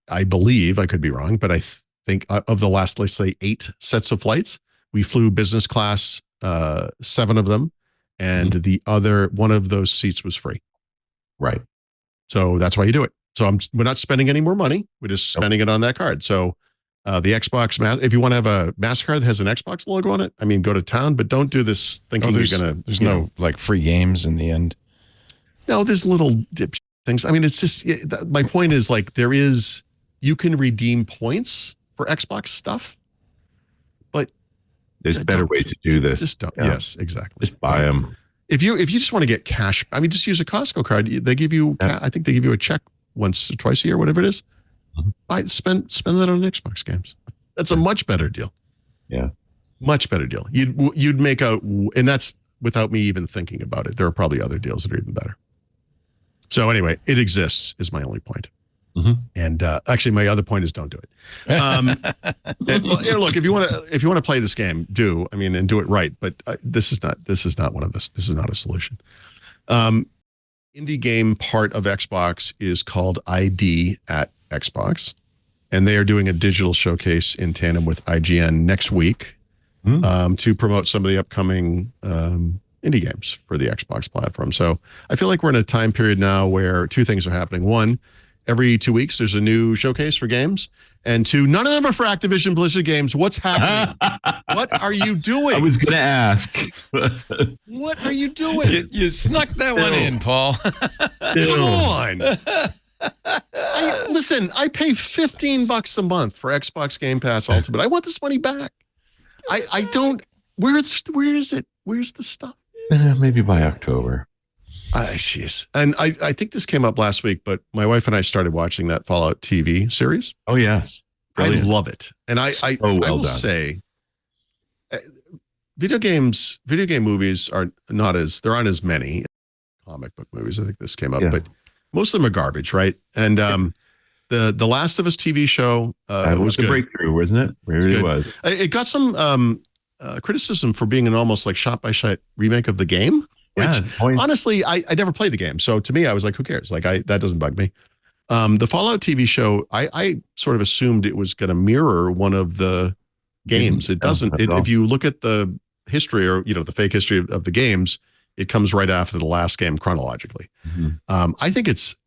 I believe, I could be wrong, but I think of the last, let's say 8 sets of flights, we flew business class, 7 of them. And the other one of those seats was free. Right. So that's why you do it. So we're not spending any more money. We're just spending it on that card. So the Xbox, if you want to have a MasterCard that has an Xbox logo on it, I mean, go to town, but don't do this thinking you're going to. There's no like free games in the end. No, there's little dip things. I mean, it's just, my point is like you can redeem points for Xbox stuff, but there's better ways to do this. Just don't. Yeah. Yes, exactly. Just buy them. If you just want to get cash, I mean, just use a Costco card. They give you, I think they give you a check once or twice a year, whatever it is. Spend that on Xbox games. That's a much better deal. Yeah, much better deal. You'd make out, and that's without me even thinking about it. There are probably other deals that are even better. So anyway, it exists is my only point. And actually, my other point is don't do it. Look, if you want to play this game, do. I mean, and do it right. But this is not one of this. This is not a solution. Indie game part of Xbox is called ID at Xbox, and they are doing a digital showcase in tandem with IGN next week to promote some of the upcoming indie games for the Xbox platform. So I feel like we're in a time period now where two things are happening. One, every 2 weeks, there's a new showcase for games. And two, none of them are for Activision Blizzard games. What's happening? What are you doing? I was going to ask. What are you doing? You snuck that one in, Paul. Come on. Listen, I pay $15 a month for Xbox Game Pass Ultimate. I want this money back. I don't. Where is it? Where's the stuff? Maybe by October. Jeez. And I think this came up last week, but my wife and I started watching that Fallout TV series. Oh, yes. Brilliant. I love it. And I will say, video game movies there aren't as many comic book movies. I think this came up, but most of them are garbage, right? And the Last of Us TV show was a breakthrough, wasn't it? It really was. It got some criticism for being an almost like shot-by-shot remake of the game. Which honestly, I never played the game. So to me, I was like, who cares? Like that doesn't bug me. The Fallout TV show, I sort of assumed it was going to mirror one of the games. It doesn't. If you look at the history or, the fake history of the games, it comes right after the last game chronologically. I think it's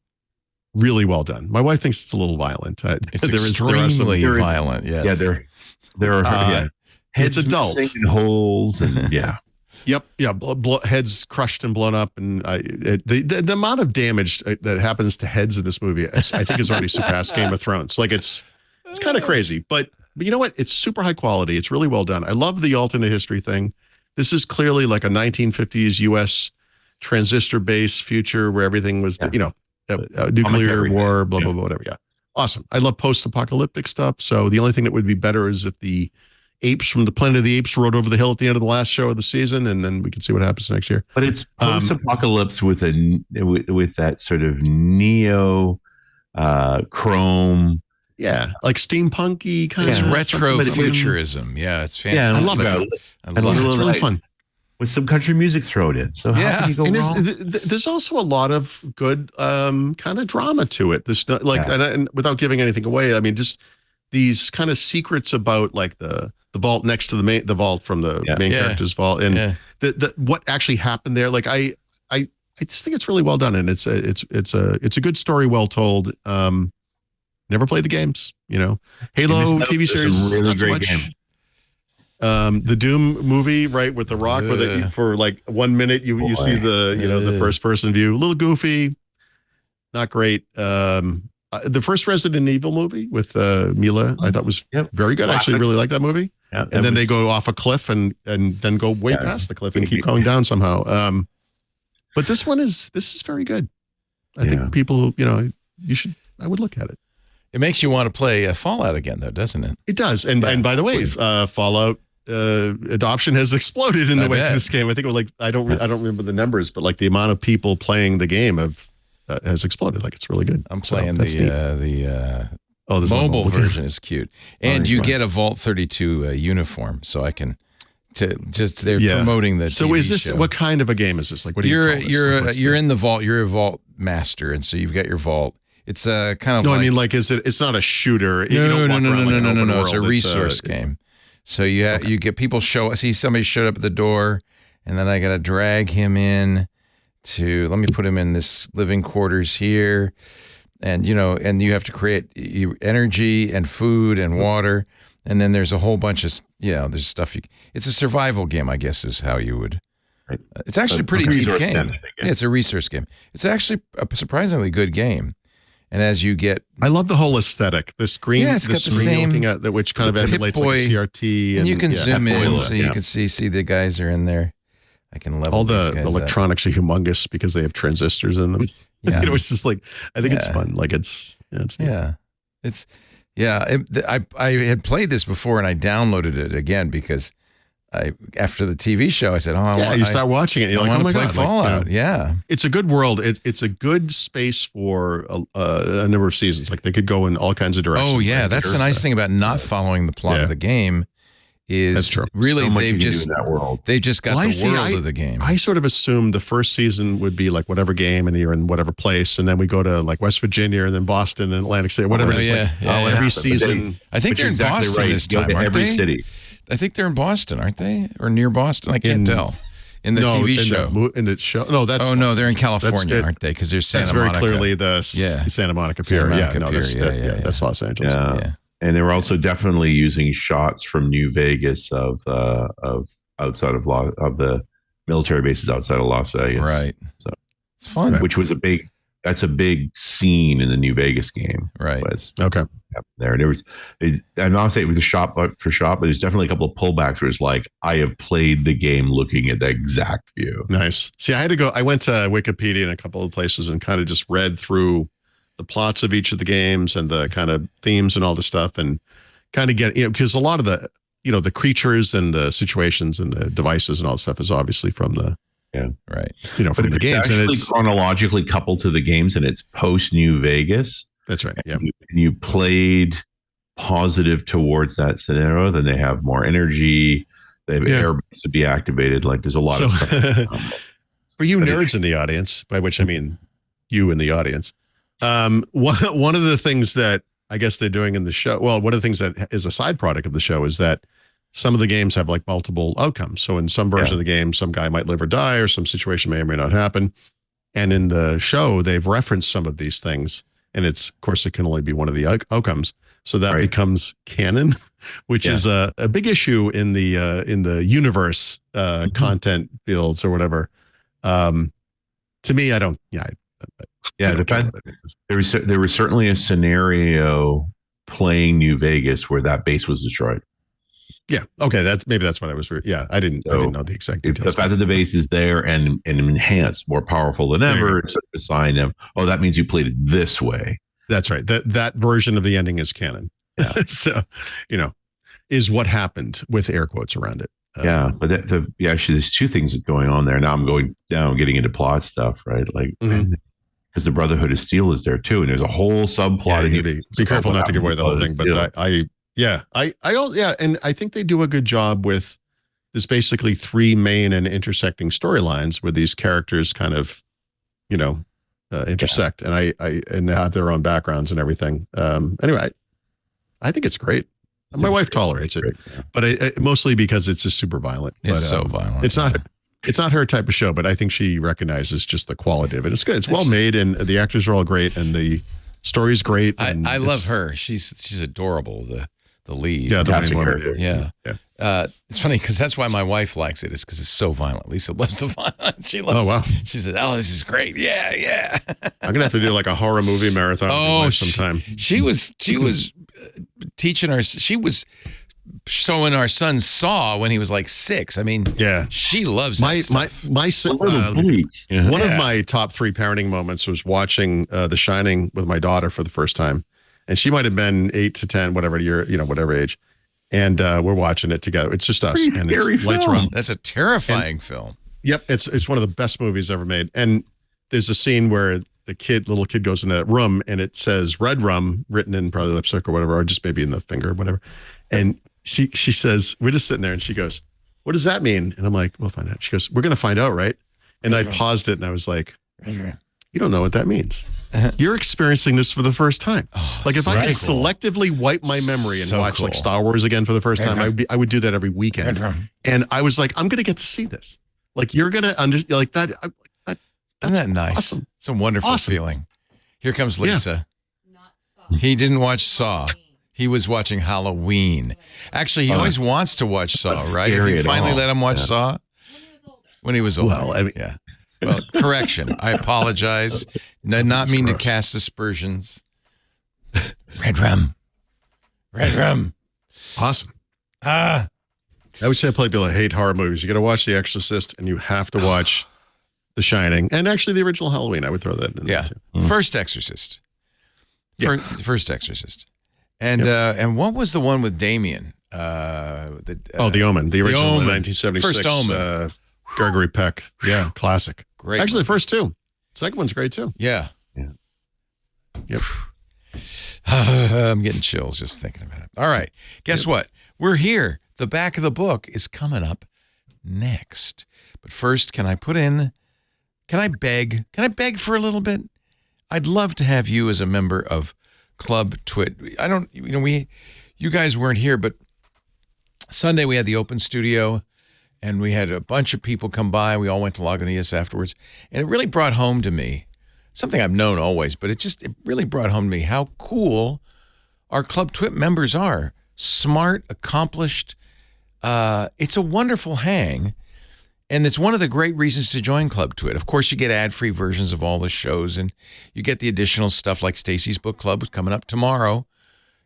really well done. My wife thinks it's a little violent. It's extremely violent. Yes. Yeah, there are it's adult holes and Yep. Yeah. Heads crushed and blown up. And the amount of damage that happens to heads in this movie, I think has already surpassed Game of Thrones. Like it's kind of crazy, but you know what? It's super high quality. It's really well done. I love the alternate history thing. This is clearly like a 1950s US transistor-based future where everything was, nuclear war, blah, blah, blah, whatever. Yeah. Awesome. I love post-apocalyptic stuff. So the only thing that would be better is if the apes from the Planet of the Apes rode over the hill at the end of the last show of the season, and then we can see what happens next year. But it's post-apocalypse with that sort of neo chrome, like steampunky kind of retro futurism. Yeah, it's fantastic. I love it. It's really fun with some country music thrown in. So how can you go wrong? There's also a lot of good kind of drama to it. This and without giving anything away, I mean, just these kind of secrets about like the vault next to the vault from the main character's vault, and the what actually happened there. Like I just think it's really well done, and it's a good story, well told. Never played the games, Halo TV series, really not so much. Game. The Doom movie, right, with the Rock, where for like 1 minute you see the first person view, a little goofy, not great. The first Resident Evil movie with Mila, I thought was very good. I actually really like that movie. Yeah, and then they go off a cliff and then go way past the cliff and keep going down somehow. But this is very good. I think people, I would look at it. It makes you want to play Fallout again, though, doesn't it? It does. And by the way, Fallout adoption has exploded in the way of this game. I think it was like I don't remember the numbers, but like the amount of people playing the game has exploded. Like it's really good. I'm playing the mobile version is cute, and you get a Vault 32 uniform, so I can. They're promoting the. So TV is this show. What kind of a game is this? Like what do you call this? You're in the vault. You're a vault master, and so you've got your vault. It's a kind of. No, I mean, like, it's not a shooter. No. It's a resource game. So you get people see somebody showed up at the door, and then I got to drag him in let me put him in this living quarters here, and you have to create energy and food and water, and then there's a whole bunch of there's stuff it's a survival game, I guess is how you would. Right. It's actually a pretty deep game. Yeah, it's a resource game. It's actually a surprisingly good game. And as you get, I love the whole aesthetic. The screen, it's got the same, looking at that, which kind of emulates like a CRT, and you can zoom in, so you can see the guys are in there. I can level all the electronics are humongous because they have transistors in them. Yeah. It's just like I think it's fun. Like I had played this before and I downloaded it again because after the TV show, I said, you start watching it. You're like, oh my God. Fallout. Yeah. It's a good world. It's a good space for a number of seasons. Like they could go in all kinds of directions. Oh yeah. That's the nice thing about not following the plot of the game is that's true. Really they've just got the world of the game. I sort of assumed the first season would be like whatever game and you're in whatever place. And then we go to like West Virginia and then Boston and Atlantic City, whatever it is. Every season. I think they're in Boston this time, aren't they? City. I think they're in Boston, aren't they? Or near Boston? I can't tell. In the TV show. In the show. No, that's. Oh, no, they're in California, aren't they? Because there's Santa Monica. That's very clearly the Santa Monica Pier. That's Los Angeles. Yeah. And they were also definitely using shots from New Vegas of outside of the military bases outside of Las Vegas. Right. So it's fun. Which was that's a big scene in the New Vegas game. Right. Okay. I'm not saying it was a shot for shot, but there's definitely a couple of pullbacks where it's like, I have played the game looking at the exact view. Nice. See, I went to Wikipedia and a couple of places and kind of just read through the plots of each of the games and the kind of themes and all the stuff and kind of get, because a lot of the, the creatures and the situations and the devices and all the stuff is obviously from the, from the games. And it's chronologically coupled to the games and it's post New Vegas. That's right. Yeah. And you played positive towards that scenario, then they have more energy. They have air to be activated. Like there's a lot of stuff. For you nerds in the audience, by which I mean you in the audience, one of the things that I guess they're doing in the show, well, one of the things that is a side product of the show is that some of the games have like multiple outcomes. So in some version of the game, some guy might live or die, or some situation may or may not happen. And in the show, they've referenced some of these things. And of course, it can only be one of the outcomes. So that becomes canon, which is a big issue in the universe content fields or whatever. To me, I don't. There was certainly a scenario playing New Vegas where that base was destroyed. Yeah. Okay. That's what I was. Yeah. I didn't know the exact details. The fact that the base is there and enhanced, more powerful than ever, assign them. Oh, that means you played it this way. That's right. That version of the ending is canon. Yeah. So, is what happened with air quotes around it. But actually, there's two things going on there. Now I'm getting into plot stuff, right? Like, because the Brotherhood of Steel is there too, and there's a whole subplot. Yeah, be careful not to give away the whole thing, but and I think they do a good job with there's basically three main and intersecting storylines where these characters kind of, intersect, and and they have their own backgrounds and everything. Anyway, I think it's great. My wife tolerates it, but mostly because it's just super violent. It's so violent. It's not her type of show, but I think she recognizes just the quality of it. It's good. It's well made, and the actors are all great, and the story's great. And I love her. She's adorable. The lead. Yeah, the main one. Yeah. It's funny because that's why my wife likes it. Is because it's so violent. Lisa loves the violence. She loves. Oh wow. She said, "Oh, this is great. Yeah." I'm gonna have to do like a horror movie marathon sometime. She was teaching our. She was showing our son Saw when he was like 6. I mean, she loves that stuff. One of my top 3 parenting moments was watching The Shining with my daughter for the first time, and she might have been 8 to 10, whatever year, whatever age, and we're watching it together. It's just us, and it's lights are on. That's a terrifying film. Yep, it's one of the best movies ever made. And there's a scene where the little kid goes in a room and it says red rum written in probably lipstick or whatever, or just maybe in the finger or whatever, and she says, we're just sitting there, and she goes, what does that mean? And I'm like, we'll find out. She goes, we're going to find out, right? And I paused it, and I was like, you don't know what that means. You're experiencing this for the first time. Like if I could selectively wipe my memory and watch like Star Wars again for the first time, I would do that every weekend. And I was like, I'm going to get to see this. Like you're going to understand like that. Isn't that nice? Awesome. It's a wonderful feeling. Here comes Lisa. He didn't watch Saw. He was watching Halloween. Actually, he always wants to watch Saw, right? If you finally let him watch Saw? When he was older. Well, I mean, Well, correction. I apologize. Not mean to cast aspersions. Red rum. Awesome. I would say people that hate horror movies, you got to watch The Exorcist, and you have to watch The Shining, and actually the original Halloween. I would throw that in there too. First Exorcist. First Exorcist. And and what was the one with Damien? The Omen, the original Omen. 1976. First Omen. Gregory Peck. Yeah, classic. Great. Actually, the first two. Second one's great too. Yeah. Yep. I'm getting chills just thinking about it. All right. Guess what? We're here. The back of the book is coming up next. But first, can I beg for a little bit? I'd love to have you as a member of Club TWiT. You guys weren't here, but Sunday we had the open studio and we had a bunch of people come by. We all went to Lagunitas afterwards. And it really brought home to me something I've known always, but it really brought home to me how cool our Club TWiT members are. Smart, accomplished. It's a wonderful hang. And it's one of the great reasons to join Club TWiT. Of course, you get ad-free versions of all the shows, and you get the additional stuff like Stacy's Book Club coming up tomorrow.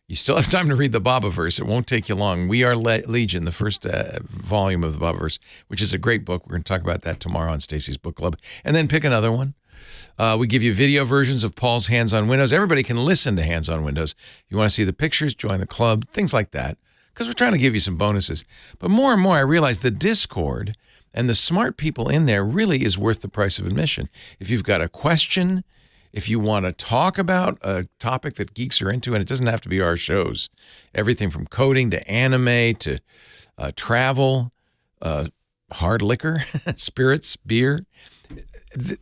You still have time to read the Babaverse. It won't take you long. We Are Legion, the first volume of the Babaverse, which is a great book. We're going to talk about that tomorrow on Stacy's Book Club. And then pick another one. We give you video versions of Paul's Hands on Windows. Everybody can listen to Hands on Windows. You want to see the pictures, join the club, things like that, because we're trying to give you some bonuses. But more and more, I realize the Discord and the smart people in there really is worth the price of admission. If you've got a question, if you want to talk about a topic that geeks are into, and it doesn't have to be our shows, everything from coding to anime to travel, hard liquor, spirits, beer,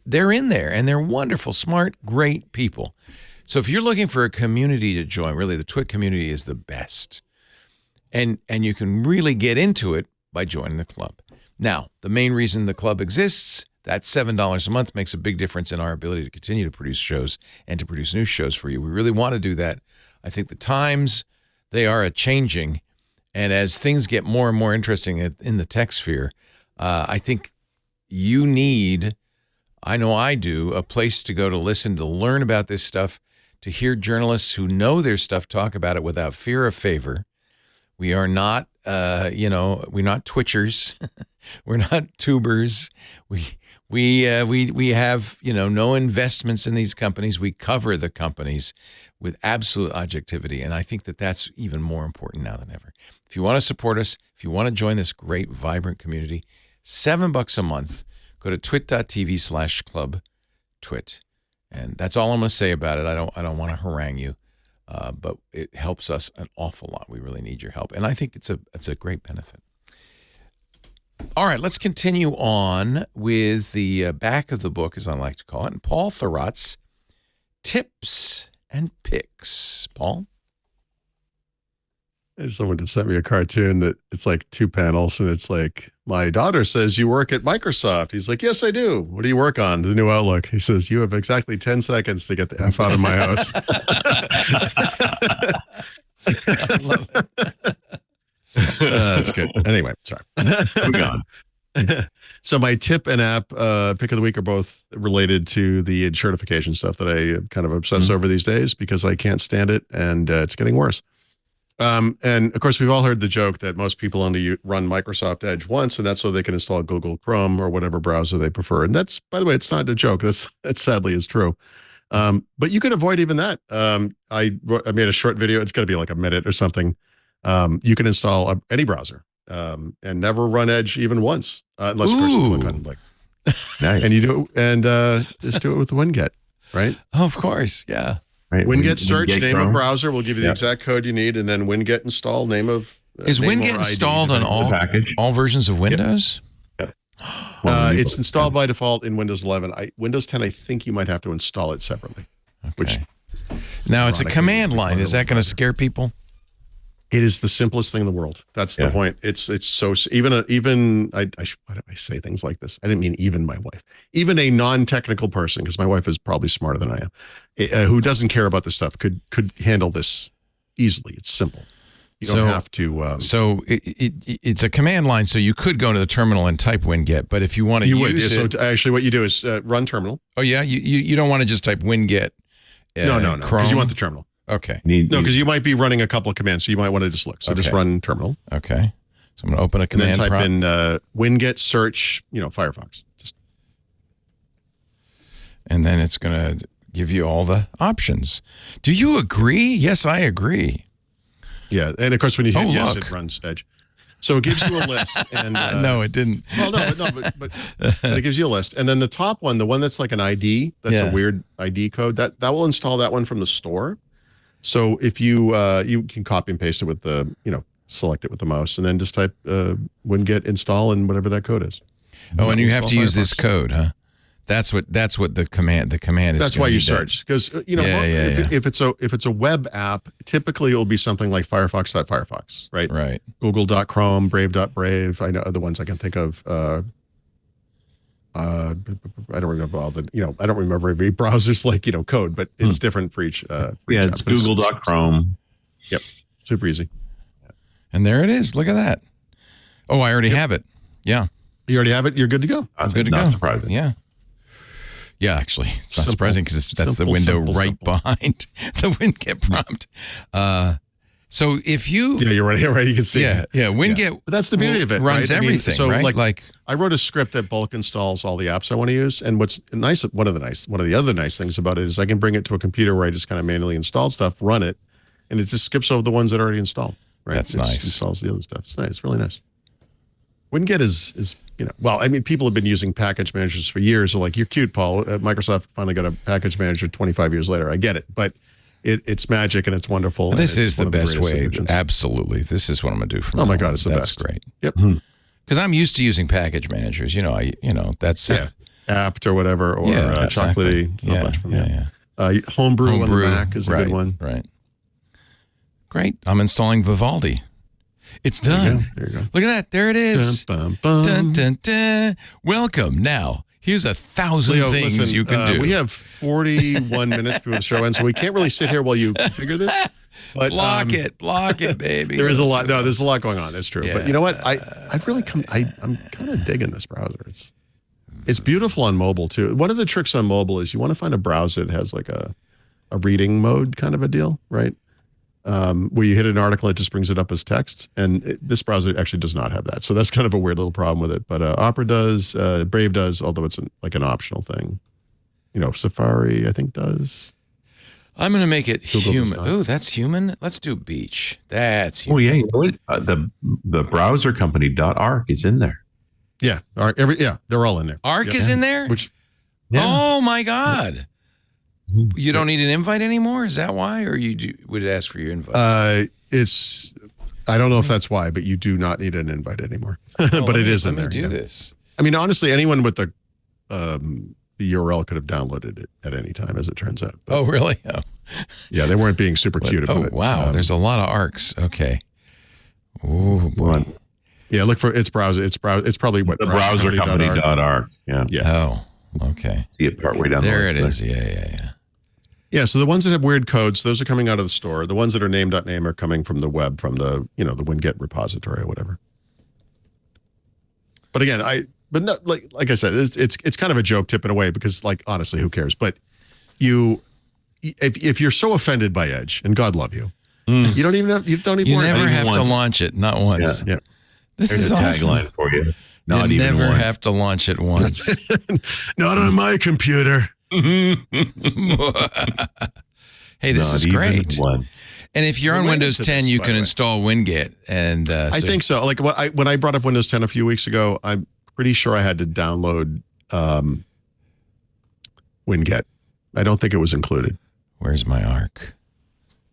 they're in there, and they're wonderful, smart, great people. So if you're looking for a community to join, really the TWiT community is the best. And you can really get into it by joining the club. Now, the main reason the club exists, that $7 a month makes a big difference in our ability to continue to produce shows and to produce new shows for you. We really want to do that. I think the times, they are a-changing, and as things get more and more interesting in the tech sphere, I think you need, I know I do, a place to go to listen, to learn about this stuff, to hear journalists who know their stuff talk about it without fear or favor. We are not, we're not Twitchers. We're not tubers. We have, no investments in these companies. We cover the companies with absolute objectivity. And I think that that's even more important now than ever. If you want to support us, if you want to join this great, vibrant community, $7 a month, go to twit.tv/club TWiT. And that's all I'm going to say about it. I don't want to harangue you. But it helps us an awful lot. We really need your help. And I think it's a great benefit. All right, let's continue on with the back of the book, as I like to call it, and Paul Thurrott's tips and picks. Paul? Someone just sent me a cartoon that it's like 2 panels, and it's like, my daughter says you work at Microsoft. He's like, yes, I do. What do you work on? The new Outlook. He says, you have exactly 10 seconds to get the F out of my house. I love it. That's good. Anyway, sorry. Moving on. So my tip and app pick of the week are both related to the certification stuff that I kind of obsess over these days because I can't stand it, and it's getting worse. And of course, we've all heard the joke that most people only run Microsoft Edge once, and that's so they can install Google Chrome or whatever browser they prefer. And that's, by the way, it's not a joke. That sadly is true. But you can avoid even that. I made a short video. It's going to be like a minute or something. You can install any browser and never run Edge even once, unless of course you click on like, nice. and you do it, and just do it with Winget, right? Oh, of course, yeah. Right. Winget search, Winget name Chrome. of browser will give you the exact code you need, and then Winget install, name of is name Winget or ID, installed on all versions of Windows? Yep. It's installed by default in Windows 11. Windows 10, I think you might have to install it separately. Okay. Which now it's a command line. Is that going to scare people? It is the simplest thing in the world. That's the point. It's so even why do I say things like this? I didn't mean even my wife, even a non-technical person, because my wife is probably smarter than I am, who doesn't care about this stuff could handle this easily. It's simple. You don't have to. So it's a command line. So you could go to the terminal and type Winget, but if you want to use it, so actually, what you do is run terminal. Oh yeah, you don't want to just type Winget. No, because you want the terminal. Okay. Because you might be running a couple of commands, so you might want to just look. So just run terminal. Okay. So I'm going to open a command and then type in Winget search, Firefox. And then it's going to give you all the options. Do you agree? Yes, I agree. Yeah, and of course when you hit yes, look. it runs Edge. So it gives you a list, and no, it didn't. Well, but it gives you a list, and then the top one, the one that's like an ID, that's a weird ID code, that will install that one from the store. So if you you can copy and paste it with the select it with the mouse, and then just type Winget install and whatever that code is. Oh, and you have to use this code, huh? That's what the command is. That's why you search, because if it's a web app, typically it will be something like Firefox.Firefox, right? Right. Google.Chrome, Brave.Brave. I know the ones I can think of. I don't remember all the I don't remember every browser's like code, but it's different for each. It's Google.Chrome. Yep, super easy. And there it is. Look at that. Oh, I already have it. Yeah. You already have it. You're good to go. I'm good to go. Surprising. Yeah. Yeah, actually, it's not surprising because that's the window behind the Winget prompt. So if you you're right. You can see. Yeah, Winget. But that's the beauty of it. Runs everything. Right? Like I wrote a script that bulk installs all the apps I want to use, and what's nice, one of the other nice things about it is I can bring it to a computer where I just kind of manually install stuff, run it, and it just skips over the ones that are already installed. Right. That's it nice. Just installs the other stuff. It's nice. It's really nice. Winget is well, I mean, people have been using package managers for years. So like, you're cute, Paul. Microsoft finally got a package manager 25 years later. I get it, but it's magic and it's wonderful. This is the best way. Absolutely. This is what I'm going to do from now. Oh my God, it's the best. That's great. Yep. Because I'm used to using package managers. That's Apt or whatever, or exactly. Chocolatey. Homebrew on the Mac is a good one. Right. Great. I'm installing Vivaldi. It's done. There you go. Look at that. There it is. Dun, bum, bum. Dun, dun, dun. Welcome. Now, here's 1,000 things listen, you can do. We have 41 minutes before the show ends, so we can't really sit here while you figure this. But block it, baby. There is a lot. No, there's a lot going on. That's true. Yeah. But you know what? I've really I'm kind of digging this browser. It's beautiful on mobile too. One of the tricks on mobile is you want to find a browser that has like a reading mode kind of a deal, right? Where you hit an article, it just brings it up as text. And this browser actually does not have that. So that's kind of a weird little problem with it. But Opera does, Brave does, although it's like an optional thing. Safari, I think, does. I'm going to make it human. Oh, that's human? Let's do beach. That's human. Oh, yeah. You know what? The browser company .arc is in there. Yeah. They're all in there. Arc is in there? Oh, my God. You don't need an invite anymore? Is that why? Or would ask for your invite? I don't know if that's why, but you do not need an invite anymore. But it is in there. Let me do this. I mean, honestly, anyone with the URL could have downloaded it at any time, as it turns out. But, oh, really? Oh. Yeah, they weren't being super cute about it. Oh, wow. There's a lot of arcs. Okay. Oh, boy. Yeah, look for its browser. It's probably what the browser company .arc. Yeah. Oh, okay. See it partway down there. The list it is. Yeah. Yeah, so the ones that have weird codes, those are coming out of the store. The ones that are name.name are coming from the web, from the the Winget repository or whatever. But again, like I said, it's kind of a joke tip in a way, because like, honestly, who cares? But if you're so offended by Edge, and God love you, you don't even never have to launch it, not once. Yeah. This is a awesome. tagline for you. You never have to launch it once. Not on my computer. Hey, this is great. And if you're on Windows 10, you can install Winget. And I think so. Like when I brought up Windows 10 a few weeks ago, I'm pretty sure I had to download Winget. I don't think it was included. Where's my ARC?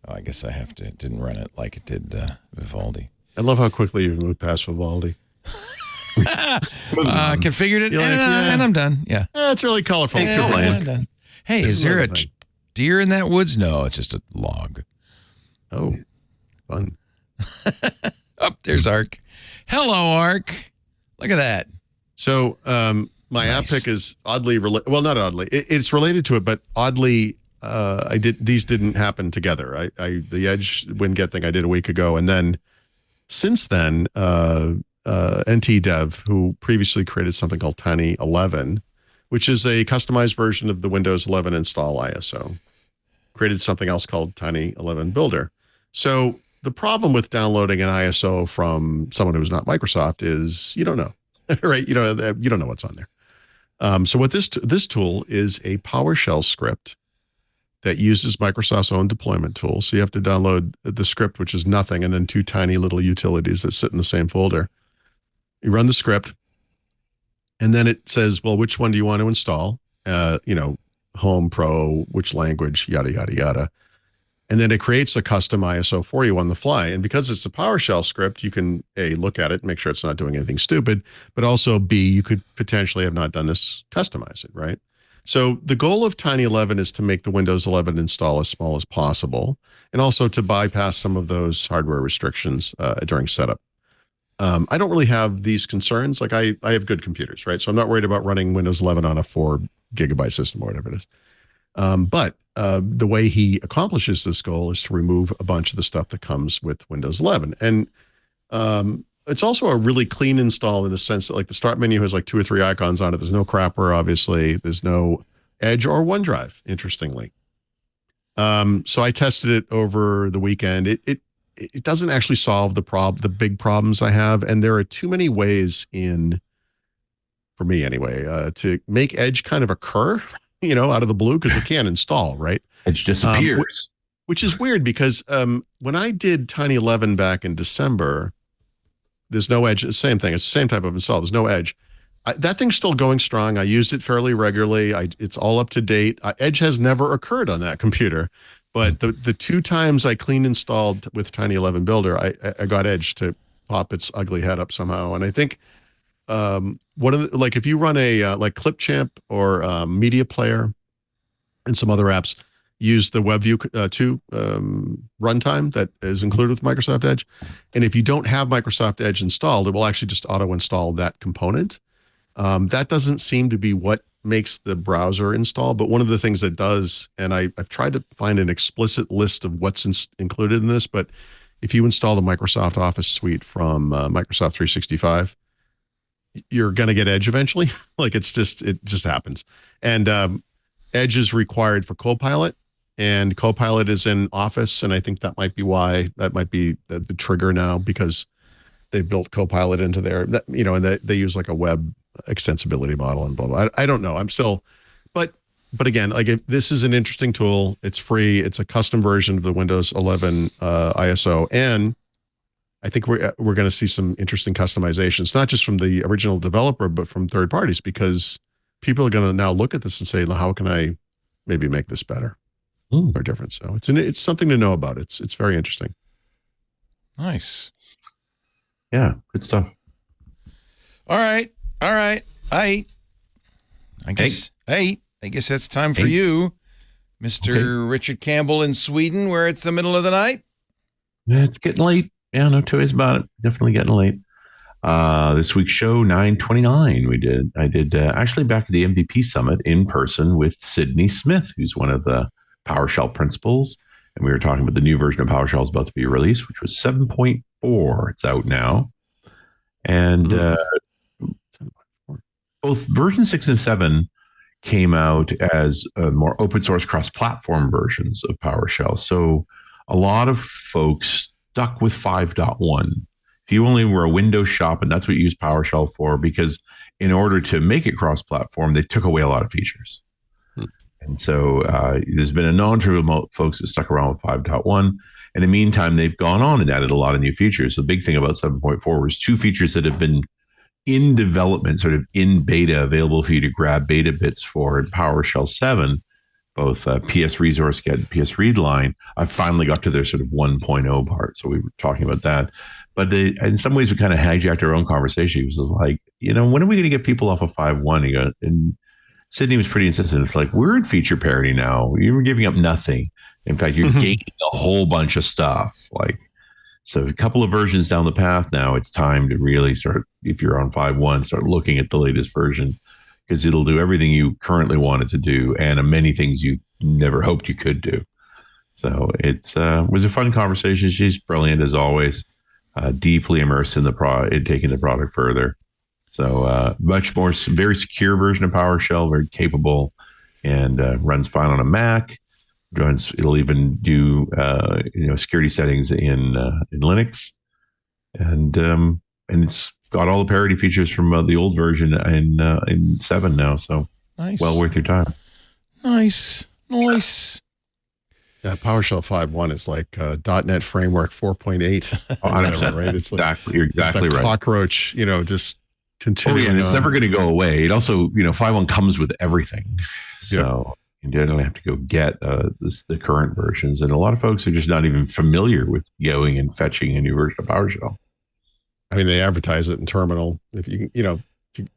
Oh, I guess I have to. It didn't run it like it did Vivaldi. I love how quickly you moved past Vivaldi. Configured it, and I'm done. Yeah. It's really colorful. I'm done. Hey, is there a deer in that woods? No, it's just a log. Oh, fun. There's Arc. Hello, Arc. Look at that. So my app pick is oddly related. Well, not oddly. It's related to it, but oddly, these didn't happen together. The Edge Winget thing I did a week ago, and then since then, NT Dev, who previously created something called Tiny11, which is a customized version of the Windows 11 install ISO, created something else called Tiny11 Builder. So the problem with downloading an ISO from someone who's not Microsoft is you don't know, right? You don't know what's on there. So what this tool is a PowerShell script that uses Microsoft's own deployment tool. So you have to download the script, which is nothing, and then 2 tiny little utilities that sit in the same folder. You run the script, and then it says, well, which one do you want to install? Home, Pro, which language, yada, yada, yada. And then it creates a custom ISO for you on the fly. And because it's a PowerShell script, you can A, look at it, make sure it's not doing anything stupid, but also B, you could potentially have not done this, customize it, right? So the goal of Tiny11 is to make the Windows 11 install as small as possible, and also to bypass some of those hardware restrictions during setup. I don't really have these concerns. Like I have good computers, right? So I'm not worried about running Windows 11 on a 4 gigabyte system or whatever it is. But the way he accomplishes this goal is to remove a bunch of the stuff that comes with Windows 11. And it's also a really clean install in the sense that like the start menu has like 2 or 3 icons on it. There's no crapper, obviously. There's no Edge or OneDrive, interestingly. So I tested it over the weekend. It doesn't actually solve the big problems I have. And there are too many ways for me anyway, to make Edge kind of occur, out of the blue, because it can't install, right? Edge disappears. Which is weird because when I did Tiny11 back in December, there's no Edge. Same thing. It's the same type of install. There's no Edge. That thing's still going strong. I used it fairly regularly. It's all up to date. Edge has never occurred on that computer, but the 2 times I clean installed with Tiny11 Builder, I got Edge to pop its ugly head up somehow. And I think if you run a like Clipchamp or Media Player and some other apps, use the WebView 2 runtime that is included with Microsoft Edge. And if you don't have Microsoft Edge installed, it will actually just auto-install that component. That doesn't seem to be what makes the browser install, but one of the things that does, and I've tried to find an explicit list of what's included in this, but if you install the Microsoft Office suite from Microsoft 365, you're going to get Edge eventually. Like it just happens. And Edge is required for Copilot, and Copilot is in Office. And I think that might be why the trigger now, because they built Copilot into there, and they use like a web extensibility model and blah, blah. I don't know. I'm still, but again, like this is an interesting tool. It's free. It's a custom version of the Windows 11 ISO. And I think we're going to see some interesting customizations, not just from the original developer, but from third parties, because people are going to now look at this and say, how can I maybe make this better or different? So it's something to know about. It's very interesting. Nice. Yeah, good stuff. All right. I guess that's time for you, Mr. Richard Campbell in Sweden, where it's the middle of the night. Yeah, it's getting late. Yeah, no two ways about it. Definitely getting late. This week's show, 929, I did actually back at the MVP Summit in person with Sydney Smith, who's one of the PowerShell principals. And we were talking about the new version of PowerShell is about to be released, which was 7.4. It's out now. And both version 6 and 7 came out as more open source cross-platform versions of PowerShell. So a lot of folks stuck with 5.1. If you only were a Windows shop, and that's what you use PowerShell for, because in order to make it cross-platform, they took away a lot of features. And so there's been a non-trivial amount of folks that stuck around with 5.1. In the meantime, they've gone on and added a lot of new features. The big thing about 7.4 was 2 features that have been in development, sort of in beta, available for you to grab beta bits for in PowerShell 7, both PS Resource Get and PS Readline. I finally got to their sort of 1.0 part. So we were talking about that. But in some ways, we kind of hijacked our own conversation. It was like, when are we going to get people off of 5.1? And Sydney was pretty insistent. It's like, we're in feature parity now. You're giving up nothing. In fact, you're gaining a whole bunch of stuff. So a couple of versions down the path now, it's time to really start, if you're on 5.1, start looking at the latest version, because it'll do everything you currently wanted to do and many things you never hoped you could do. So it was a fun conversation. She's brilliant as always, deeply immersed in in taking the product further. So much more, very secure version of PowerShell, very capable, and runs fine on a Mac. It'll even do security settings in Linux, and it's got all the parity features from the old version in 7 now. So nice. Well worth your time. Nice. Yeah, PowerShell 5.1 is like .NET Framework 4.8. Oh, whatever, right? It's like exactly, you're exactly right. Cockroach, just continuing. And it's never going to go away. It also, 5.1 comes with everything. So you don't have to go get the current versions. And a lot of folks are just not even familiar with going and fetching a new version of PowerShell. I mean, they advertise it in terminal. If you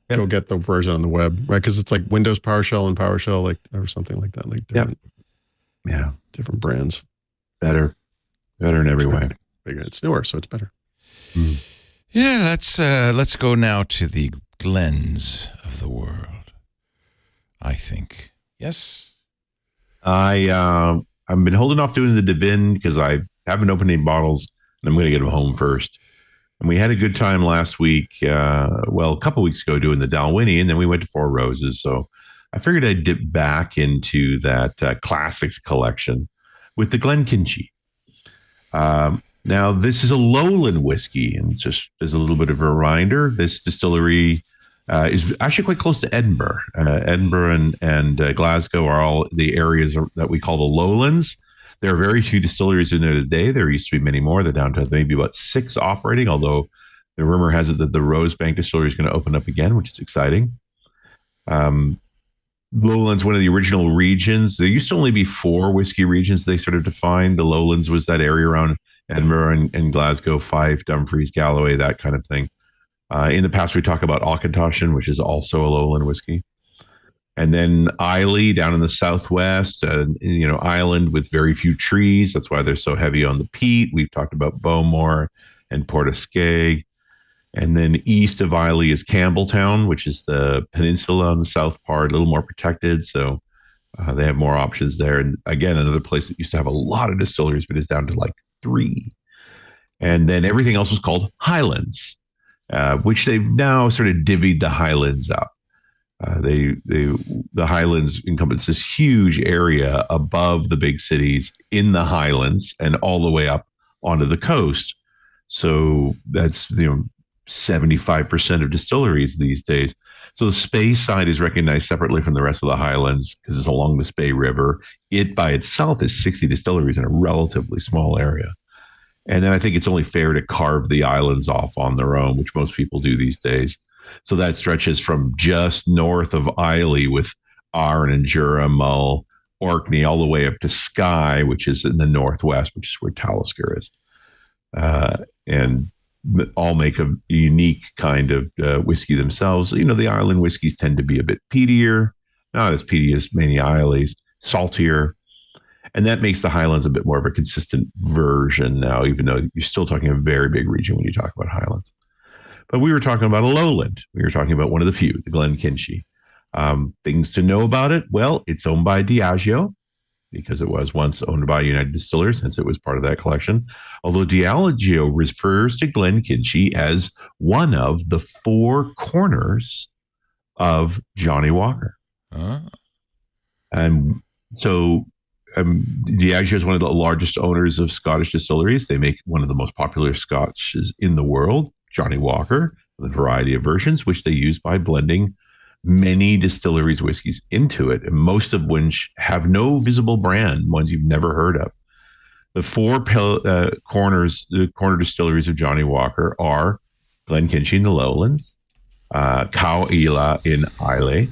go get the version on the web, right? Because it's like Windows PowerShell and PowerShell, or something like that, like different, different brands. Better in every way. Bigger. It's newer, so it's better. Yeah, let's go now to the Glens of the world, I think. Yes? I've been holding off doing the Divin because I haven't opened any bottles, and I'm going to get them home first. And we had a good time last week, a couple weeks ago doing the Dalwhinnie, and then we went to Four Roses. So I figured I'd dip back into that classics collection with the Glenkinchie. Now, this is a lowland whiskey, and just as a little bit of a reminder, this distillery is actually quite close to Edinburgh. Edinburgh and Glasgow are all the areas that we call the lowlands. There are very few distilleries in there today. There used to be many more. They're down to maybe about 6 operating, although the rumor has it that the Rosebank distillery is going to open up again, which is exciting. Lowlands, one of the original regions. There used to only be 4 whiskey regions they sort of defined. The Lowlands was that area around Edinburgh and Glasgow, Fife, Dumfries, Galloway, that kind of thing. In the past, we talk about Auchentoshan, which is also a lowland whiskey. And then Islay down in the southwest, island with very few trees. That's why they're so heavy on the peat. We've talked about Bowmore and Portiskeg. And then east of Islay is Campbelltown, which is the peninsula on the south part, a little more protected. So they have more options there. And again, another place that used to have a lot of distilleries, but is down to like 3. And then everything else was called Highlands, which they've now sort of divvied the Highlands up. The Highlands encompass this huge area above the big cities in the Highlands and all the way up onto the coast. So that's 75% of distilleries these days. So the Spey side is recognized separately from the rest of the Highlands because it's along the Spey River. It by itself is 60 distilleries in a relatively small area. And then I think it's only fair to carve the islands off on their own, which most people do these days. So that stretches from just north of Islay with Arran and Jura, Mull, Orkney, all the way up to Skye, which is in the northwest, which is where Talisker is. And all make a unique kind of whiskey themselves. The island whiskeys tend to be a bit peatier, not as peaty as many Isleys, saltier. And that makes the Highlands a bit more of a consistent version now, even though you're still talking a very big region when you talk about Highlands. But we were talking about a lowland. We were talking about one of the few, the Glenkinchie. Things to know about it. Well, it's owned by Diageo because it was once owned by United Distillers since it was part of that collection. Although Diageo refers to Glenkinchie as one of the 4 corners of Johnnie Walker. And so Diageo is one of the largest owners of Scottish distilleries. They make one of the most popular scotches in the world, Johnnie Walker, with a variety of versions, which they use by blending many distilleries' whiskeys into it, and most of which have no visible brand, ones you've never heard of. The 4 corner distilleries of Johnnie Walker are Glenkinchie in the Lowlands, Cow Ila in Islay,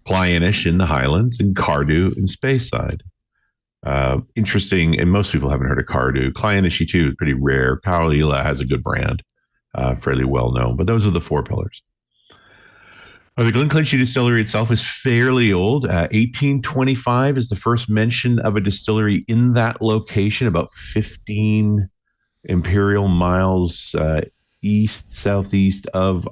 Clynelish in the Highlands, and Cardew in Speyside. Interesting, and most people haven't heard of Cardew. Clynelish too is pretty rare. Cow Ila has a good brand. Fairly well known, but those are the 4 pillars. The Glenkinchie distillery itself is fairly old. 1825 is the first mention of a distillery in that location, about 15 imperial miles southeast of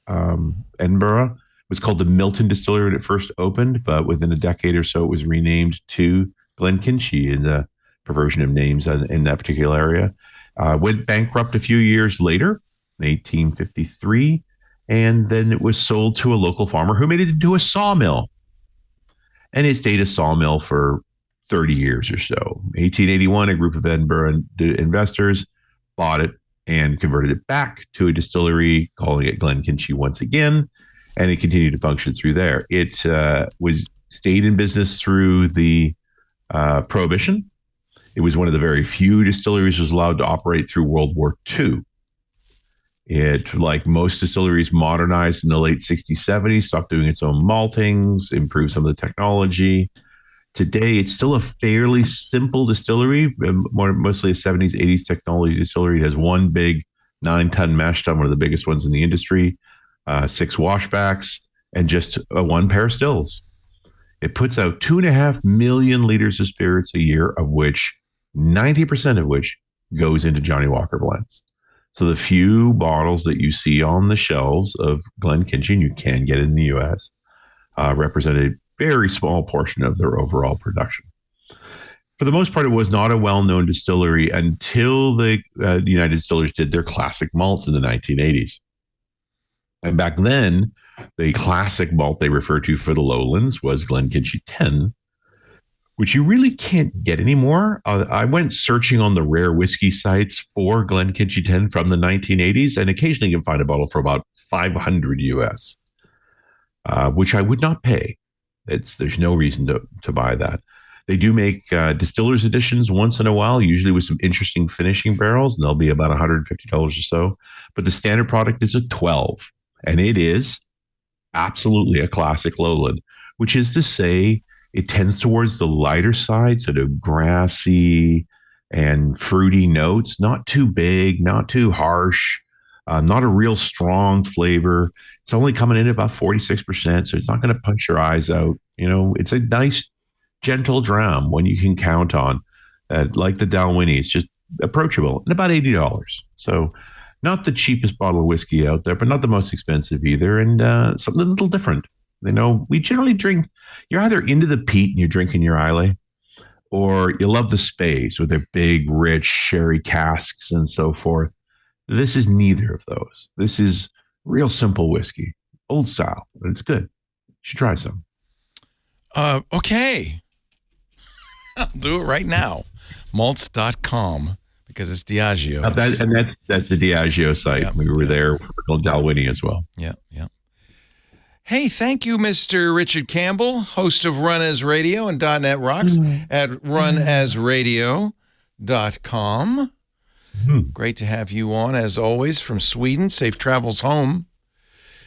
Edinburgh. It was called the Milton Distillery when it first opened, but within a decade or so, it was renamed to Glenkinchie in the perversion of names in that particular area. Went bankrupt a few years later, 1853, and then it was sold to a local farmer who made it into a sawmill. And it stayed a sawmill for 30 years or so. 1881, a group of Edinburgh investors bought it and converted it back to a distillery, calling it Glenkinchie once again, and it continued to function through there. It stayed in business through the Prohibition, It was one of the very few distilleries that was allowed to operate through World War II. It, like most distilleries, modernized in the late 60s, 70s, stopped doing its own maltings, improved some of the technology. Today, it's still a fairly simple distillery, mostly a 70s, 80s technology distillery. It has one big 9-ton mash tun, one of the biggest ones in the industry, 6 washbacks, and just one pair of stills. It puts out 2.5 million liters of spirits a year, of which 90% of which goes into Johnnie Walker blends. So the few bottles that you see on the shelves of Glenkinchie, you can get in the U.S., represent a very small portion of their overall production. For the most part, it was not a well-known distillery until the United Distillers did their classic malts in the 1980s. And back then, the classic malt they refer to for the lowlands was Glenkinchie 10, which you really can't get anymore. I went searching on the rare whiskey sites for Glenkinchie 10 from the 1980s, and occasionally you can find a bottle for about $500 US, which I would not pay. There's no reason to buy that. They do make distillers editions once in a while, usually with some interesting finishing barrels, and they'll be about $150 or so. But the standard product is a 12, and it is absolutely a classic lowland, which is to say, it tends towards the lighter side, sort of grassy and fruity notes, not too big, not too harsh, not a real strong flavor. It's only coming in at about 46%, so it's not going to punch your eyes out. You know, it's a nice, gentle dram when you can count on, like the Dalwhinnie. It's just approachable and about $80. So not the cheapest bottle of whiskey out there, but not the most expensive either, and something a little different. You know, we generally drink, you're either into the peat and you're drinking your Islay, or you love the Spays with their big, rich sherry casks and so forth. This is neither of those. This is real simple whiskey, old style, but it's good. You should try some. Okay. I'll do it right now. Malts.com, because it's Diageo. That's the Diageo site. Yeah, we were there for Dalwhinnie as well. Yeah. Hey, thank you, Mr. Richard Campbell, host of Run As Radio and .NET Rocks at runasradio.com. Great to have you on, as always, from Sweden. Safe travels home.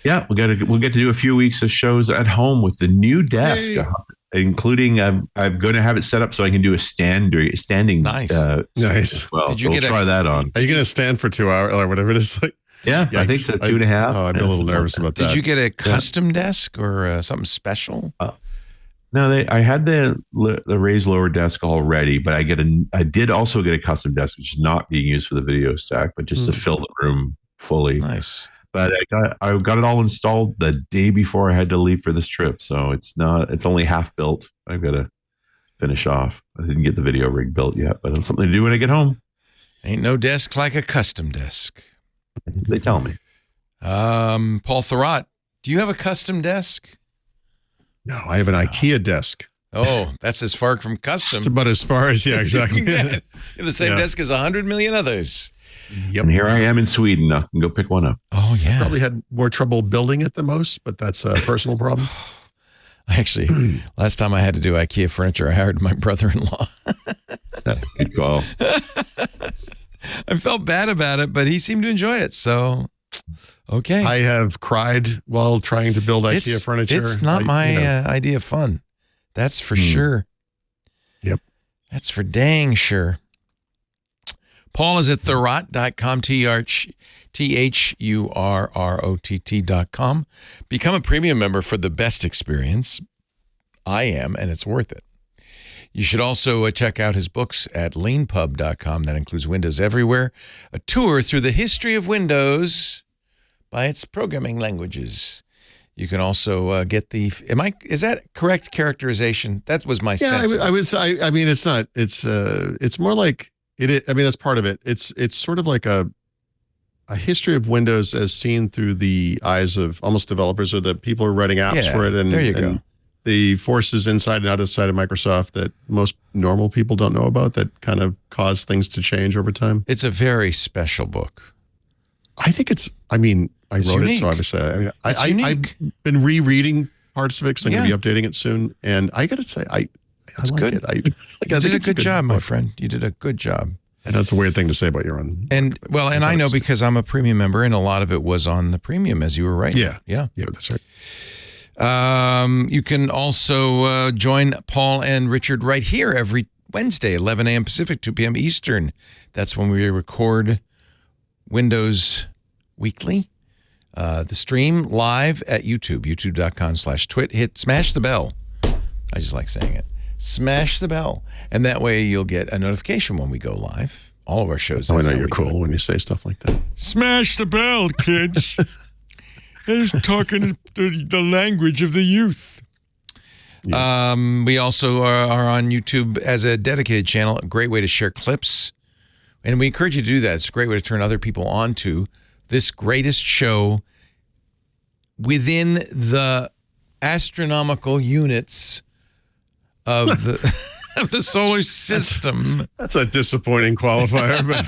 Yeah, we'll get to do a few weeks of shows at home with the new desk, including I'm going to have it set up so I can do a standing. Nice. Nice. Well, Did you try that on? Are you going to stand for 2 hours or whatever it is? Like, yeah, yikes. I think so. 2.5. Oh, I'd be a little nervous about that. Did you get a custom desk or something special? No, I had the raised lower desk already, but I did also get a custom desk, which is not being used for the video stack, but just to fill the room fully. Nice. But I got it all installed the day before I had to leave for this trip, so it's only half built. I've got to finish off. I didn't get the video rig built yet, but it's something to do when I get home. Ain't no desk like a custom desk. They tell me. Paul Thurrott, do you have a custom desk? No, I have an IKEA desk. Oh, that's as far from custom. It's about as far as, yeah, exactly. The same desk as 100 million others. Yep. And here I am in Sweden. I can go pick one up. Oh, yeah. I probably had more trouble building it than most, but that's a personal problem. Actually, last time I had to do IKEA furniture, I hired my brother-in-law. Good call. I felt bad about it, but he seemed to enjoy it. So, okay. I have cried while trying to build IKEA furniture. It's not my idea of fun. That's for sure. Yep. That's for dang sure. Paul is at thurrott.com, THURROTT.com. Become a premium member for the best experience. I am, and it's worth it. You should also check out his books at leanpub.com. That includes Windows Everywhere, a tour through the history of Windows by its programming languages. You can also get is that correct characterization? That was my sense. I mean, it's not, it's more like it. I mean, that's part of it. It's sort of like a history of Windows as seen through the eyes of almost developers or the people who are writing apps for it. And there you go. The forces inside and outside of Microsoft that most normal people don't know about that kind of cause things to change over time. It's a very special book. I think I wrote it, so obviously I've been rereading parts of it because I'm going to be updating it soon. And I got to say, That's like good. it. You did a good job, my friend. You did a good job. I know it's a weird thing to say about your own. And I know because I'm a premium member, and a lot of it was on the premium, as you were right. Yeah, that's right. You can also join Paul and Richard right here every Wednesday, 11 a.m. Pacific, 2 p.m. Eastern. That's when we record Windows Weekly. The stream live at YouTube, youtube.com/twit. Smash the bell. I just like saying it. Smash the bell. And that way you'll get a notification when we go live. All of our shows. I know you're cool when you say stuff like that. Smash the bell, kids. They're talking the language of the youth. Yeah. We also are on YouTube as a dedicated channel. A great way to share clips. And we encourage you to do that. It's a great way to turn other people on to this greatest show within the astronomical units of the solar system. That's a disappointing qualifier, but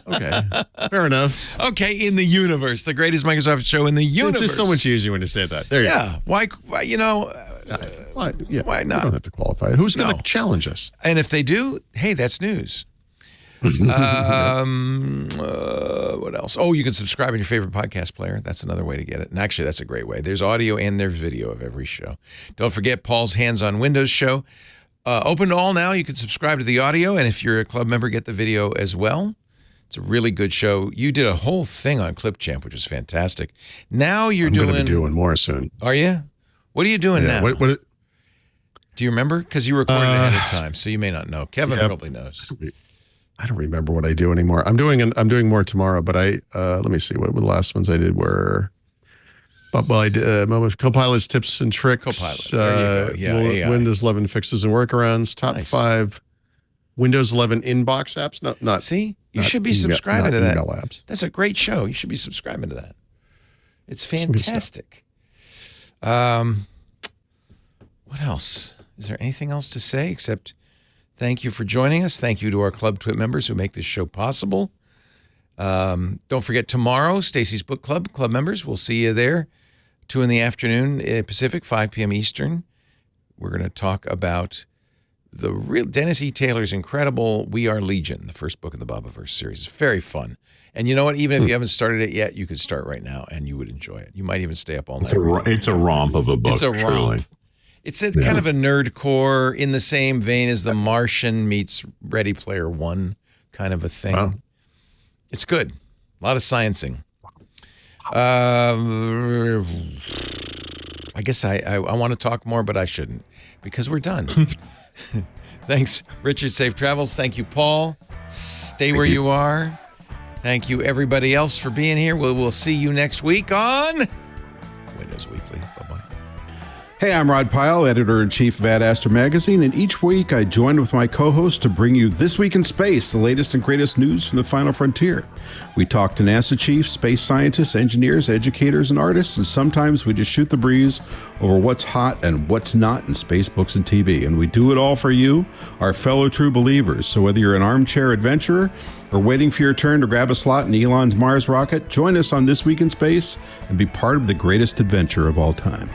okay, fair enough. Okay, in the universe, the greatest Microsoft show in the universe. It's just so much easier when you say that. There you go. Why? Why not? We don't have to qualify it. Who's going to challenge us? And if they do, hey, that's news. What else? Oh, you can subscribe in your favorite podcast player. That's another way to get it. And actually, that's a great way. There's audio and there's video of every show. Don't forget Paul's Hands on Windows show. Open to all now. You can subscribe to the audio. And if you're a club member, get the video as well. It's a really good show. You did a whole thing on Clipchamp, which is fantastic. Now I'm going to be doing more soon. Are you? What are you doing now? What do you remember? Because you recorded ahead of time, so you may not know. Kevin probably knows. I don't remember what I do anymore. I'm doing more tomorrow, but let me see what the last ones I did were. I did Copilot's tips and tricks. Copilot. There you go. Windows 11 fixes and workarounds. Top 5 Windows 11 inbox apps. Not see. You should be subscribing to that. Email apps. That's a great show. You should be subscribing to that. It's fantastic. What else? Is there anything else to say except thank you for joining us? Thank you to our Club Twit members who make this show possible. Don't forget tomorrow, Stacy's Book Club members. We'll see you there, 2 in the afternoon Pacific, 5 p.m. Eastern. We're going to talk about the real Dennis E. Taylor's incredible We Are Legion, the first book in the Bobaverse series. It's very fun. And you know what? Even if you haven't started it yet, you could start right now and you would enjoy it. You might even stay up all night. It's a romp of a book. It's a romp. Truly. It's kind of a nerdcore in the same vein as The Martian meets Ready Player One kind of a thing. Wow. It's good. A lot of sciencing. I guess I want to talk more, but I shouldn't because we're done. Thanks, Richard. Safe travels. Thank you, Paul. Stay where you are. Thank you, everybody else, for being here. We'll see you next week on Windows Weekly. Bye-bye. Hey, I'm Rod Pyle, editor-in-chief of Ad Astra Magazine, and each week I join with my co-host to bring you This Week in Space, the latest and greatest news from the final frontier. We talk to NASA chiefs, space scientists, engineers, educators, and artists, and sometimes we just shoot the breeze over what's hot and what's not in space, books, and TV. And we do it all for you, our fellow true believers. So whether you're an armchair adventurer or waiting for your turn to grab a slot in Elon's Mars rocket, join us on This Week in Space and be part of the greatest adventure of all time.